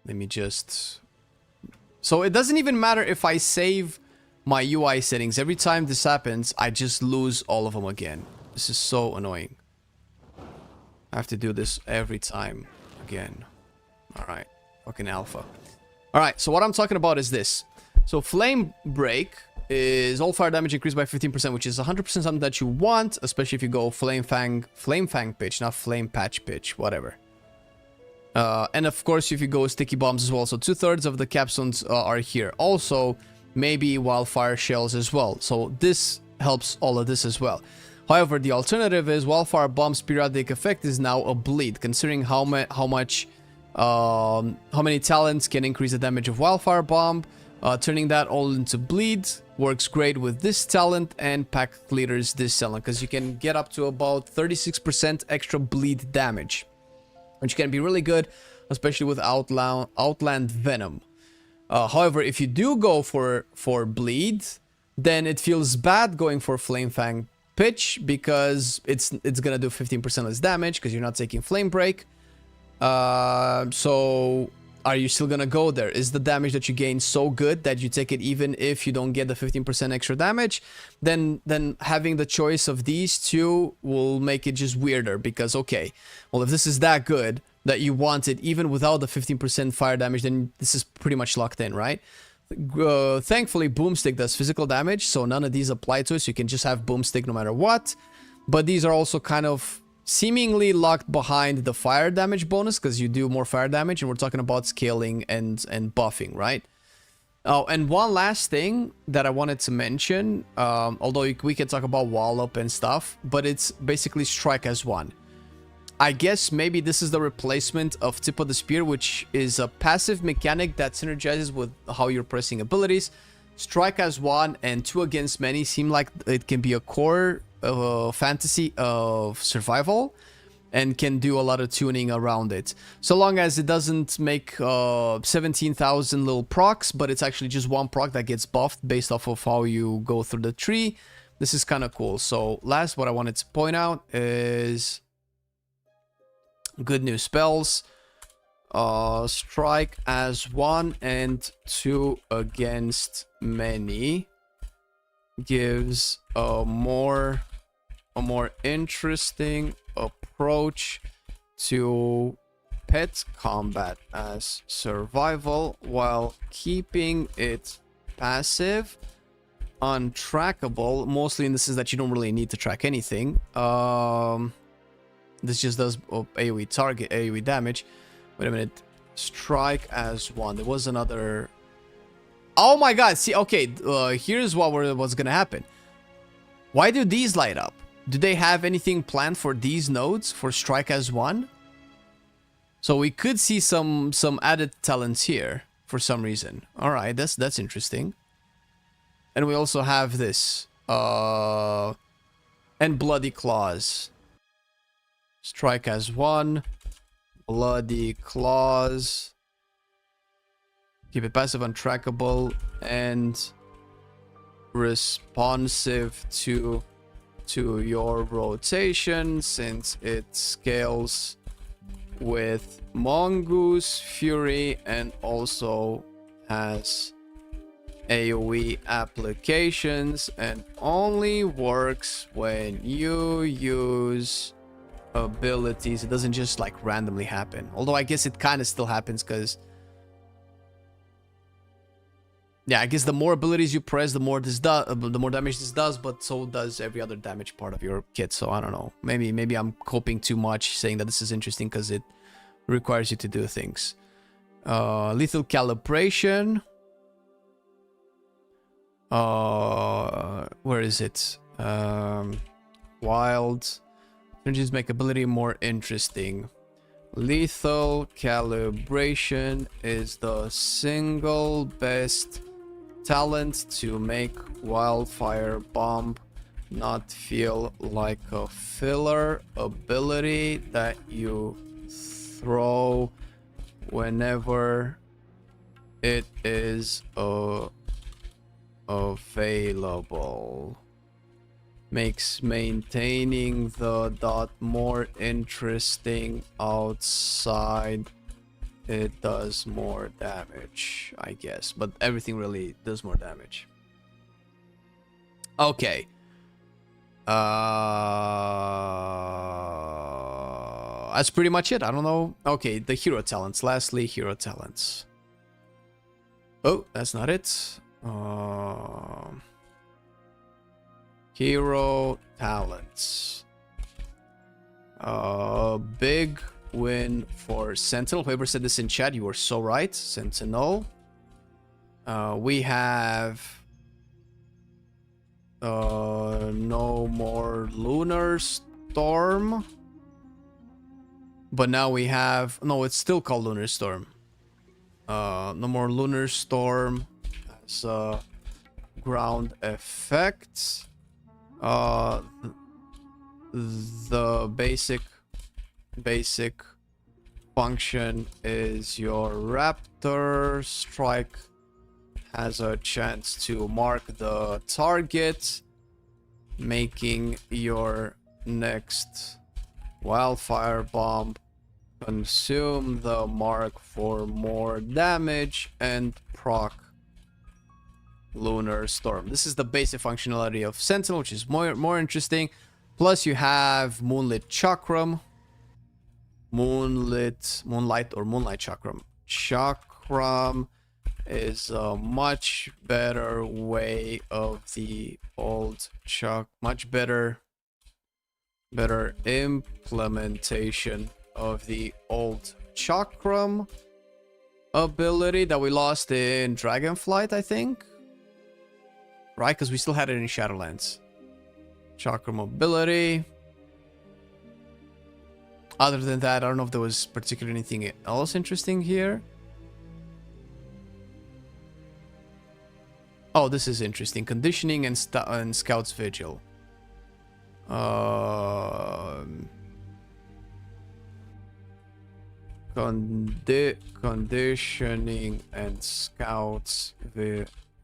let me just... So it doesn't even matter if I save my UI settings. Every time this happens, I just lose all of them again. This is so annoying. I have to do this every time again. Alright, fucking alpha. Alright, so what I'm talking about is this. So Flame Break is all fire damage increased by 15%, which is 100% something that you want, especially if you go Flame Fang pitch, not Flame Patch pitch, whatever. And of course, if you go Sticky Bombs as well, so 2/3 of the capstones are here. Also, maybe Wildfire Shells as well, so this helps all of this as well. However, the alternative is Wildfire Bomb's periodic effect is now a bleed, considering how many talents can increase the damage of Wildfire Bomb. Turning that all into bleed works great with this talent and pack leaders this talent, because you can get up to about 36% extra bleed damage, which can be really good, especially with Outland Venom. However, if you do go for bleed, then it feels bad going for Flame Fang pitch, because it's gonna do 15% less damage because you're not taking Flame Break. So are you still gonna go there? Is the damage that you gain so good that you take it even if you don't get the 15% extra damage? Then having the choice of these two will make it just weirder, because okay, well, if this is that good that you want it even without the 15% fire damage, then this is pretty much locked in, right? Thankfully, Boomstick does physical damage, so none of these apply to it, so you can just have Boomstick no matter what. But these are also kind of seemingly locked behind the fire damage bonus, because you do more fire damage, and we're talking about scaling and buffing, right? Oh, and one last thing that I wanted to mention, although we can talk about Wallop and stuff, but it's basically Strike as one. I guess maybe this is the replacement of Tip of the Spear, which is a passive mechanic that synergizes with how you're pressing abilities. Strike as one and 2 against many seem like it can be a core fantasy of survival and can do a lot of tuning around it. So long as it doesn't make 17,000 little procs, but it's actually just one proc that gets buffed based off of how you go through the tree. This is kind of cool. So last, what I wanted to point out is good new spells. Strike as one and 2 against many gives a more interesting approach to pet combat as survival, while keeping it passive, untrackable, mostly in the sense that you don't really need to track anything. This just does AoE target, AoE damage. Wait a minute. Strike as one. There was another... Oh my god, see, okay, here's what's gonna happen. Why do these light up? Do they have anything planned for these nodes for strike as one? So we could see some added talents here for some reason. All right, that's interesting. And we also have this and bloody claws. Strike as one, bloody claws. Keep it passive, untrackable, and responsive to your rotation, since it scales with Mongoose Fury and also has AoE applications, and only works when you use abilities. It doesn't just like randomly happen, although I guess it kind of still happens, because yeah, I guess the more abilities you press, the more damage this does, but so does every other damage part of your kit. So I don't know. Maybe I'm coping too much saying that this is interesting because it requires you to do things. Lethal calibration. Where is it? Wild. Changes make ability more interesting. Lethal calibration is the single best talent to make wildfire bomb not feel like a filler ability that you throw whenever it is available. Makes maintaining the dot more interesting outside. It does more damage, I guess, but everything really does more damage. Okay. That's pretty much it. I don't know. Okay, the hero talents. Lastly, hero talents. Oh, that's not it. Hero talents. Big win for Sentinel. Whoever said this in chat, you were so right. Sentinel. We have no more Lunar Storm. But now we have... No, it's still called Lunar Storm. No more Lunar Storm as a ground effect. The basic function is your Raptor strike has a chance to mark the target, making your next wildfire bomb consume the mark for more damage and proc Lunar Storm. This is the basic functionality of Sentinel, which is more interesting. Plus you have Moonlit Chakram. Moonlight Chakram. Chakram is a much better way of the old much better implementation of the old Chakram ability that we lost in Dragonflight, I think. Right, because we still had it in Shadowlands. Chakram ability. Other than that, I don't know if there was particularly anything else interesting here. Oh, this is interesting. Conditioning and Scout's Vigil. Conditioning and Scout's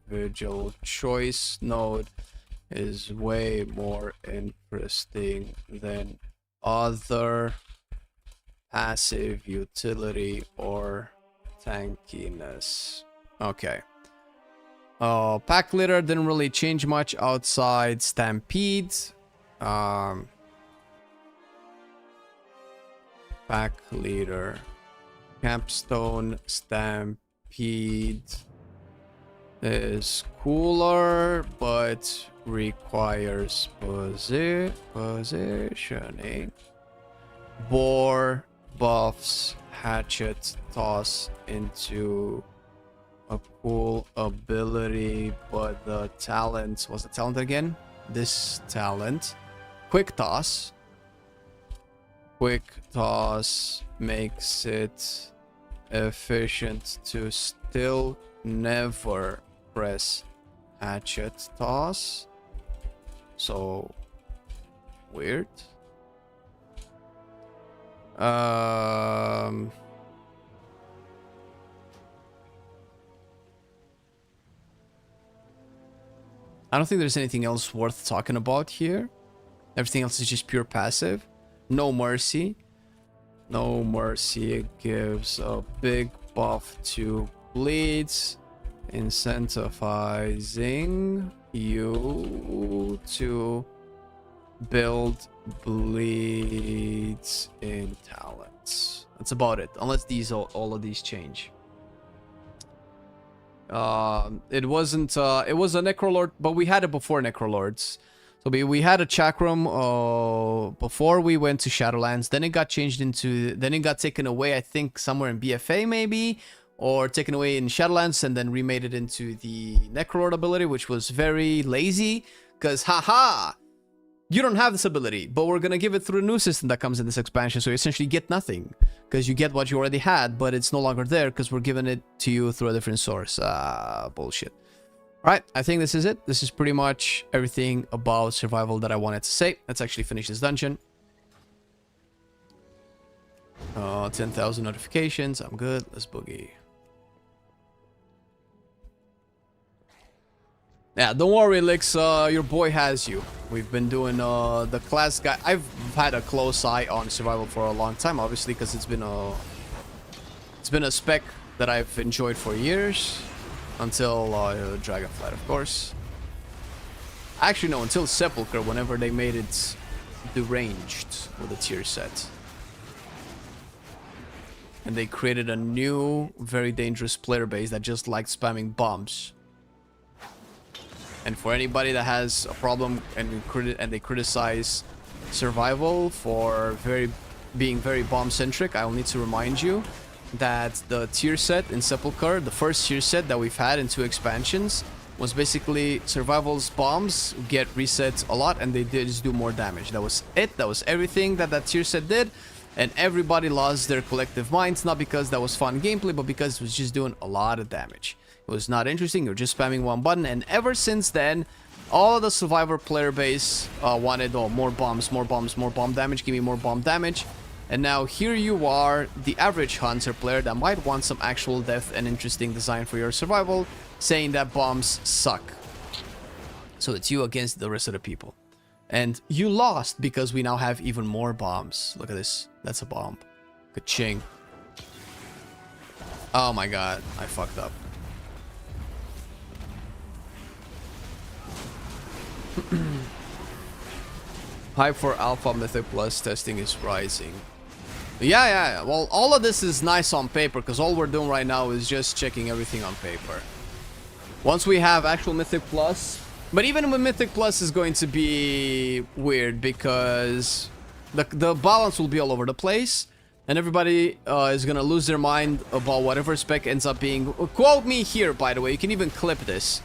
Vigil choice node is way more interesting than other passive utility or tankiness. Okay. Pack leader didn't really change much outside Stampede. Pack leader. Capstone Stampede is cooler, but requires positioning. Boar buffs Hatchet Toss into a cool ability, but the talent... What's the talent again? This talent quick toss. Quick toss makes it efficient to still never press hatchet toss. So weird. I don't think there's anything else worth talking about here. Everything else is just pure passive. No mercy. No mercy. It gives a big buff to bleeds, incentivizing you to build bleeds in talents. That's about it. Unless these all of these change. It wasn't it was a Necrolord, but we had it before Necrolords. So we had a Chakram before we went to Shadowlands. Then it got changed into, then it got taken away, I think somewhere in BFA maybe, or taken away in Shadowlands and then remade it into the Necrolord ability, which was very lazy because haha, you don't have this ability, but we're gonna give it through a new system that comes in this expansion, so you essentially get nothing because you get what you already had, but it's no longer there because we're giving it to you through a different source. Bullshit. Alright, I think this is it. This is pretty much everything about survival that I wanted to say. Let's actually finish this dungeon. 10,000 notifications. I'm good. Let's boogie. Yeah, don't worry, Lix. Your boy has you. We've been doing the class guy. I've had a close eye on survival for a long time, obviously, because it's been a spec that I've enjoyed for years. Until Dragonflight, of course. Actually, no, until Sepulchre, whenever they made it deranged with a tier set. And they created a new, very dangerous player base that just liked spamming bombs. And for anybody that has a problem and they criticize survival for being very bomb-centric, I will need to remind you that the tier set in Sepulchre, the first tier set that we've had in 2 expansions, was basically survival's bombs get reset a lot and they did just do more damage. That was it. That was everything that tier set did, and everybody lost their collective minds, not because that was fun gameplay, but because it was just doing a lot of damage. It was not interesting. You're just spamming one button, and ever since then, all of the survivor player base wanted more bombs, more bombs, more bomb damage. Give me more bomb damage. And now here you are, the average hunter player that might want some actual depth and interesting design for your survival, saying that bombs suck. So it's you against the rest of the people. And you lost because we now have even more bombs. Look at this. That's a bomb. Ka-ching. Oh my god, I fucked up. Hype for Alpha Mythic Plus testing is rising. Yeah. Well, all of this is nice on paper because all we're doing right now is just checking everything on paper. Once we have actual Mythic Plus, but even with Mythic Plus is going to be weird because the balance will be all over the place and everybody is gonna lose their mind about whatever spec ends up being. Quote me here, by the way. You can even clip this.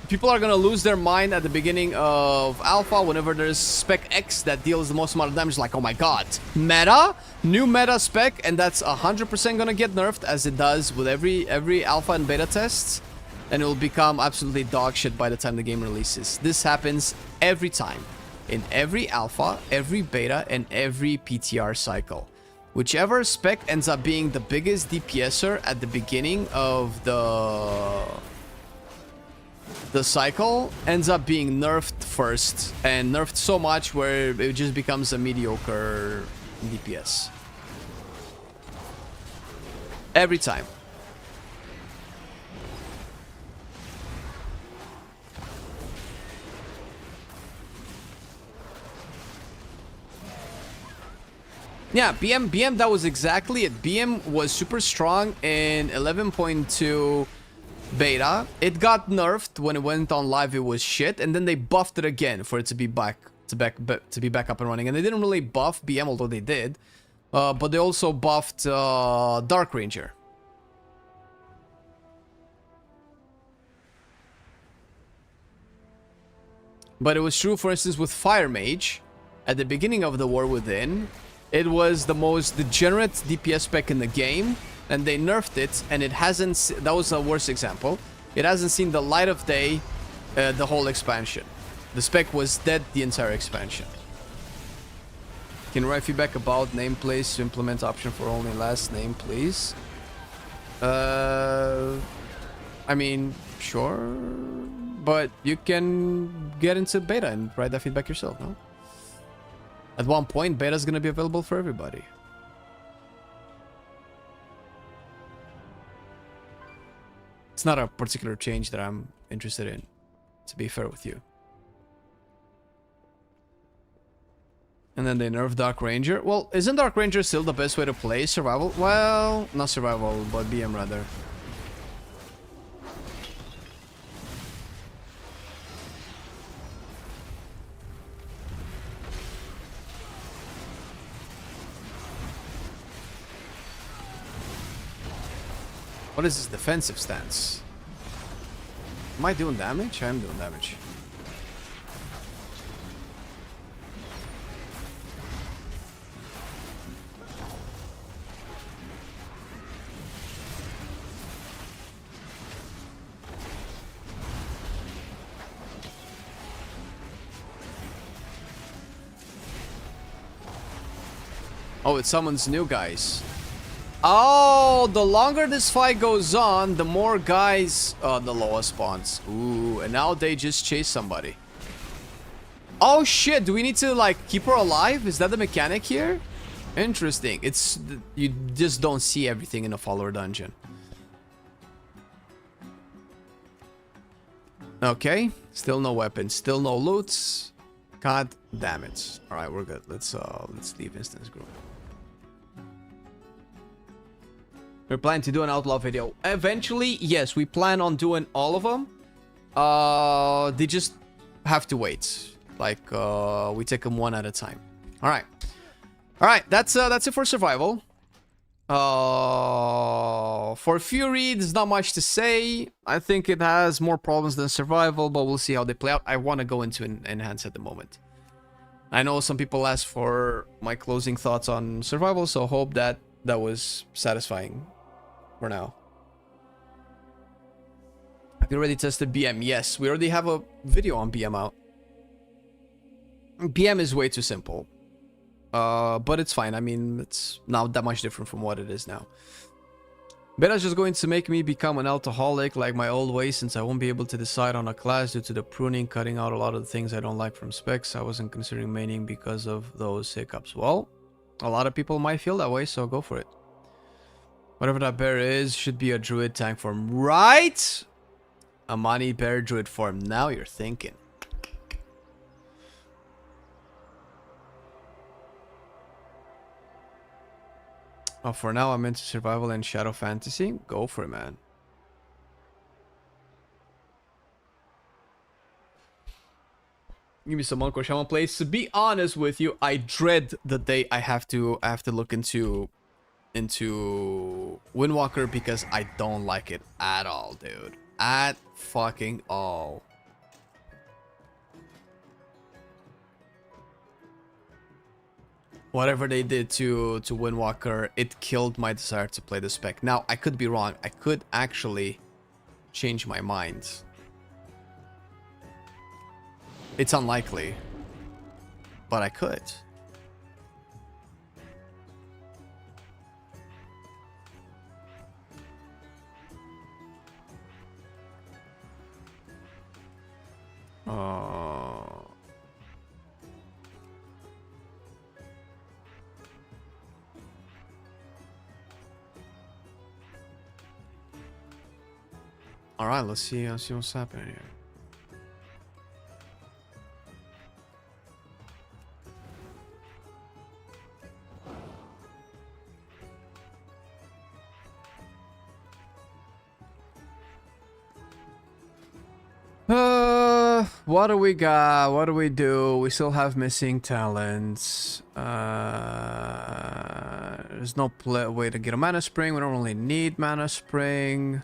People are gonna lose their mind at the beginning of Alpha whenever there's Spec X that deals the most amount of damage. Like, oh my god, meta? New meta spec, and that's 100% gonna get nerfed, as it does with every Alpha and Beta tests. And it will become absolutely dog shit by the time the game releases. This happens every time. In every Alpha, every Beta, and every PTR cycle. Whichever spec ends up being the biggest DPSer at the beginning of the cycle ends up being nerfed first, and nerfed so much where it just becomes a mediocre DPS. Every time. Yeah, BM, that was exactly it. BM was super strong in 11.2 beta. It got nerfed when it went on live. It was shit, and then they buffed it again for it to be back up and running. And they didn't really buff BM, although they did, but they also buffed Dark Ranger. But it was true, for instance, with Fire Mage. At the beginning of the War Within, it was the most degenerate DPS spec in the game, and they nerfed it, and it hasn't... That was a worse example. It hasn't seen the light of day the whole expansion. The spec was dead the entire expansion. Can you write feedback about name, please? To implement option for only last name, please. I mean, sure. But you can get into beta and write that feedback yourself, no? At one point, beta is going to be available for everybody. It's not a particular change that I'm interested in, to be fair with you. And then they nerfed Dark Ranger. Well, isn't Dark Ranger still the best way to play survival? Well, not survival, but BM rather. What is this defensive stance? Am I doing damage? I am doing damage. Oh, it summons new guys. Oh, the longer this fight goes on, the more guys... the lowest spawns. Ooh, and now they just chase somebody. Oh shit, do we need to like keep her alive? Is that the mechanic here? Interesting. It's... You just don't see everything in a follower dungeon. Okay, still no weapons, still no loots. God damn it. Alright, we're good. Let's leave instance group. We're planning to do an outlaw video. Eventually, yes, we plan on doing all of them. They just have to wait. Like, we take them one at a time. Alright. Alright, that's it for survival. For Fury, there's not much to say. I think it has more problems than survival, but we'll see how they play out. I want to go into Enhance at the moment. I know some people asked for my closing thoughts on survival, so hope that was satisfying for now. Have you already tested BM? Yes, we already have a video on BM out. BM is way too simple. But it's fine. I mean, it's not that much different from what it is now. Beta's just going to make me become an alcoholic like my old way, since I won't be able to decide on a class due to the pruning, cutting out a lot of the things I don't like from specs. I wasn't considering maining because of those hiccups. Well, a lot of people might feel that way, so go for it. Whatever that bear is, should be a druid tank form, right? A money bear druid form. Now you're thinking. Oh, for now I'm into survival and shadow fantasy. Go for it, man. Give me some monk or shaman plays. To be honest with you, I dread the day I have to look into Windwalker, because I don't like it at all, dude. At fucking all. Whatever they did to Windwalker, it killed my desire to play the spec. Now, I could be wrong. I could actually change my mind. It's unlikely, but I could. All right, let's see what's happening here. What do we got? What do we do? We still have missing talents. There's no way to get a mana spring. We don't really need mana spring.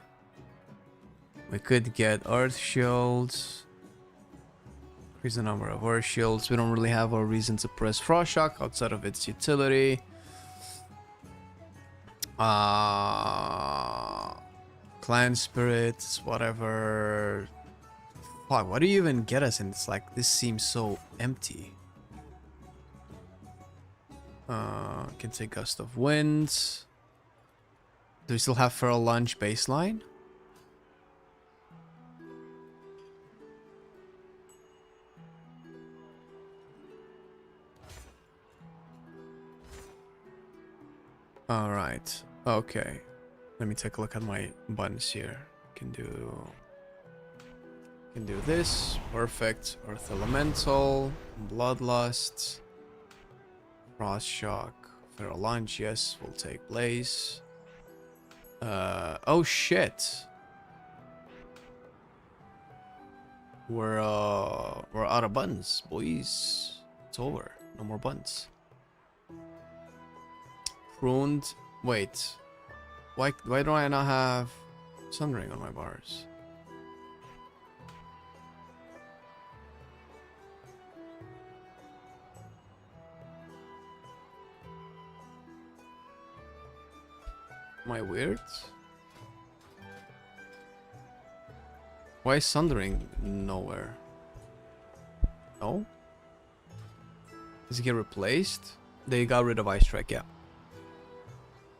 We could get earth shields. Increase the number of our shields. We don't really have a reason to press Frost Shock outside of its utility. Clan spirits, whatever. Fuck, what do you even get us in? It's like, this seems so empty. Can take Gust of Wind. Do we still have Feral Lunge baseline? Alright, okay. Let me take a look at my buttons here. Can do this. Perfect. Earth Elemental. Bloodlust. Frost Shock. Feral Lunge, yes, will take place. Oh shit. We're out of buttons, boys. It's over. No more buttons. Pruned. Wait. Why do I not have Sunring on my bars? Am I weird? Why is Sundering nowhere? No? Does it get replaced? They got rid of Ice Strike, yeah.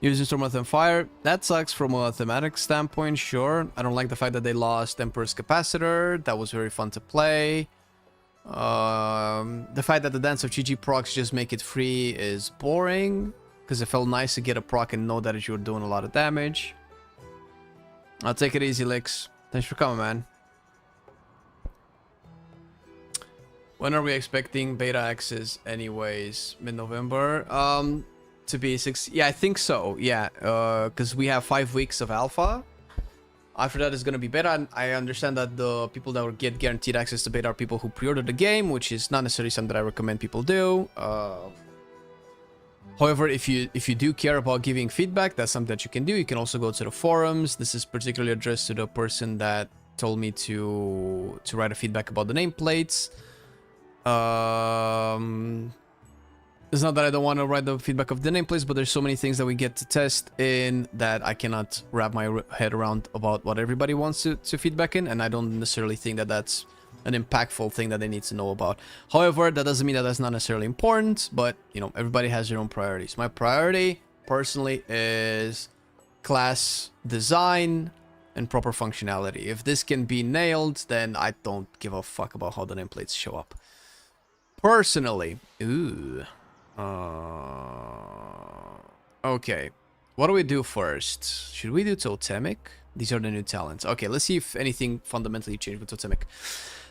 Using Storm and Fire, that sucks from a thematic standpoint, sure. I don't like the fact that they lost Emperor's Capacitor. That was very fun to play. The fact that the Dance of GG procs just make it free is boring, because it felt nice to get a proc and know that you're doing a lot of damage. I'll take it easy, Licks. Thanks for coming, man. When are we expecting beta access anyways? Mid-November? To be 6... Yeah, I think so. Yeah, because we have 5 weeks of alpha. After that is going to be beta. And I understand that the people that will get guaranteed access to beta are people who pre-order the game, which is not necessarily something that I recommend people do. However, if you do care about giving feedback, that's something that you can do. You can also go to the forums. This is particularly addressed to the person that told me to write a feedback about the nameplates. It's not that I don't want to write the feedback of the nameplates, but there's so many things that we get to test in that I cannot wrap my head around about what everybody wants to feedback in, and I don't necessarily think that that's an impactful thing that they need to know about. However, that doesn't mean that that's not necessarily important, but, you know, everybody has their own priorities. My priority, personally, is class design and proper functionality. If this can be nailed, then I don't give a fuck about how the nameplates show up. Personally, ooh. Okay, what do we do first? Should we do Totemic? These are the new talents. Okay, let's see if anything fundamentally changed with Totemic.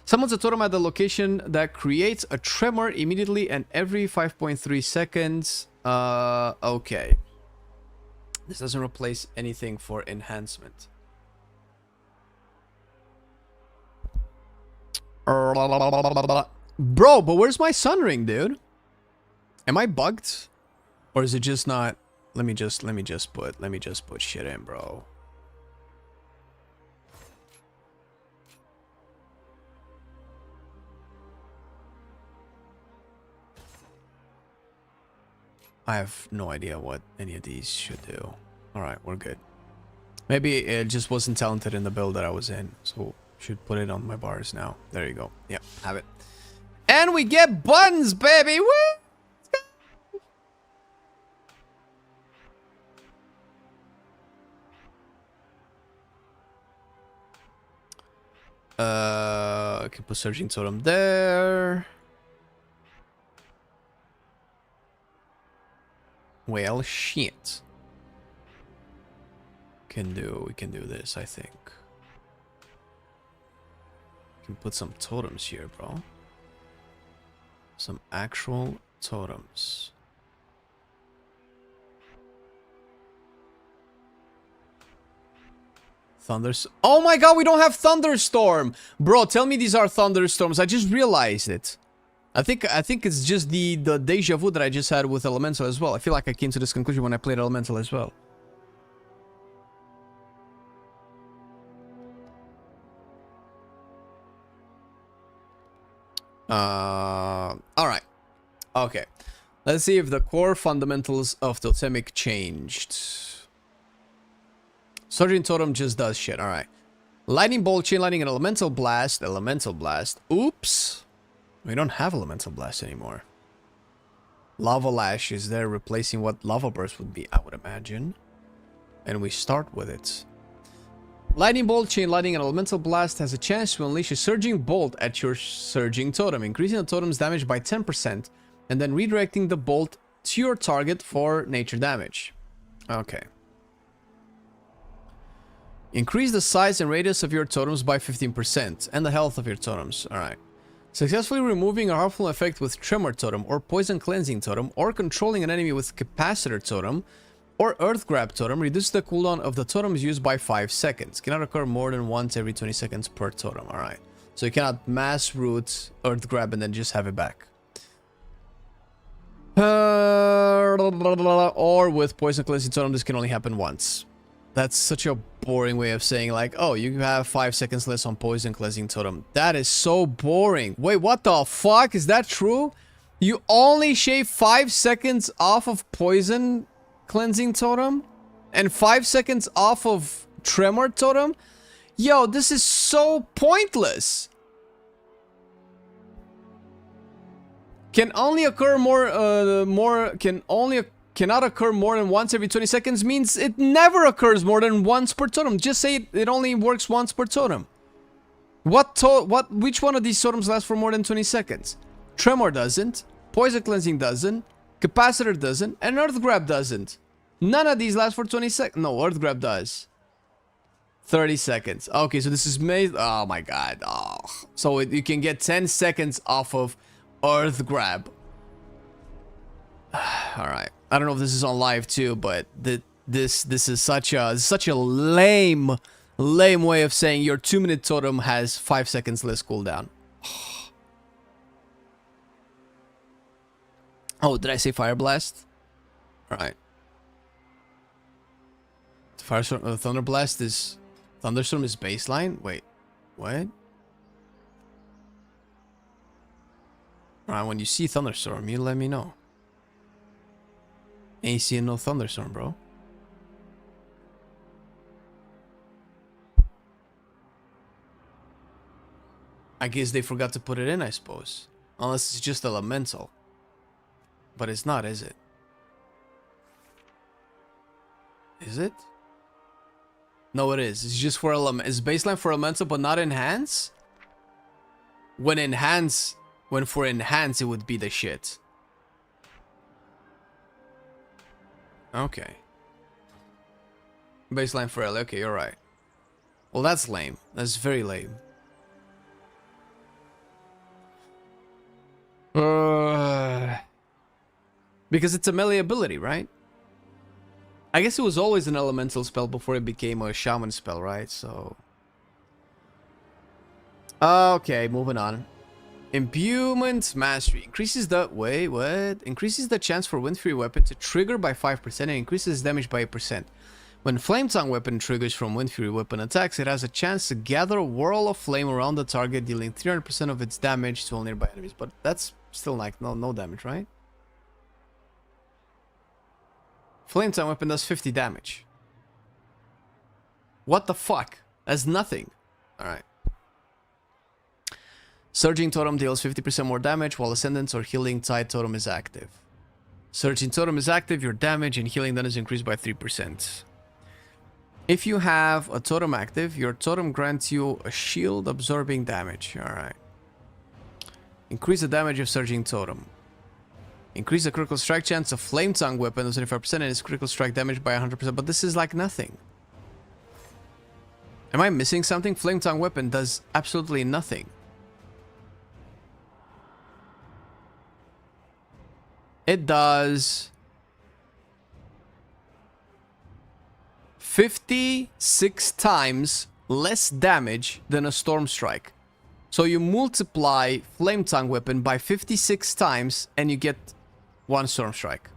Summons a totem at the location that creates a tremor immediately and every 5.3 seconds. Okay. This doesn't replace anything for enhancement. Bro, but where's my Sunring, dude? Am I bugged? Or is it just not? Let me just put shit in, bro. I have no idea what any of these should do. Alright, we're good. Maybe it just wasn't talented in the build that I was in. So should put it on my bars now. There you go. Yeah, have it. And we get buttons, baby! Woo! I can put Surging Totem there. Well, shit. We can do this, I think. Can put some totems here, bro. Some actual totems. Oh my god, we don't have Thunderstorm! Bro, tell me these are Thunderstorms. I just realized it. I think it's just the deja vu that I just had with Elemental as well. I feel like I came to this conclusion when I played Elemental as well. Alright. Okay. Let's see if the core fundamentals of totemic changed. Surging Totem just does shit. Alright. Lightning Bolt, Chain Lightning, and Elemental Blast. Elemental Blast. Oops. We don't have Elemental Blast anymore. Lava Lash is there replacing what Lava Burst would be, I would imagine. And we start with it. Lightning Bolt, Chain Lightning, and Elemental Blast has a chance to unleash a Surging Bolt at your Surging Totem, increasing the totem's damage by 10%, and then redirecting the bolt to your target for nature damage. Okay. Increase the size and radius of your totems by 15%, and the health of your totems. Alright. Successfully removing a harmful effect with Tremor Totem, or Poison Cleansing Totem, or controlling an enemy with Capacitor Totem, or Earth Grab Totem, reduces the cooldown of the totems used by 5 seconds. Cannot occur more than once every 20 seconds per totem. Alright. So you cannot mass root Earth Grab and then just have it back. Or with Poison Cleansing Totem, this can only happen once. That's such a boring way of saying, like, oh, you have 5 seconds less on Poison Cleansing Totem. That is so boring. Wait, what the fuck? Is that true? You only shave 5 seconds off of Poison Cleansing Totem? And 5 seconds off of Tremor Totem? Yo, this is so pointless. Can only occur cannot occur more than once every 20 seconds means it never occurs more than once per totem. Just say it only works once per totem. Which one of these totems lasts for more than 20 seconds? Tremor doesn't, Poison Cleansing doesn't, Capacitor doesn't, and Earth Grab doesn't. None of these last for 20 seconds. No, Earth Grab does. 30 seconds. Okay, so this is made. Oh my god. Oh. So you can get 10 seconds off of Earth Grab. Alright. I don't know if this is on live too, but this is such a lame way of saying your 2-minute totem has 5 seconds less cooldown. Oh, did I say Fire Blast? Alright. Thunder Blast is... Thunderstorm is baseline? Wait. What? Alright, when you see Thunderstorm, you let me know. Ain't seeing no Thunderstorm, bro. I guess they forgot to put it in, I suppose. Unless it's just elemental. But it's not, is it? Is it? No, it is. It's just for it's baseline for elemental, but not enhance? When for enhance, it would be the shit. Okay. Baseline for L. Okay, you're right. Well, that's lame. That's very lame. Because it's a melee ability, right? I guess it was always an elemental spell before it became a shaman spell, right? So... Okay, moving on. Imbuement Mastery. Increases the... Wait, what? Increases the chance for Wind Fury weapon to trigger by 5% and increases damage by 8%. When Flame Tongue weapon triggers from Wind Fury weapon attacks, it has a chance to gather a whirl of flame around the target, dealing 300% of its damage to all nearby enemies. But that's still like no damage, right? Flame Tongue weapon does 50 damage. What the fuck? That's nothing. Alright. Surging Totem deals 50% more damage while Ascendance or Healing Tide Totem is active. Surging Totem is active, your damage and healing then is increased by 3%. If you have a totem active, your totem grants you a shield absorbing damage. Alright. Increase the damage of Surging Totem. Increase the critical strike chance of Flame Tongue weapon to 75% and its critical strike damage by 100%. But this is like nothing. Am I missing something? Flame Tongue weapon does absolutely nothing. It does 56 times less damage than a Storm Strike. So you multiply Flame Tongue weapon by 56 times and you get one Storm Strike.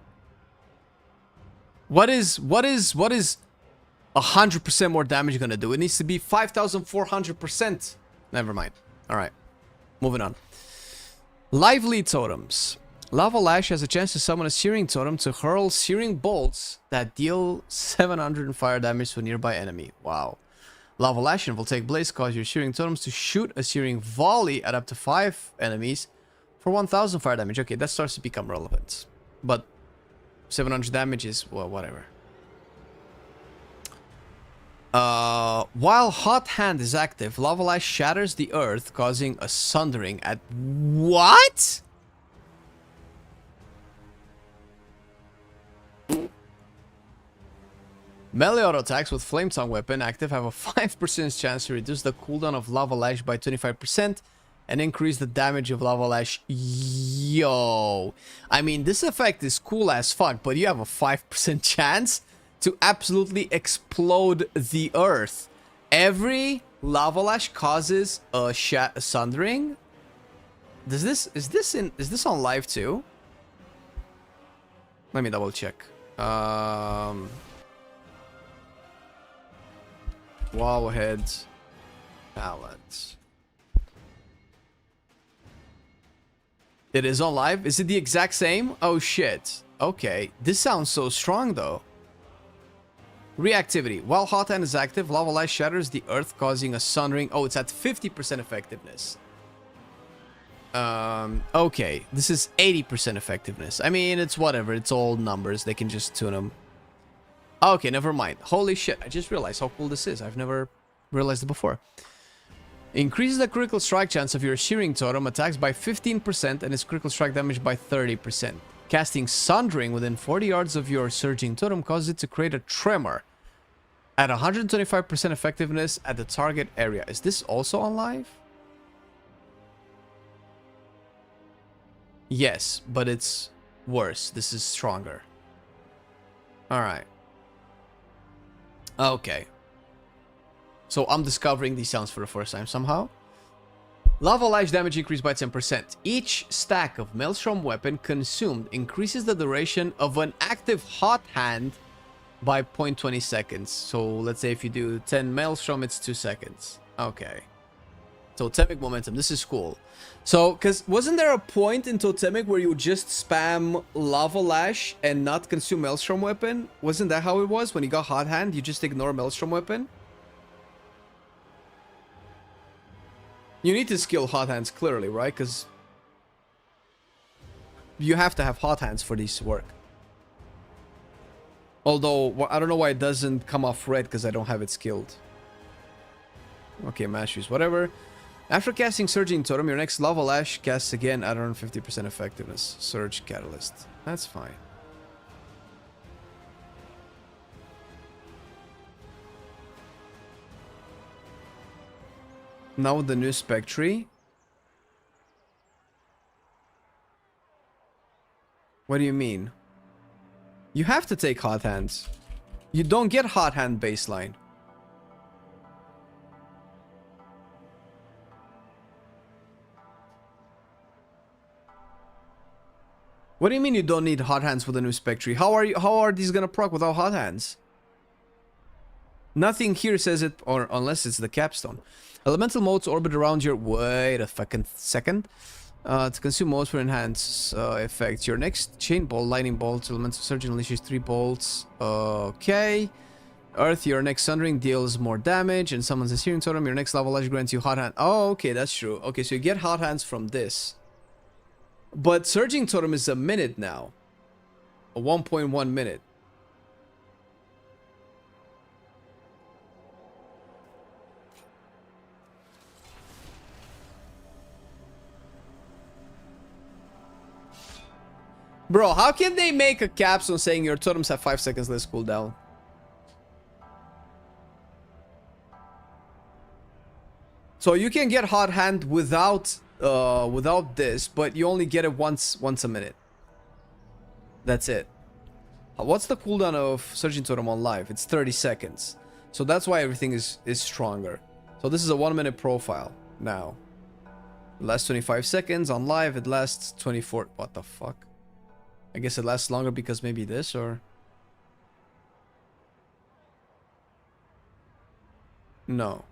What is 100% more damage gonna do? It needs to be 5,400%. Never mind. Alright. Moving on. Lively totems. Lava Lash has a chance to summon a searing totem to hurl searing bolts that deal 700 fire damage to a nearby enemy. Wow. Lava Lash and Voltaic Blaze cause your searing totems to shoot a searing volley at up to 5 enemies for 1000 fire damage. Okay, that starts to become relevant. But 700 damage is, well, whatever. While Hot Hand is active, Lava Lash shatters the earth, causing a sundering at... What? Melee auto attacks with Flame Tongue weapon active have a 5% chance to reduce the cooldown of Lava Lash by 25% and increase the damage of Lava Lash. Yo. I mean, this effect is cool as fuck, but you have a 5% chance to absolutely explode the earth. Every Lava Lash causes a sundering. Is this on live too? Let me double check. Wowhead palette. It is on live. Is it the exact same? Oh shit. Okay. This sounds so strong though. Reactivity. While Hot Hand is active, Lava Lash shatters the earth, causing a sundering. Oh, it's at 50% effectiveness. Okay. This is 80% effectiveness. I mean, it's whatever. It's all numbers. They can just tune them. Okay, never mind. Holy shit. I just realized how cool this is. I've never realized it before. Increases the critical strike chance of your Shearing Totem attacks by 15% and its critical strike damage by 30%. Casting Sundering within 40 yards of your Surging Totem causes it to create a tremor at 125% effectiveness at the target area. Is this also on live? Yes, but it's worse. This is stronger. Alright. Okay. So I'm discovering these sounds for the first time somehow. Lava Lash damage increased by 10%. Each stack of Maelstrom weapon consumed increases the duration of an active Hot Hand by 0.20 seconds. So let's say if you do 10 Maelstrom, it's 2 seconds. Okay. Totemic momentum. This is cool. So, because wasn't there a point in Totemic where you would just spam Lava Lash and not consume Maelstrom weapon? Wasn't that how it was? When you got Hot Hand, you just ignore Maelstrom weapon? You need to skill Hot Hands clearly, right? Because you have to have Hot Hands for these to work. Although, I don't know why it doesn't come off red because I don't have it skilled. Okay, Masteries, whatever. After casting Surging Totem, your next Lava Lash casts again at around 50% effectiveness. Surge Catalyst. That's fine. Now with the new spec tree. What do you mean? You have to take Hot Hands. You don't get Hot Hand baseline. What do you mean you don't need Hot Hands with the new spec tree? How are these gonna proc without Hot Hands? Nothing here says it, or unless it's the capstone. Elemental motes orbit around your... Wait a fucking second. To consume motes for enhance effects. Your next chain bolt, lightning bolt, elemental surge unleashes 3 bolts. Okay. Earth, your next sundering deals more damage and summons a Searing Totem. Your next Lava Lash grants you Hot Hand. Oh, okay, that's true. Okay, so you get Hot Hands from this. But Surging Totem is a minute now. A 1.1 minute. Bro, how can they make a capstone saying your totems have 5 seconds less cooldown? So you can get Hot Hand without this, but you only get it once a minute. That's it. What's the cooldown of Surging Totem on live? It's 30 seconds. So that's why everything is stronger. So this is a 1 minute profile now. It lasts 25 seconds. On live it lasts 24. What the fuck? I guess it lasts longer because maybe this or... No.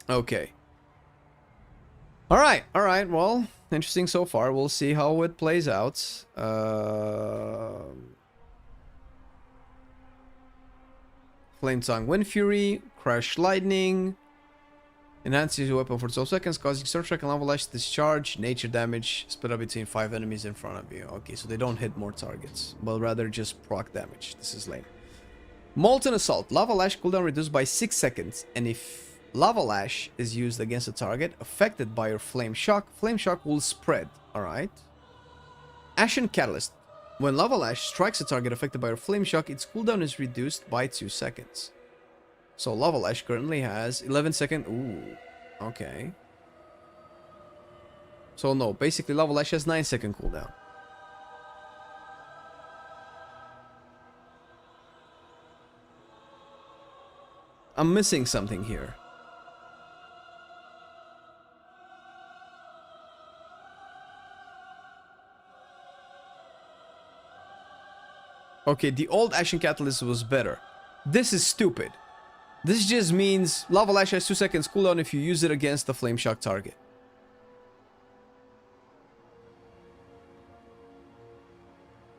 Okay. Alright, well, interesting so far. We'll see how it plays out. Flame Tongue, Wind Fury, Crash Lightning. Enhances your weapon for 12 seconds, causing Storm Strike and Lava Lash to discharge. Nature damage, split up between 5 enemies in front of you. Okay, so they don't hit more targets, but rather just proc damage. This is lame. Molten Assault, Lava Lash cooldown reduced by 6 seconds, and if Lava Lash is used against a target affected by your Flame Shock will spread. Alright. Ashen Catalyst. When Lava Lash strikes a target affected by your Flame Shock, its cooldown is reduced by 2 seconds. So Lava Lash currently has 11 second. Ooh. Okay. So no, basically Lava Lash has 9-second cooldown. I'm missing something here. Okay, the old Ashen Catalyst was better. This is stupid. This just means Lava Lash has 2 seconds cooldown if you use it against the Flame Shock target.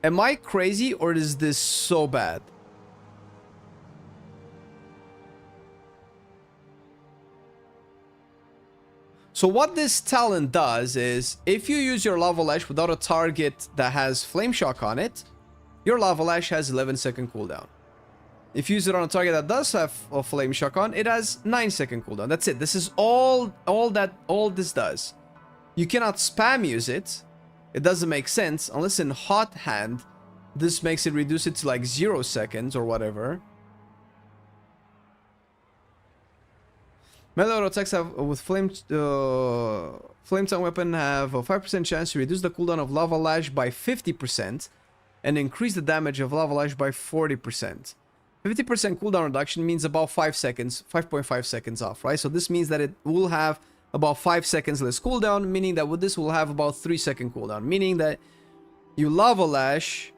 Am I crazy or is this so bad? So what this talent does is, if you use your Lava Lash without a target that has Flame Shock on it, your Lava Lash has 11-second cooldown. If you use it on a target that does have a Flame Shock on, it has 9-second cooldown. That's it. This is all this does. You cannot spam use it. It doesn't make sense unless in Hot Hand, this makes it reduce it to like 0 seconds or whatever. Melee auto attacks have with Flame Tongue weapon have a 5% chance to reduce the cooldown of Lava Lash by 50% and increase the damage of Lava Lash by 40%. 50% cooldown reduction means about 5 seconds, 5.5 seconds off, right? So this means that it will have about 5 seconds less cooldown, meaning that with this will have about 3-second cooldown, meaning that you Lava Lash,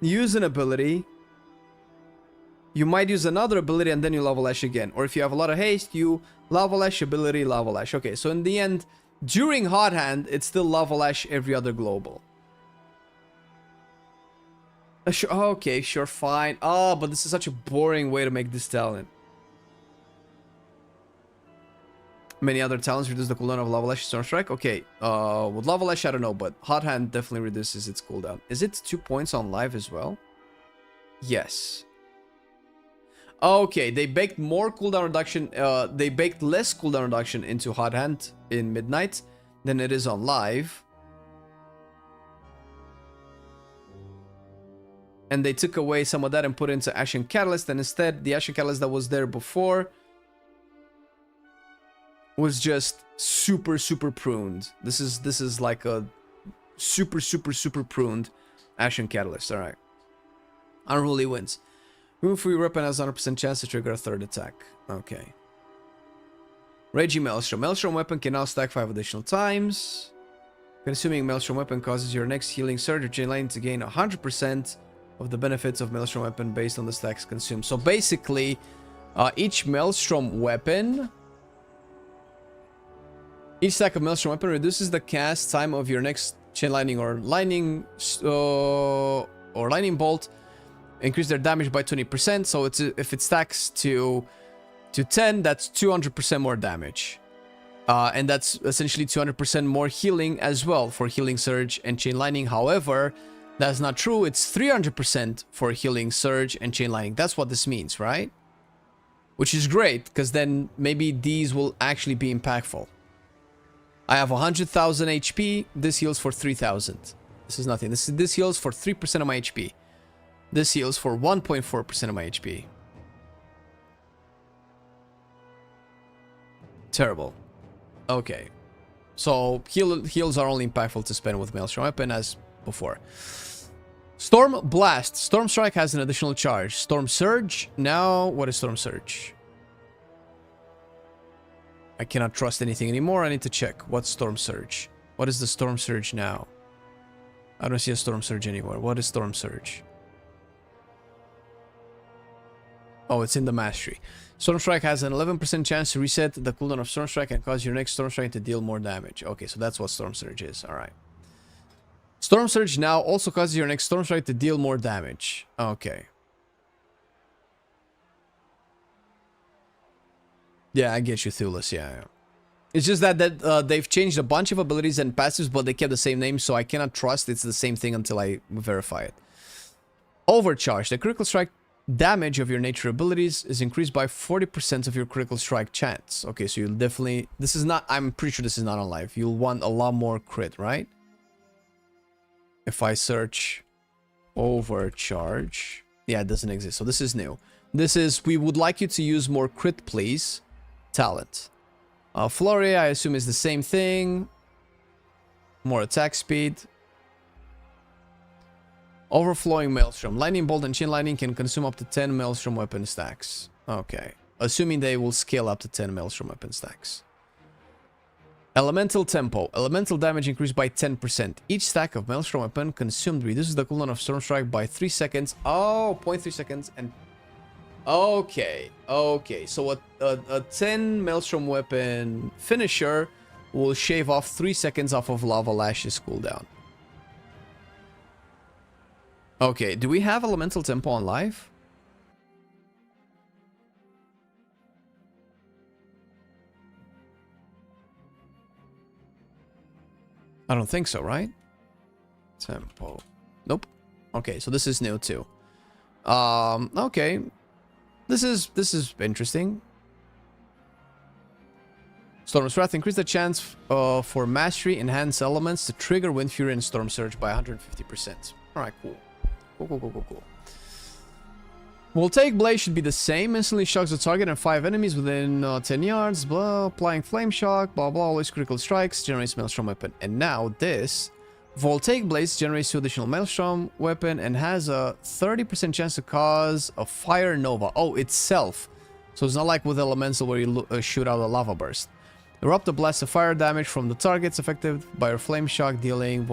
use an ability, you might use another ability and then you Lava Lash again. Or if you have a lot of haste, you Lava Lash ability, Lava Lash. Okay, so in the end, during Hot Hand, it's still Lava Lash every other global. Sure, okay, sure, fine. Oh, but this is such a boring way to make this talent. Many other talents reduce the cooldown of Lava Lash Storm Strike. Okay, with Lava Lash, I don't know, but Hot Hand definitely reduces its cooldown. Is it 2 points on live as well? Yes. Okay, they baked more cooldown reduction. They baked less cooldown reduction into Hot Hand in Midnight than it is on live. And they took away some of that and put it into Ashen Catalyst, and instead the Ashen Catalyst that was there before was just super pruned. This is like a super pruned Ashen Catalyst. All right, Unruly wins. Move for your weapon has 100% chance to trigger a third attack. Okay. Raging Maelstrom. Maelstrom weapon can now stack 5 additional times. Consuming Maelstrom weapon causes your next healing surge or chain lightning to gain 100% of the benefits of Maelstrom weapon based on the stacks consumed. So basically, each Maelstrom weapon, each stack of Maelstrom weapon reduces the cast time of your next chain lightning or lightning bolt. Increase their damage by 20%. So it's if it stacks to 10, that's 200% more damage. And that's essentially 200% more healing as well for healing surge and chain lightning. However, that's not true. It's 300% for healing surge and chain lightning. That's what this means, right? Which is great, because then maybe these will actually be impactful. I have 100,000 HP. This heals for 3,000. This is nothing. This heals for 3% of my HP. This heals for 1.4% of my HP. Terrible. Okay. So heals are only impactful to spend with Maelstrom weapon as before. Storm Blast. Storm Strike has an additional charge. Storm Surge. Now, what is Storm Surge? I cannot trust anything anymore. I need to check. What's Storm Surge? What is the Storm Surge now? I don't see a Storm Surge anywhere. What is Storm Surge? Oh, it's in the mastery. Storm Strike has an 11% chance to reset the cooldown of Storm Strike and cause your next Storm Strike to deal more damage. Okay, so that's what Storm Surge is. Alright. Storm Surge now also causes your next Storm Strike to deal more damage. Okay. Yeah, I get you, Thulis. Yeah. It's just that they've changed a bunch of abilities and passives, but they kept the same name, so I cannot trust it's the same thing until I verify it. Overcharge. The critical strike damage of your nature abilities is increased by 40% of your critical strike chance. Okay, so you'll definitely... This is not... I'm pretty sure this is not on live. You'll want a lot more crit, right? If I search overcharge... Yeah, it doesn't exist. So this is new. This is... We would like you to use more crit, please. Talent. Flurry, I assume, is the same thing. More attack speed. Overflowing Maelstrom. Lightning Bolt and Chain Lightning can consume up to 10 Maelstrom weapon stacks. Okay. Assuming they will scale up to 10 Maelstrom weapon stacks. Elemental Tempo. Elemental damage increased by 10%. Each stack of Maelstrom weapon consumed reduces the cooldown of Storm Strike by 3 seconds. Oh, 0.3 seconds and... Okay. Okay. So a 10 Maelstrom weapon finisher will shave off 3 seconds off of Lava Lash's cooldown. Okay, do we have Elemental Tempo on live? I don't think so, right? Tempo. Nope. Okay, so this is new too. Okay. This is interesting. Storm's Wrath. Increase the chance for mastery enhance elements to trigger Wind Fury and Storm Surge by 150%. Alright, cool. Cool. Voltaic Blaze should be the same. Instantly shocks the target and 5 enemies within 10 yards. Blah. Applying Flame Shock. Blah, blah. Always critical strikes. Generates Maelstrom weapon. And now this. Voltaic Blaze generates 2 additional Maelstrom weapon and has a 30% chance to cause a Fire Nova. Oh, itself. So it's not like with Elemental where you shoot out a Lava Burst. Erupt a blast of fire damage from the targets affected by your Flame Shock, dealing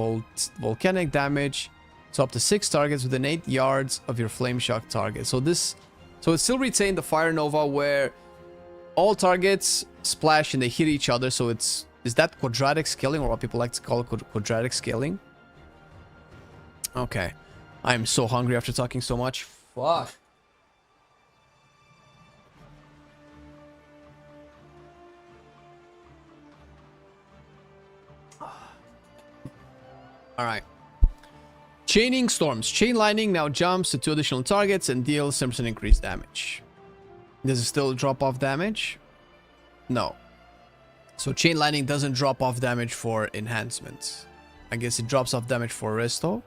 volcanic damage. So up to 6 targets within 8 yards of your Flame Shock target. So it still retained the Fire Nova where all targets splash and they hit each other. So is that quadratic scaling, or what people like to call quadratic scaling? Okay. I'm so hungry after talking so much. Fuck. Alright. Chaining Storms. Chain Lightning now jumps to 2 additional targets and deals 10% increased damage. Does it still drop off damage? No. So Chain Lightning doesn't drop off damage for enhancements. I guess it drops off damage for resto.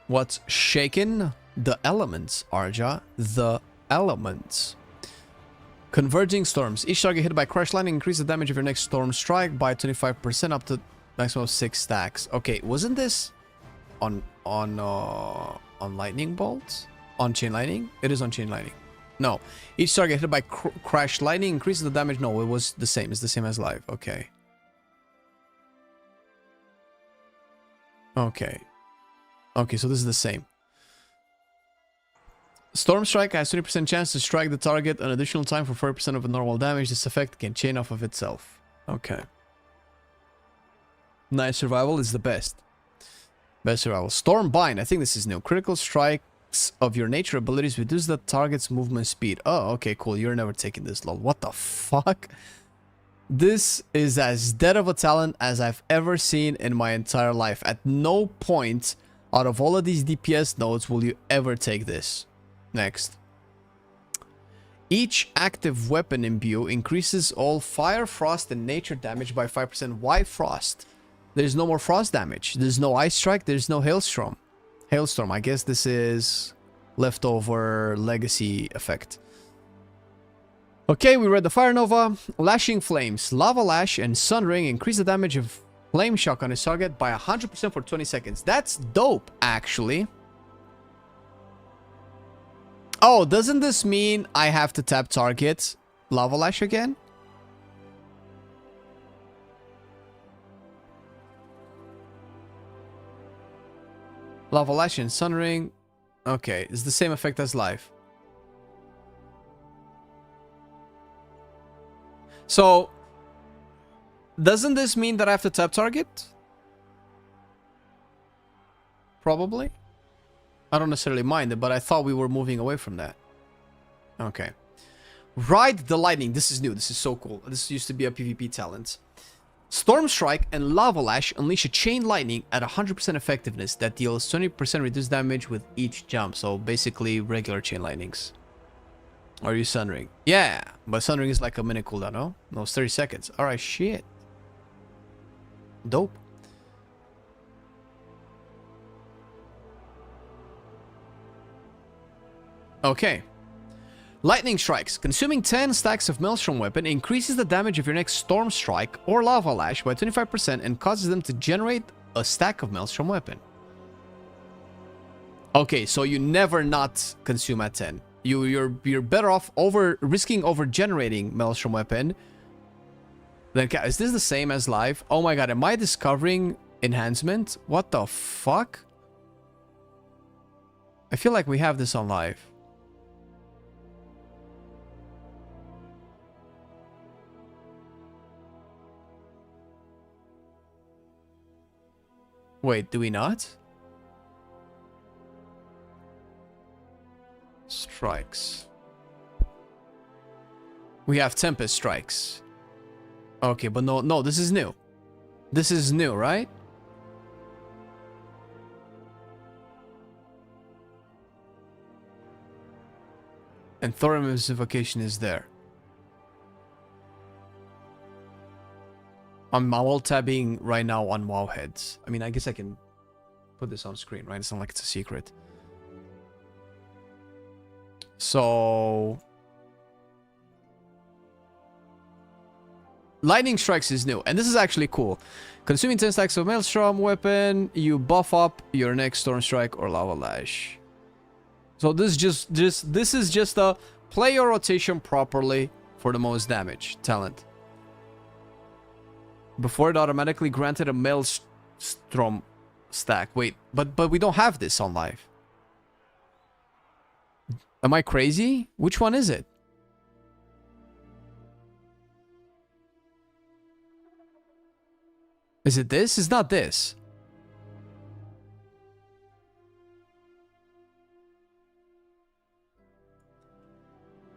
What's shaken? The elements, Arja. The elements. Converging Storms. Each target hit by Crash Lightning increases the damage of your next Storm Strike by 25% up to maximum of 6 stacks. Okay, wasn't this on Lightning Bolt? On Chain Lightning? It is on Chain Lightning. No. Each target hit by Crash Lightning increases the damage. No, it was the same. It's the same as live. Okay. Okay. Okay, so this is the same. Storm Strike has 20% chance to strike the target an additional time for 40% of the normal damage. This effect can chain off of itself. Okay. Nice survival is the best. Best survival. Storm Bind. I think this is new. Critical strikes of your nature abilities reduce the target's movement speed. Oh, okay, cool. You're never taking this, lol. What the fuck? This is as dead of a talent as I've ever seen in my entire life. At no point out of all of these DPS nodes will you ever take this. Next. Each active weapon imbue increases all fire, frost, and nature damage by 5%. Why frost? There's no more frost damage. There's no ice strike. There's no hailstorm. Hailstorm. I guess this is leftover legacy effect. Okay, we read the Fire Nova. Lashing Flames. Lava Lash and Sun Ring increase the damage of Flame Shock on his target by 100% for 20 seconds. That's dope, actually. Oh, doesn't this mean I have to tap target Lava Lash again? Lava Lash and Sun Ring. Okay, it's the same effect as live. So, doesn't this mean that I have to tap target? Probably. I don't necessarily mind it, but I thought we were moving away from that. Okay. Ride the lightning. This is new. This is so cool. This used to be a PvP talent. Storm Strike and Lava Lash unleash a chain lightning at 100% effectiveness that deals 20% reduced damage with each jump. So basically regular chain lightnings. Are you Sunring? Yeah, but Sunring is like a minute cooldown, no? No, it's 30 seconds. Alright, shit. Dope. Okay. Lightning Strikes. Consuming 10 stacks of Maelstrom Weapon increases the damage of your next Storm Strike or Lava Lash by 25% and causes them to generate a stack of Maelstrom Weapon. Okay, so you never not consume at 10. You're better off risking over generating Maelstrom Weapon. Then is this the same as live? Oh my god, am I discovering Enhancement? What the fuck? I feel like we have this on live. Wait, do we not? Strikes. We have Tempest Strikes. Okay, but no, this is new. This is new, right? And Thorim's Invocation is there. I'm wall tabbing right now on WoW heads. I mean, I guess I can put this on screen, right? It's not like it's a secret. So... Lightning Strikes is new, and this is actually cool. Consuming 10 stacks of Maelstrom Weapon, you buff up your next Storm Strike or Lava Lash. So this is just a play your rotation properly for the most damage talent. Before it automatically granted a Maelstrom stack. Wait, but we don't have this on live. Am I crazy? Which one is it? Is it this? It's not this.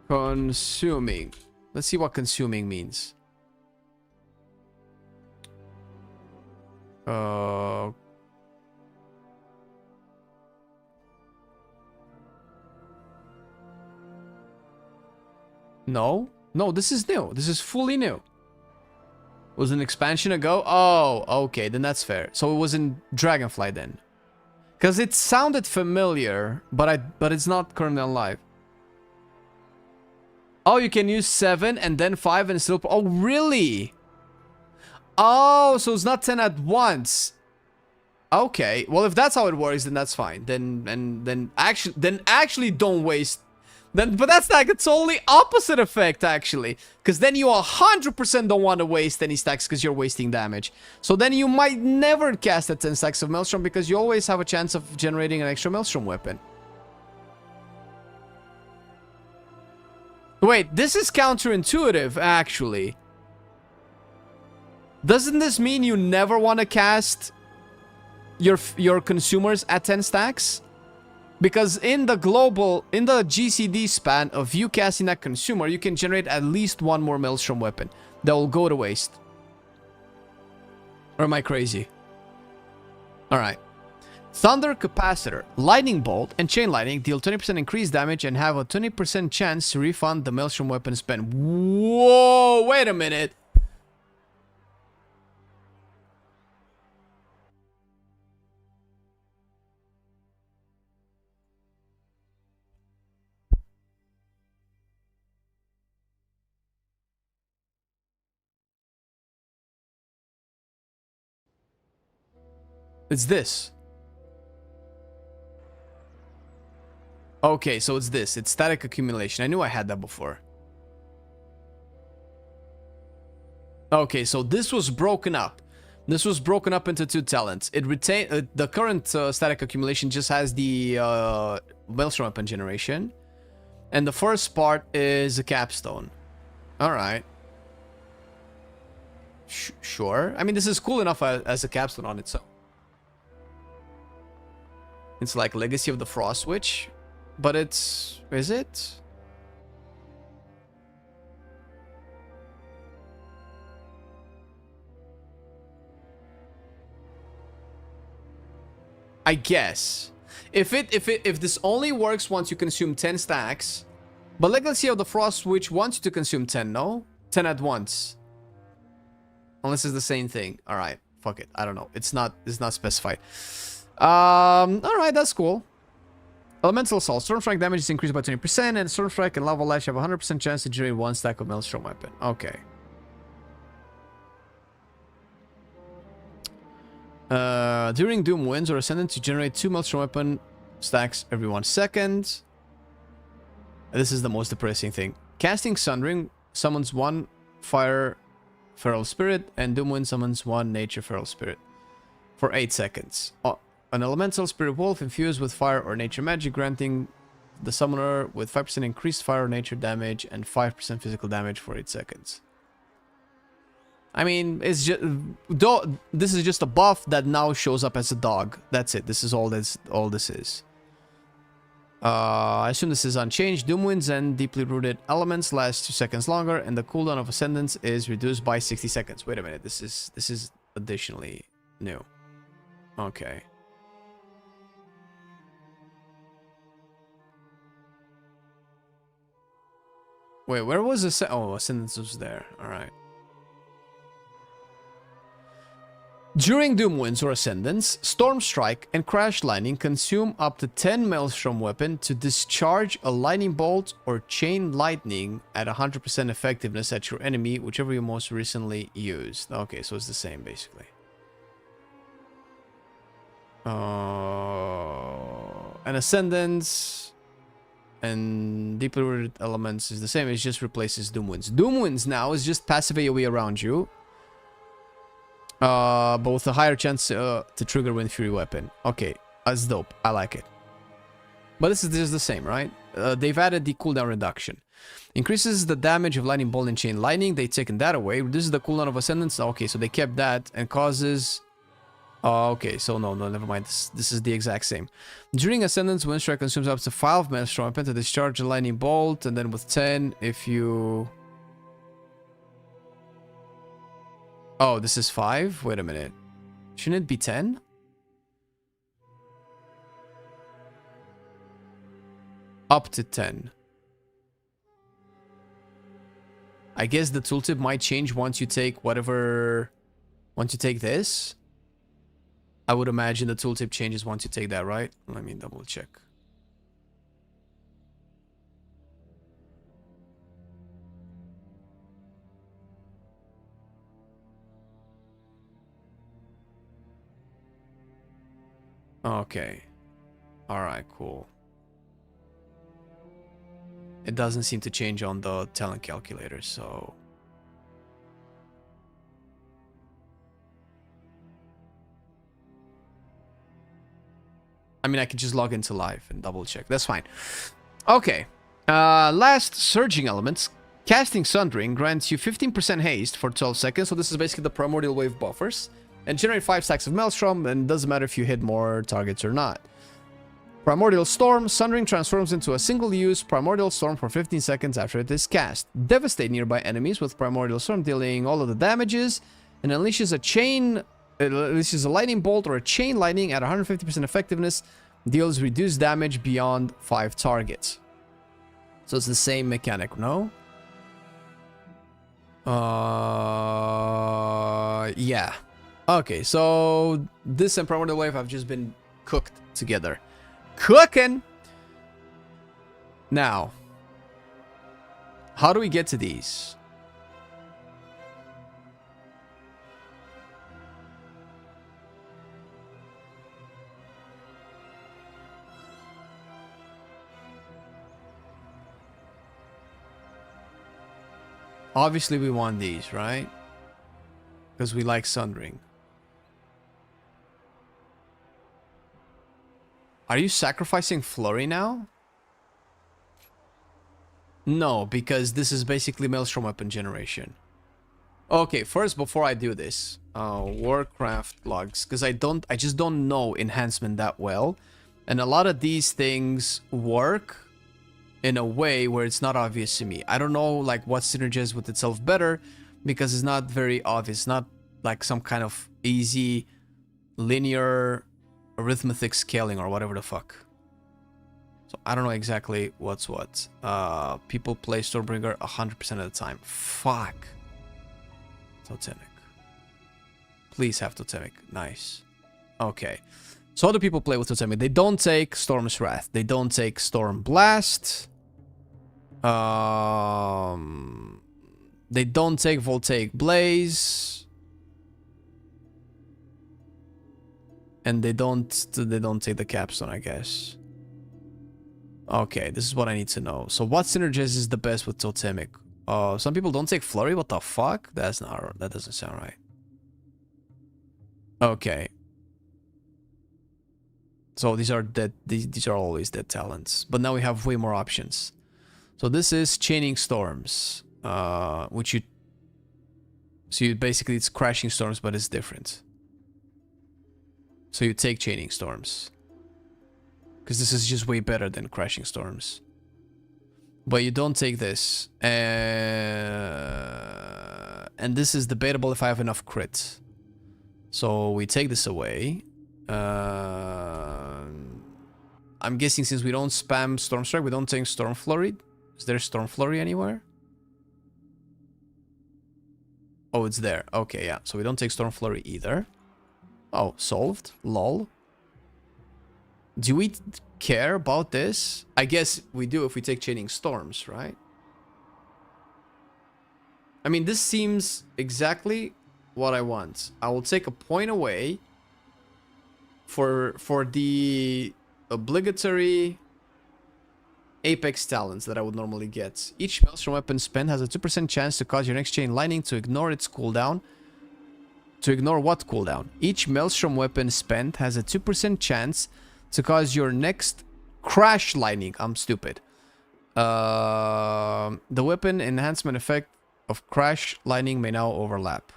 Consuming. Let's see what consuming means. No, this is new. This is fully new. Was an expansion ago? Oh, okay, then that's fair. So it was in Dragonfly then. Because it sounded familiar, but it's not currently on live. Oh, you can use 7 and then 5 and still... Oh, really? Oh, so it's not 10 at once. Okay, well, if that's how it works, then that's fine. Then actually don't waste... But that's like a totally opposite effect, actually. Because then you 100% don't want to waste any stacks because you're wasting damage. So then you might never cast at 10 stacks of Maelstrom because you always have a chance of generating an extra Maelstrom weapon. Wait, this is counterintuitive, actually. Doesn't this mean you never want to cast your consumers at 10 stacks? Because in the GCD span of you casting that consumer, you can generate at least one more Maelstrom weapon that will go to waste. Or am I crazy? Alright. Thunder Capacitor, Lightning Bolt, and Chain Lightning deal 20% increased damage and have a 20% chance to refund the Maelstrom weapon spent. Whoa, wait a minute. It's this. Okay, so it's this. It's static accumulation. I knew I had that before. Okay, so this was broken up. This was broken up into two talents. It retained the current static accumulation just has the Maelstrom weapon generation, and the first part is a capstone. All right. Sure. I mean, this is cool enough as a capstone on its own. It's like Legacy of the Frost Witch, but it's... Is it? I guess. If this only works once you consume 10 stacks, but Legacy of the Frost Witch wants you to consume 10, no? 10 at once. Unless it's the same thing. Alright, fuck it. I don't know. It's not specified. Alright, that's cool. Elemental Assault. Storm Strike damage is increased by 20%, and Storm Strike and Lava Lash have a 100% chance to generate 1 stack of Maelstrom Weapon. Okay. During Doom Winds or Ascendant, you generate 2 Maelstrom Weapon stacks every 1 second. This is the most depressing thing. Casting Sundering summons 1 Fire Feral Spirit, and Doom Wind summons 1 Nature Feral Spirit for 8 seconds. An Elemental Spirit Wolf infused with Fire or Nature Magic, granting the summoner with 5% increased Fire or Nature damage and 5% physical damage for 8 seconds. I mean, it's just... This is just a buff that now shows up as a dog. That's it. This is all this is. I assume this is unchanged. Doom Winds and Deeply Rooted Elements last 2 seconds longer, and the cooldown of Ascendance is reduced by 60 seconds. Wait a minute. This is additionally new. Okay. Wait, where was Ascendance was there. Alright. During Doom Winds or Ascendance, Storm Strike and Crash Lightning consume up to 10 Maelstrom Weapon to discharge a Lightning Bolt or Chain Lightning at 100% effectiveness at your enemy, whichever you most recently used. Okay, so it's the same, basically. And Ascendance and Deeply Rooted Elements is the same. It just replaces Doom Winds. Doom Winds now is just passive AoE around you. Both a higher chance to trigger Wind Fury weapon. Okay, that's dope. I like it. But this is the same, right? They've added the cooldown reduction. Increases the damage of Lightning Bolt and Chain Lightning. They've taken that away. Reduces the cooldown of Ascendance. Okay, so they kept that and causes... okay, so no, never mind. This is the exact same. During Ascendance, Wind Strike consumes up to 5 Maelstrom Weapon to discharge a Lightning Bolt, and then with 10, if you... Oh, this is 5? Wait a minute. Shouldn't it be 10? Up to 10. I guess the tooltip might change once you take whatever... Once you take this. I would imagine the tooltip changes once you take that, right? Let me double check. Okay. Alright, cool. It doesn't seem to change on the talent calculator, so... I mean, I could just log into live and double check. That's fine. Okay. Last, Surging Elements. Casting Sundering grants you 15% haste for 12 seconds, so this is basically the Primordial Wave buffers. And generate 5 stacks of Maelstrom, and it doesn't matter if you hit more targets or not. Primordial Storm. Sundering transforms into a single-use Primordial Storm for 15 seconds after it is cast. Devastate nearby enemies with Primordial Storm, dealing all of the damages, and unleashes a chain... It unleashes a Lightning Bolt or a Chain Lightning at 150% effectiveness. Deals reduced damage beyond 5 targets. So it's the same mechanic, no? Yeah. Okay, so this and Primordial Wave have just been cooked together. Cooking! Now, how do we get to these? Obviously, we want these, right? Because we like Sundering. Are you sacrificing Flurry now? No, because this is basically Maelstrom Weapon generation. Okay, first before I do this, Warcraft logs, because I just don't know enhancement that well, and a lot of these things work in a way where it's not obvious to me. I don't know like what synergizes with itself better because it's not very obvious. It's not like some kind of easy linear arithmetic scaling or whatever the fuck. So I don't know exactly what's what. People play Stormbringer 100% of the time. Fuck. Totemic. Please have Totemic. Nice. Okay. So other people play with Totemic. They don't take Storm's Wrath. They don't take Storm Blast. They don't take Voltaic Blaze. And they don't take the Capstone, I guess. Okay, this is what I need to know. So what synergizes the best with Totemic? Some people don't take Flurry. What the fuck? That doesn't sound right. Okay. So these are dead. These are always dead talents. But now we have way more options. So this is Chaining Storms, which you. So you basically it's Crashing Storms, but it's different. So you take Chaining Storms, because this is just way better than Crashing Storms. But you don't take this. And this is debatable if I have enough crit. So we take this away. I'm guessing since we don't spam Storm Strike, we don't take Storm Flurry. Is there Storm Flurry anywhere? Oh, it's there. Okay, yeah. So we don't take Storm Flurry either. Oh, solved. Lol. Do we care about this? I guess we do if we take Chaining Storms, right? I mean, this seems exactly what I want. I will take a point away for the obligatory Apex talents that I would normally get. Each Maelstrom weapon spent has a 2% chance to cause your next chain lightning to ignore its cooldown. To ignore what cooldown? Each Maelstrom weapon spent has a 2% chance to cause your next crash lightning. I'm stupid. The weapon enhancement effect of crash lightning may now overlap.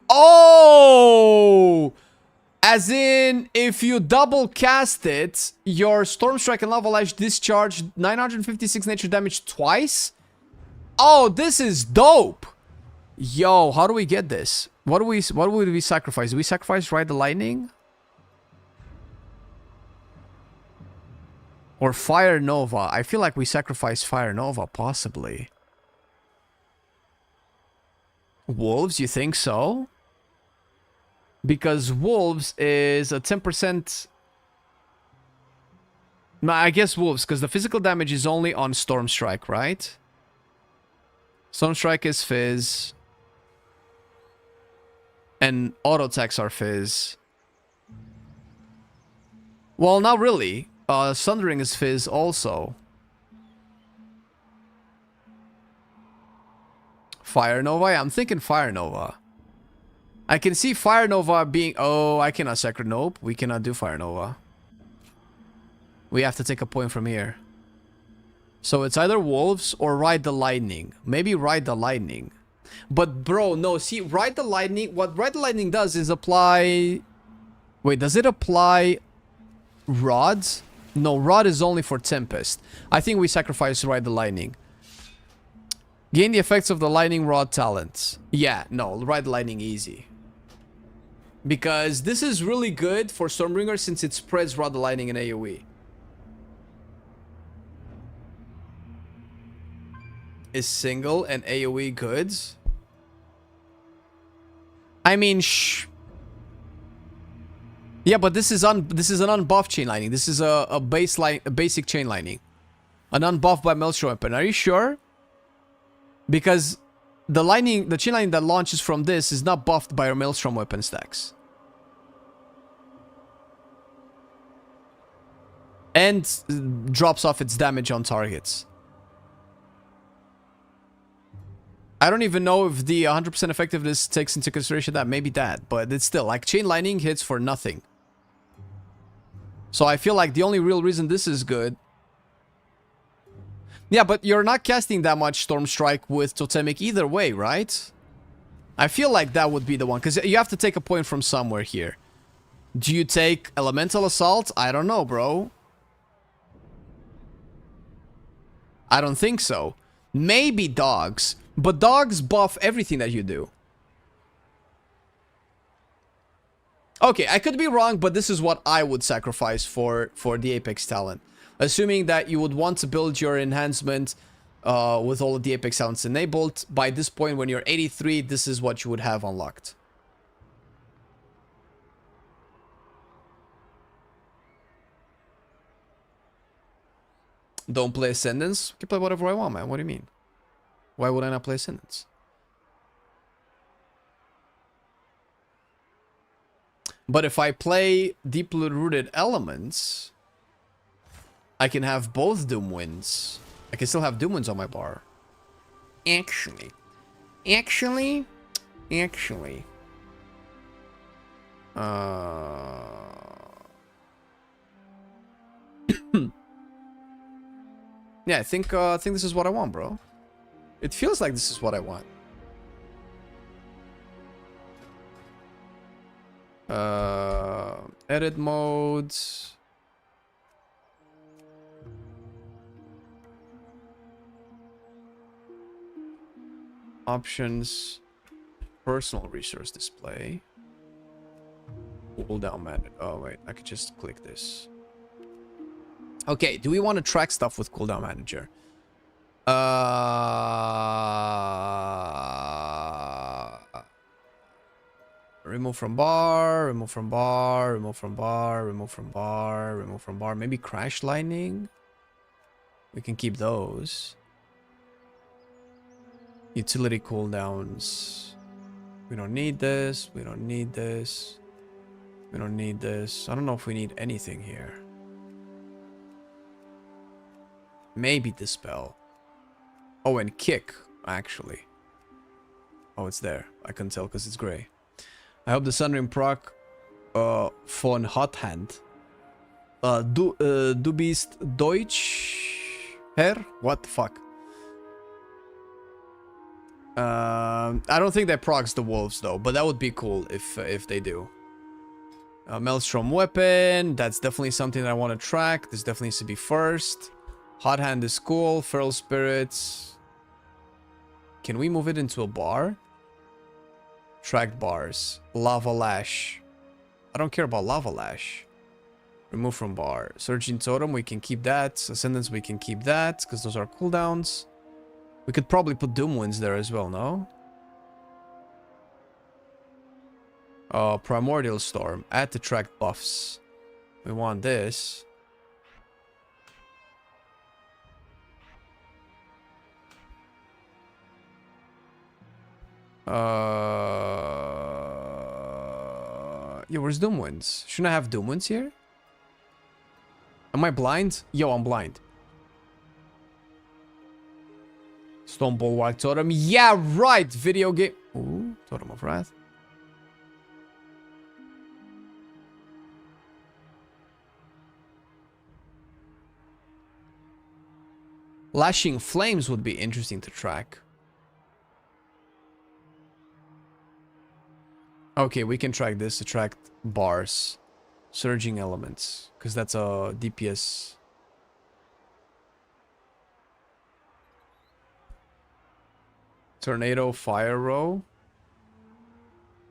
Oh! As in, if you double cast it, your Storm Strike and Lava Lash discharge 956 nature damage twice? Oh, this is dope! Yo, how do we get this? What would we sacrifice? Do we sacrifice Ride the Lightning? Or Fire Nova? I feel like we sacrifice Fire Nova, possibly. Wolves, you think so? Because Wolves is a 10%... No, I guess Wolves, because the physical damage is only on Storm Strike, right? Storm Strike is Fizz. And auto attacks are Fizz. Well, not really. Sundering is Fizz also. Fire Nova? Yeah, I'm thinking Fire Nova. I can see Fire Nova being... Oh, I cannot Sacred Nope. We cannot do Fire Nova. We have to take a point from here. So it's either Wolves or Ride the Lightning. Maybe Ride the Lightning. But bro, no, see, Ride the Lightning... What Ride the Lightning does is apply... Wait, does it apply rods? No, rod is only for Tempest. I think we sacrifice Ride the Lightning. Gain the effects of the Lightning Rod talent. Yeah, no, Ride the Lightning easy. Because this is really good for Stormbringer since it spreads Rod the Lightning in AoE. Is single and AoE goods? I mean, shh. Yeah, but this is an unbuffed chain lightning. This is a basic chain lightning. An unbuffed by Maelstrom weapon. Are you sure? Because the chain lightning that launches from this is not buffed by our Maelstrom weapon stacks. And drops off its damage on targets. I don't even know if the 100% effectiveness takes into consideration that. Maybe that. But it's still, like, chain lightning hits for nothing. So I feel like the only real reason this is good Yeah, but you're not casting that much Storm Strike with Totemic either way, right? I feel like that would be the one, because you have to take a point from somewhere here. Do you take Elemental Assault? I don't know, bro. I don't think so. Maybe dogs, but dogs buff everything that you do. Okay, I could be wrong, but this is what I would sacrifice for the Apex talent. Assuming that you would want to build your enhancement with all of the Apex talents enabled, by this point when you're 83, this is what you would have unlocked. Don't play Ascendance? I can play whatever I want, man. What do you mean? Why would I not play Ascendance? But if I play deeply rooted elements, I can have both Doom Winds. I can still have Doom Winds on my bar. Actually. Yeah, I think this is what I want, bro. It feels like this is what I want. Edit modes. Options. Personal resource display. Cooldown method. Oh wait, I could just click this. Okay, do we want to track stuff with cooldown manager? Remove from bar, remove from bar, remove from bar, remove from bar, remove from bar. Maybe crash lightning. We can keep those. Utility cooldowns. We don't need this. We don't need this. We don't need this. I don't know if we need anything here. Maybe Dispel. Oh, and Kick, actually. Oh, it's there. I can tell because it's gray. I hope the Sunring proc von Hot Hand. Du bist Deutsch, Herr? What the fuck? I don't think that procs the wolves though, but that would be cool if they do. Maelstrom weapon, that's definitely something that I want to track. This definitely needs to be first. Hot Hand is cool. Feral Spirits. Can we move it into a bar? Tracked bars. Lava Lash. I don't care about Lava Lash. Remove from bar. Surging Totem, we can keep that. Ascendance, we can keep that, because those are cooldowns. We could probably put Doom Winds there as well, no? Primordial Storm. Add to tracked buffs. We want this. Yo, where's Doom Winds? Shouldn't I have Doom Winds here? Am I blind? Yo, I'm blind. Stone Bulwark Totem. Yeah, right! Video game. Ooh, Totem of Wrath. Lashing Flames would be interesting to track. Okay, we can track this to track bars. Surging Elements. Because that's a DPS. Tornado Fire Row.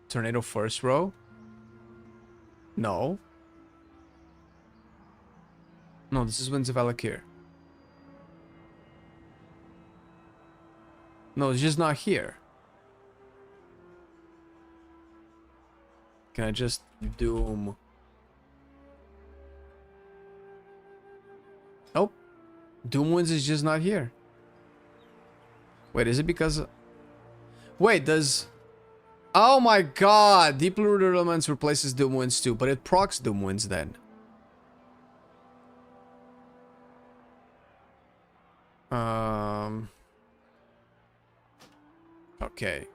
Tornado First Row. No. No, this is Winds of Valakir. No, it's just not here. Can I just doom? Nope. Doom Winds is just not here. Wait, is it because... Wait, does... Oh my god! Deeply Rooted Elements replaces Doom Winds too, but it procs Doom Winds then. Okay.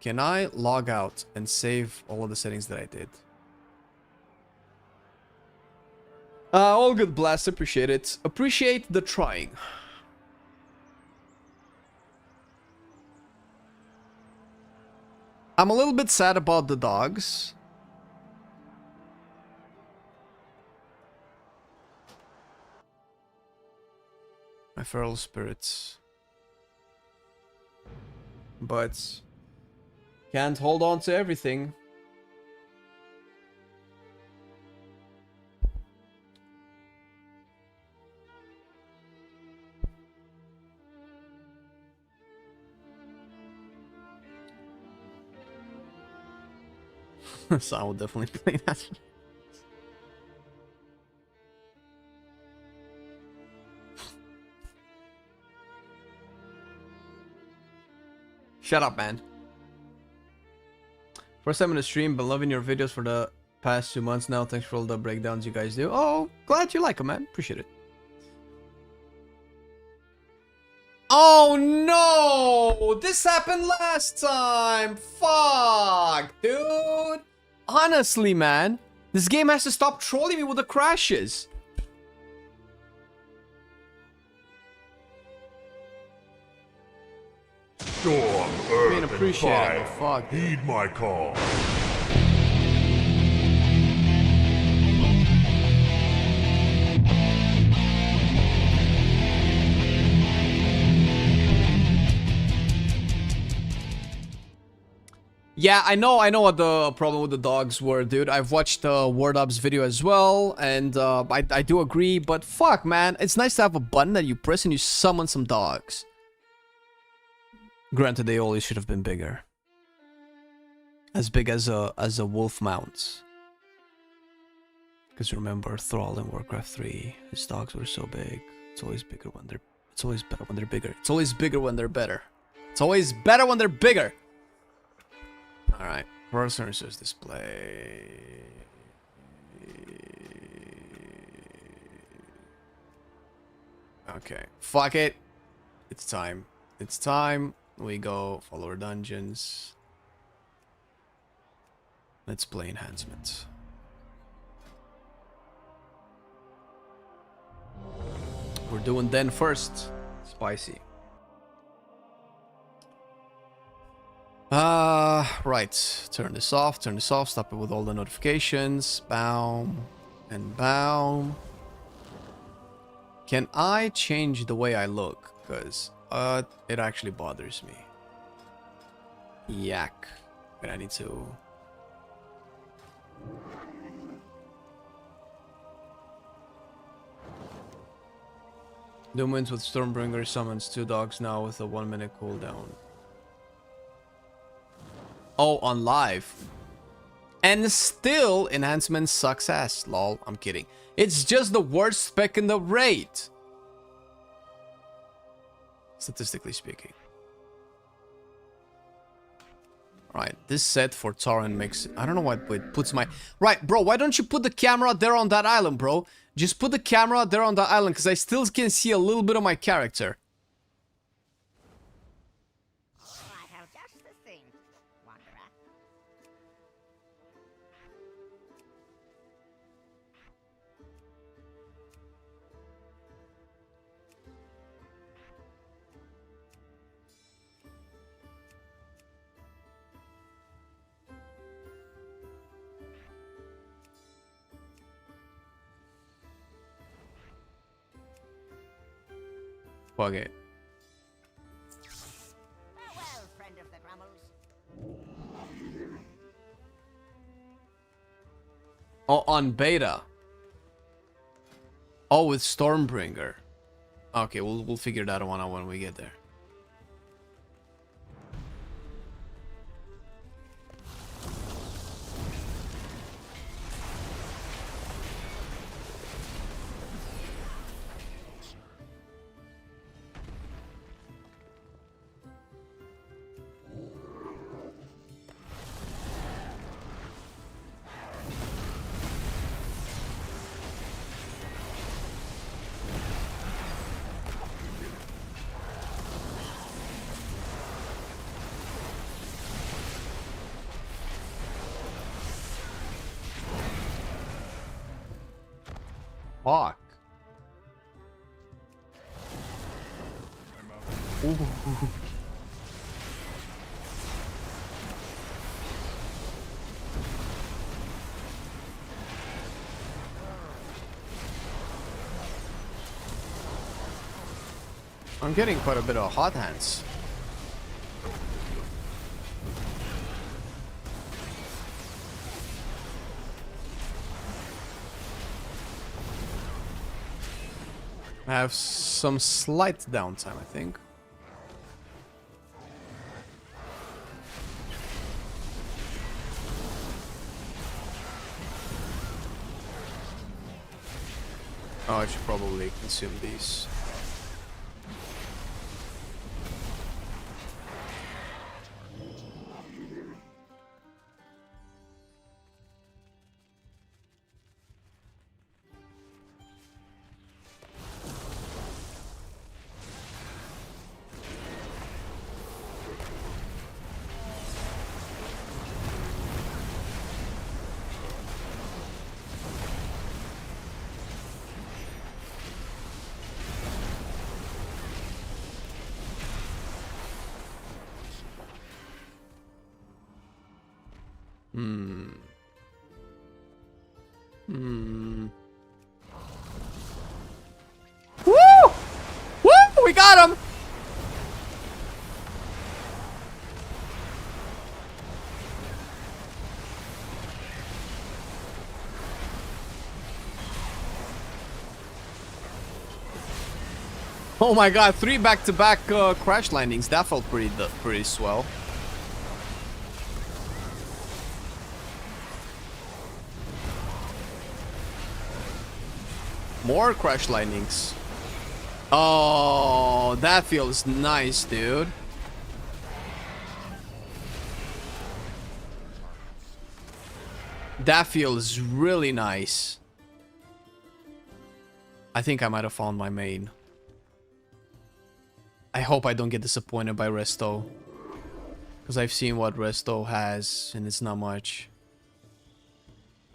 Can I log out and save all of the settings that I did? All good, Blast. Appreciate it. Appreciate the trying. I'm a little bit sad about the dogs. My feral spirits. But can't hold on to everything. So I will definitely play that. Shut up, man. First time in the stream, been loving your videos for the past 2 months now. Thanks for all the breakdowns you guys do. Oh, glad you like them, man. Appreciate it. Oh no! This happened last time! Fuck, dude! Honestly, man, this game has to stop trolling me with the crashes. Storm, earth, Being and appreciated, fire. fuck. Heed my call. Yeah, I know what the problem with the dogs were, dude. I've watched Word Up's video as well, and I do agree, but fuck, man. It's nice to have a button that you press and you summon some dogs. Granted, they always should have been bigger. As big as a wolf mount. Because remember, Thrall in Warcraft 3, his dogs were so big. It's always bigger when they're... It's always better when they're bigger. It's always bigger when they're better. It's always better when they're bigger! Alright, first resource display. Okay, fuck it. It's time. It's time. We go follow our dungeons. Let's play Enhancement. We're doing Den first. Spicy. Right. Turn this off, stop it with all the notifications. Boom. And boom. Can I change the way I look? Because, it actually bothers me. Yak. But I need to... Doom wins with Stormbringer summons 2 dogs now with a 1-minute cooldown. Oh, on live. And still, Enhancement sucks ass. Lol, I'm kidding. It's just the worst spec in the raid. Statistically speaking. Right, this set for Tauren makes... I don't know why it puts my... Right, bro, why don't you put the camera there on that island, bro? Just put the camera there on that island, because I still can see a little bit of my character. I have just the thing, Wanderer. Fuck it. Farewell, friend of the Grummles. Oh, on beta. Oh, with Stormbringer. Okay, we'll figure that one out when we get there. Fuck. Ooh. I'm getting quite a bit of hot hands. I have some slight downtime, I think. Oh, I should probably consume these. Woo! Woo! We got him! Oh my god, 3 back-to-back crash landings. That felt pretty swell. More crash lightnings. Oh, that feels nice, dude. That feels really nice. I think I might have found my main. I hope I don't get disappointed by Resto. Because I've seen what Resto has, and it's not much.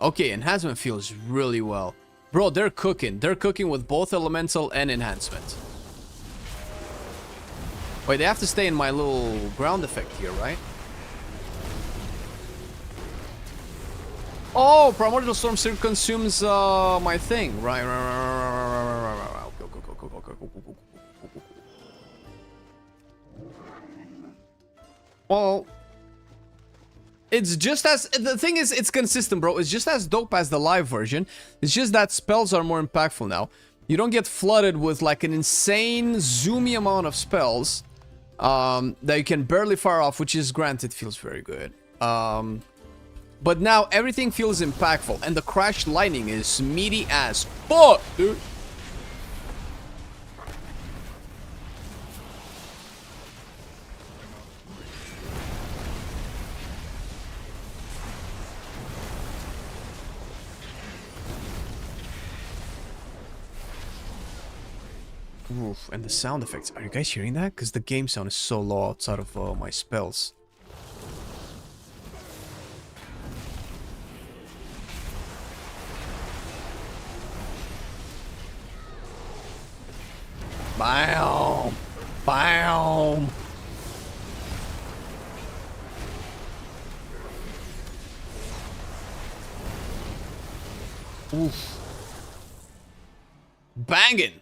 Okay, Enhancement feels really well. Bro, they're cooking. They're cooking with both Elemental and Enhancement. Wait, they have to stay in my little ground effect here, right? Oh, Primordial Storm still consumes my thing. Right. Well, it's just as... The thing is, it's consistent, bro. It's just as dope as the live version. It's just that spells are more impactful now. You don't get flooded with, like, an insane, zoomy amount of spells that you can barely fire off, which is, granted, feels very good. But now, everything feels impactful, and the Crash Lightning is meaty as fuck, dude. Oof, and the sound effects. Are you guys hearing that? Because the game sound is so low outside of my spells. Bam! Bam! Oof. Banging!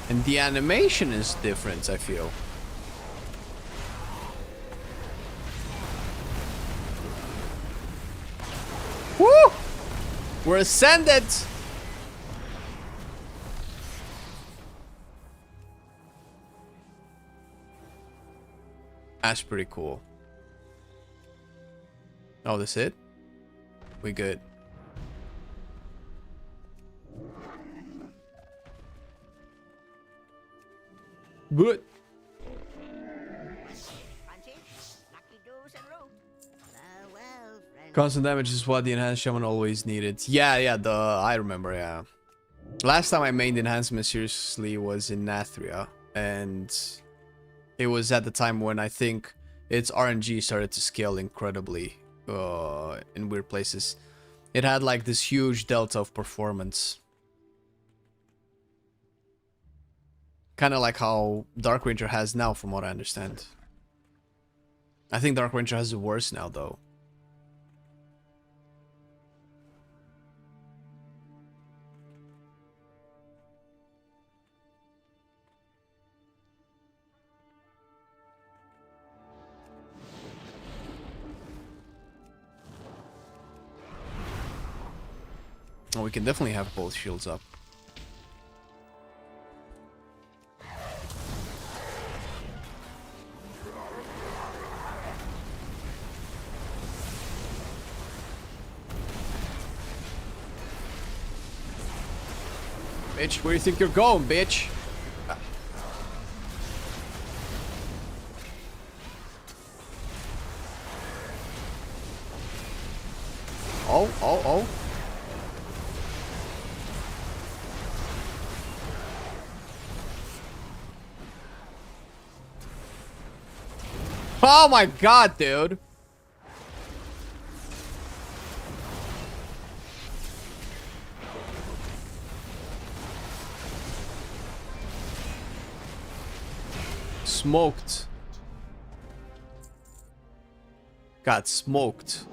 And the animation is different, I feel. Woo! We're ascended! That's pretty cool. Oh, that's it? We good. Good. Constant damage is what the enhanced shaman always needed. Yeah, I remember, yeah. Last time I mained enhancement seriously was in Nathria, and it was at the time when I think its RNG started to scale incredibly in weird places. It had like this huge delta of performance. Kind of like how Dark Ranger has now, from what I understand. I think Dark Ranger has it worse now, though. Oh, we can definitely have both shields up. Bitch, where do you think you're going, bitch? Oh. Oh my god, dude. Smoked. Got smoked.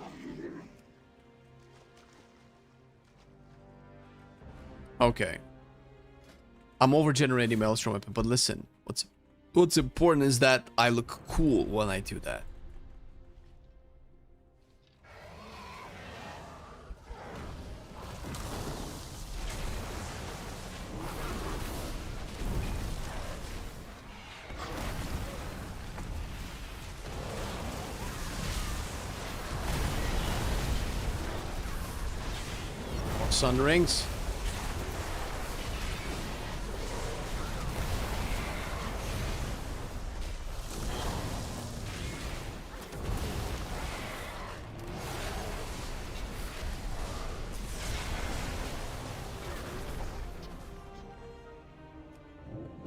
Okay. I'm over-generating Maelstrom Weapon, but listen. What's important is that I look cool when I do that. Sun rings.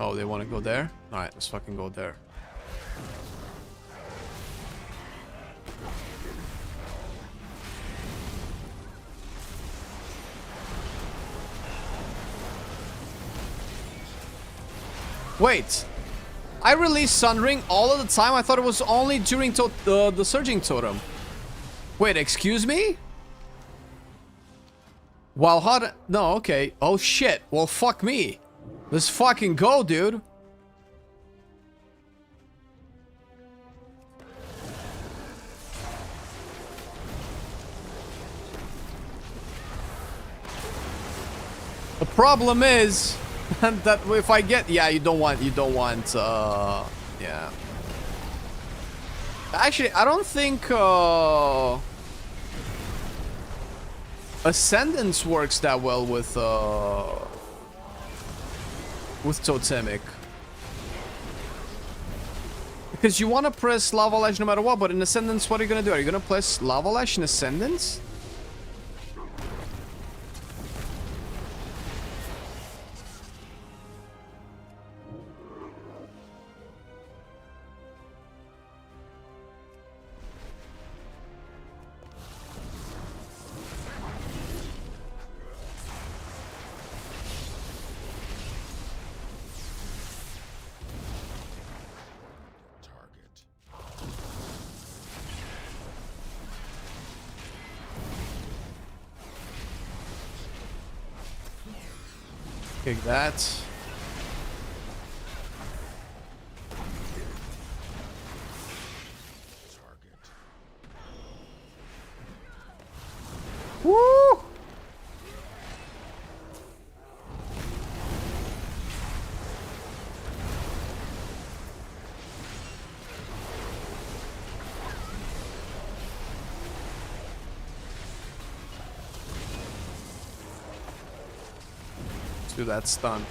Oh, they want to go there? Alright, let's fucking go there. Wait, I released Sun Ring all of the time? I thought it was only during the Surging Totem. Wait, excuse me? Well, no, okay. Oh shit, well fuck me. Let's fucking go, dude. The problem is that if I get, yeah, you don't want, yeah. Actually, I don't think Ascendance works that well with Totemic. Because you want to press Lava Lash no matter what, but in Ascendance, what are you going to do? Are you going to press Lava Lash in Ascendance? Kick that. Woo! Do that stun.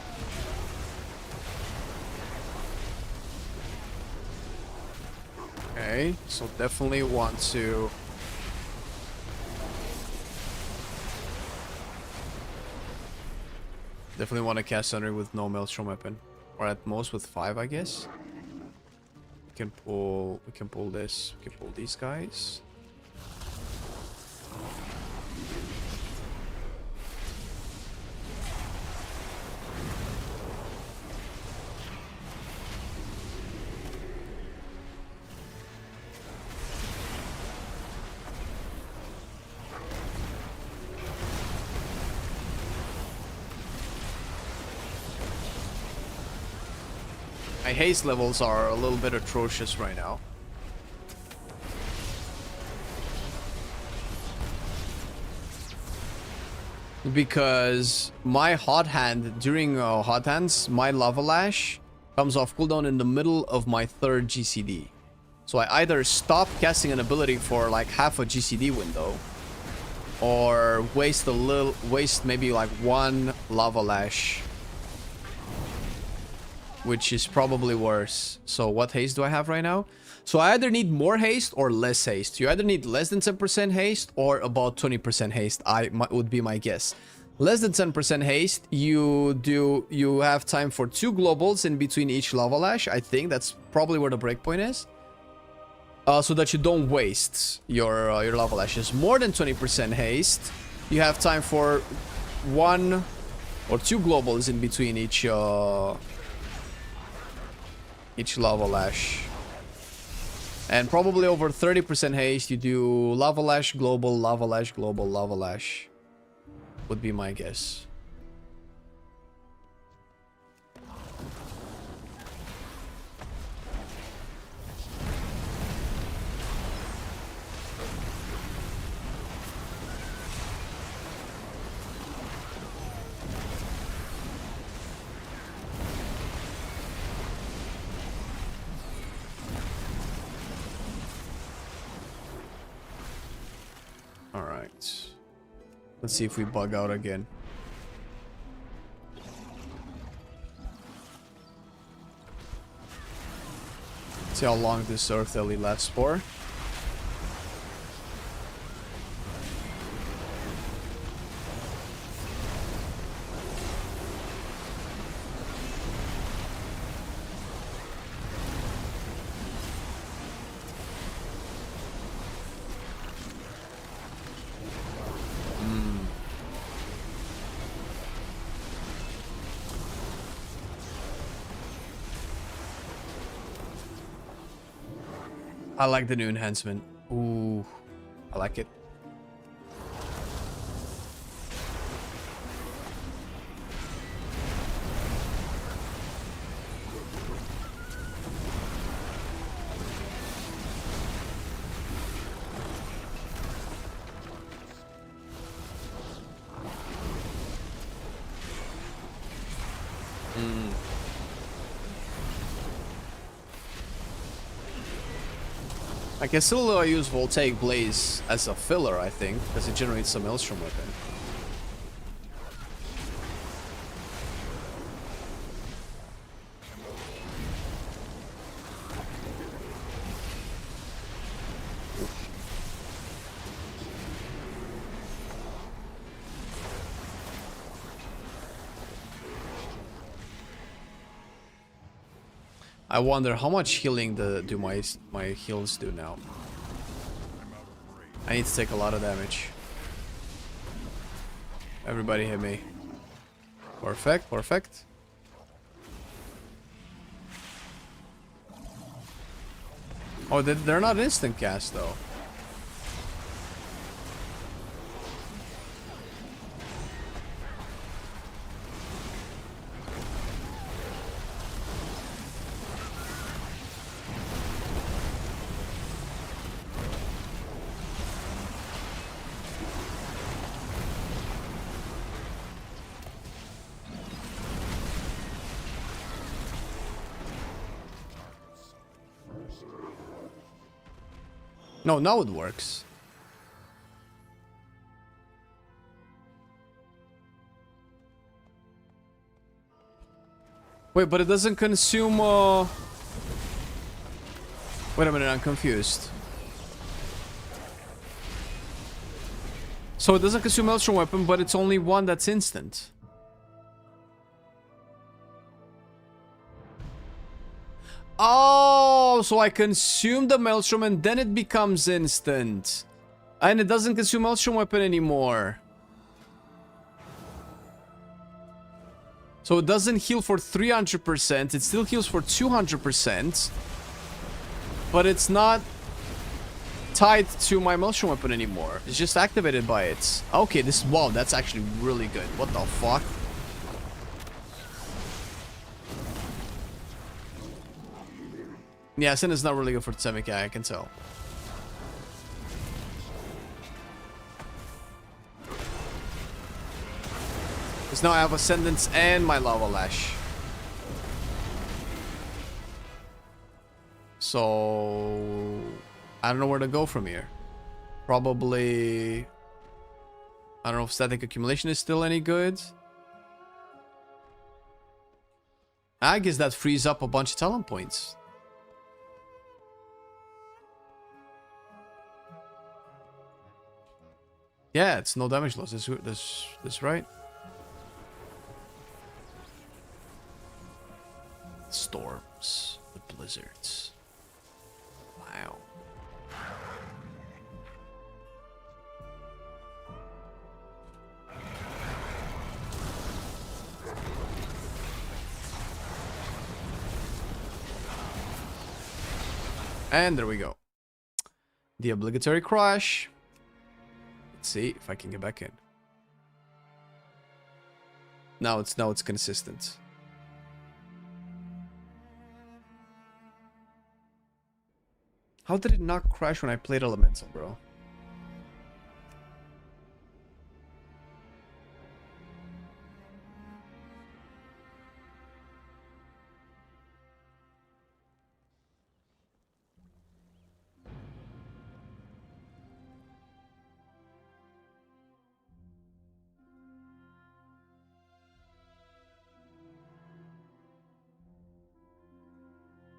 Okay, so definitely want to cast Thunder with no Maelstrom Weapon, or at most with 5, I guess. We can pull this. We can pull these guys. My haste levels are a little bit atrocious right now. Because my hot hand, during hot hands, my lava lash comes off cooldown in the middle of my third GCD. So I either stop casting an ability for like half a GCD window, or waste maybe like one lava lash, which is probably worse. So what haste do I have right now? So I either need more haste or less haste. You either need less than 10% haste or about 20% haste, would be my guess. Less than 10% haste, you have time for 2 globals in between each lava lash. I think that's probably where the breakpoint is. So that you don't waste your lava lashes. More than 20% haste, you have time for 1 or 2 globals in between each lava lash. And probably over 30% haste, you do lava lash, global, lava lash, global, lava lash. Would be my guess. Alright. Let's see if we bug out again. See how long this Earth Ellie lasts for. I like the new enhancement. Ooh, I like it. I can still use Voltaic Blaze as a filler, I think, because it generates some Maelstrom weapon. I wonder how much healing do my heals do now. I need to take a lot of damage. Everybody hit me. Perfect, perfect. Oh, they're not instant cast though. No, now it works. Wait, but it doesn't consume, Wait a minute, I'm confused. So it doesn't consume Maelstrom weapon, but it's only one that's instant. Oh, so I consume the Maelstrom and then it becomes instant. And it doesn't consume Maelstrom weapon anymore. So it doesn't heal for 300%. It still heals for 200%. But it's not tied to my Maelstrom weapon anymore. It's just activated by it. Okay, wow, that's actually really good. What the fuck? Yeah, Sin is not really good for Tsemic, I can tell. Because now I have Ascendance and my Lava Lash. So I don't know where to go from here. Probably... I don't know if Static Accumulation is still any good. I guess that frees up a bunch of talent points. Yeah, it's no damage loss. That's right. Storms. The blizzards. Wow. And there we go. The obligatory crash. Let's see if I can get back in. Now it's consistent. How did it not crash when I played Elemental, bro?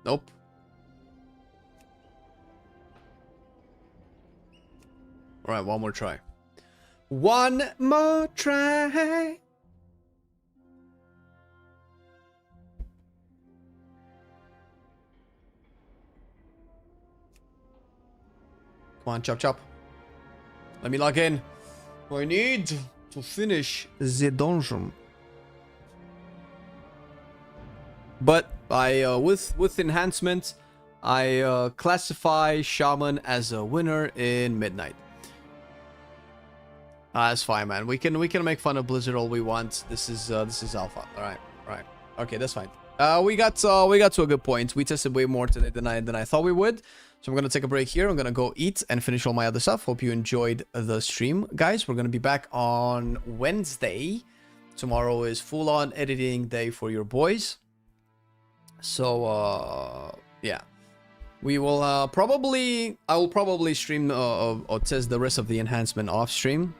Nope. Alright, one more try. One more try. Come on, chop chop. Let me log in. I need to finish the dungeon. But I with enhancement, I classify shaman as a winner in midnight. That's fine, man. We can make fun of Blizzard all we want. This is alpha. All right. Okay, that's fine. We got to a good point. We tested way more today than I thought we would. So I'm gonna take a break here. I'm gonna go eat and finish all my other stuff. Hope you enjoyed the stream, guys. We're gonna be back on Wednesday. Tomorrow is full-on editing day for your boys. So yeah, we will I will probably stream or test the rest of the enhancement off stream,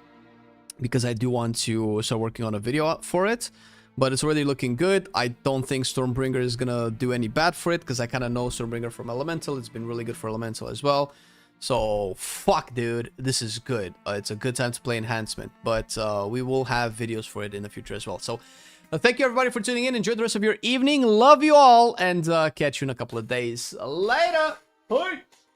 because I do want to start working on a video for it. But it's already looking good. I don't think Stormbringer is gonna do any bad for it, because I kind of know Stormbringer from Elemental. It's been really good for Elemental as well. So fuck, dude, this is good. It's a good time to play enhancement, but we will have videos for it in the future as well. So thank you everybody for tuning in. Enjoy the rest of your evening. Love you all, and catch you in a couple of days. Later. Bye.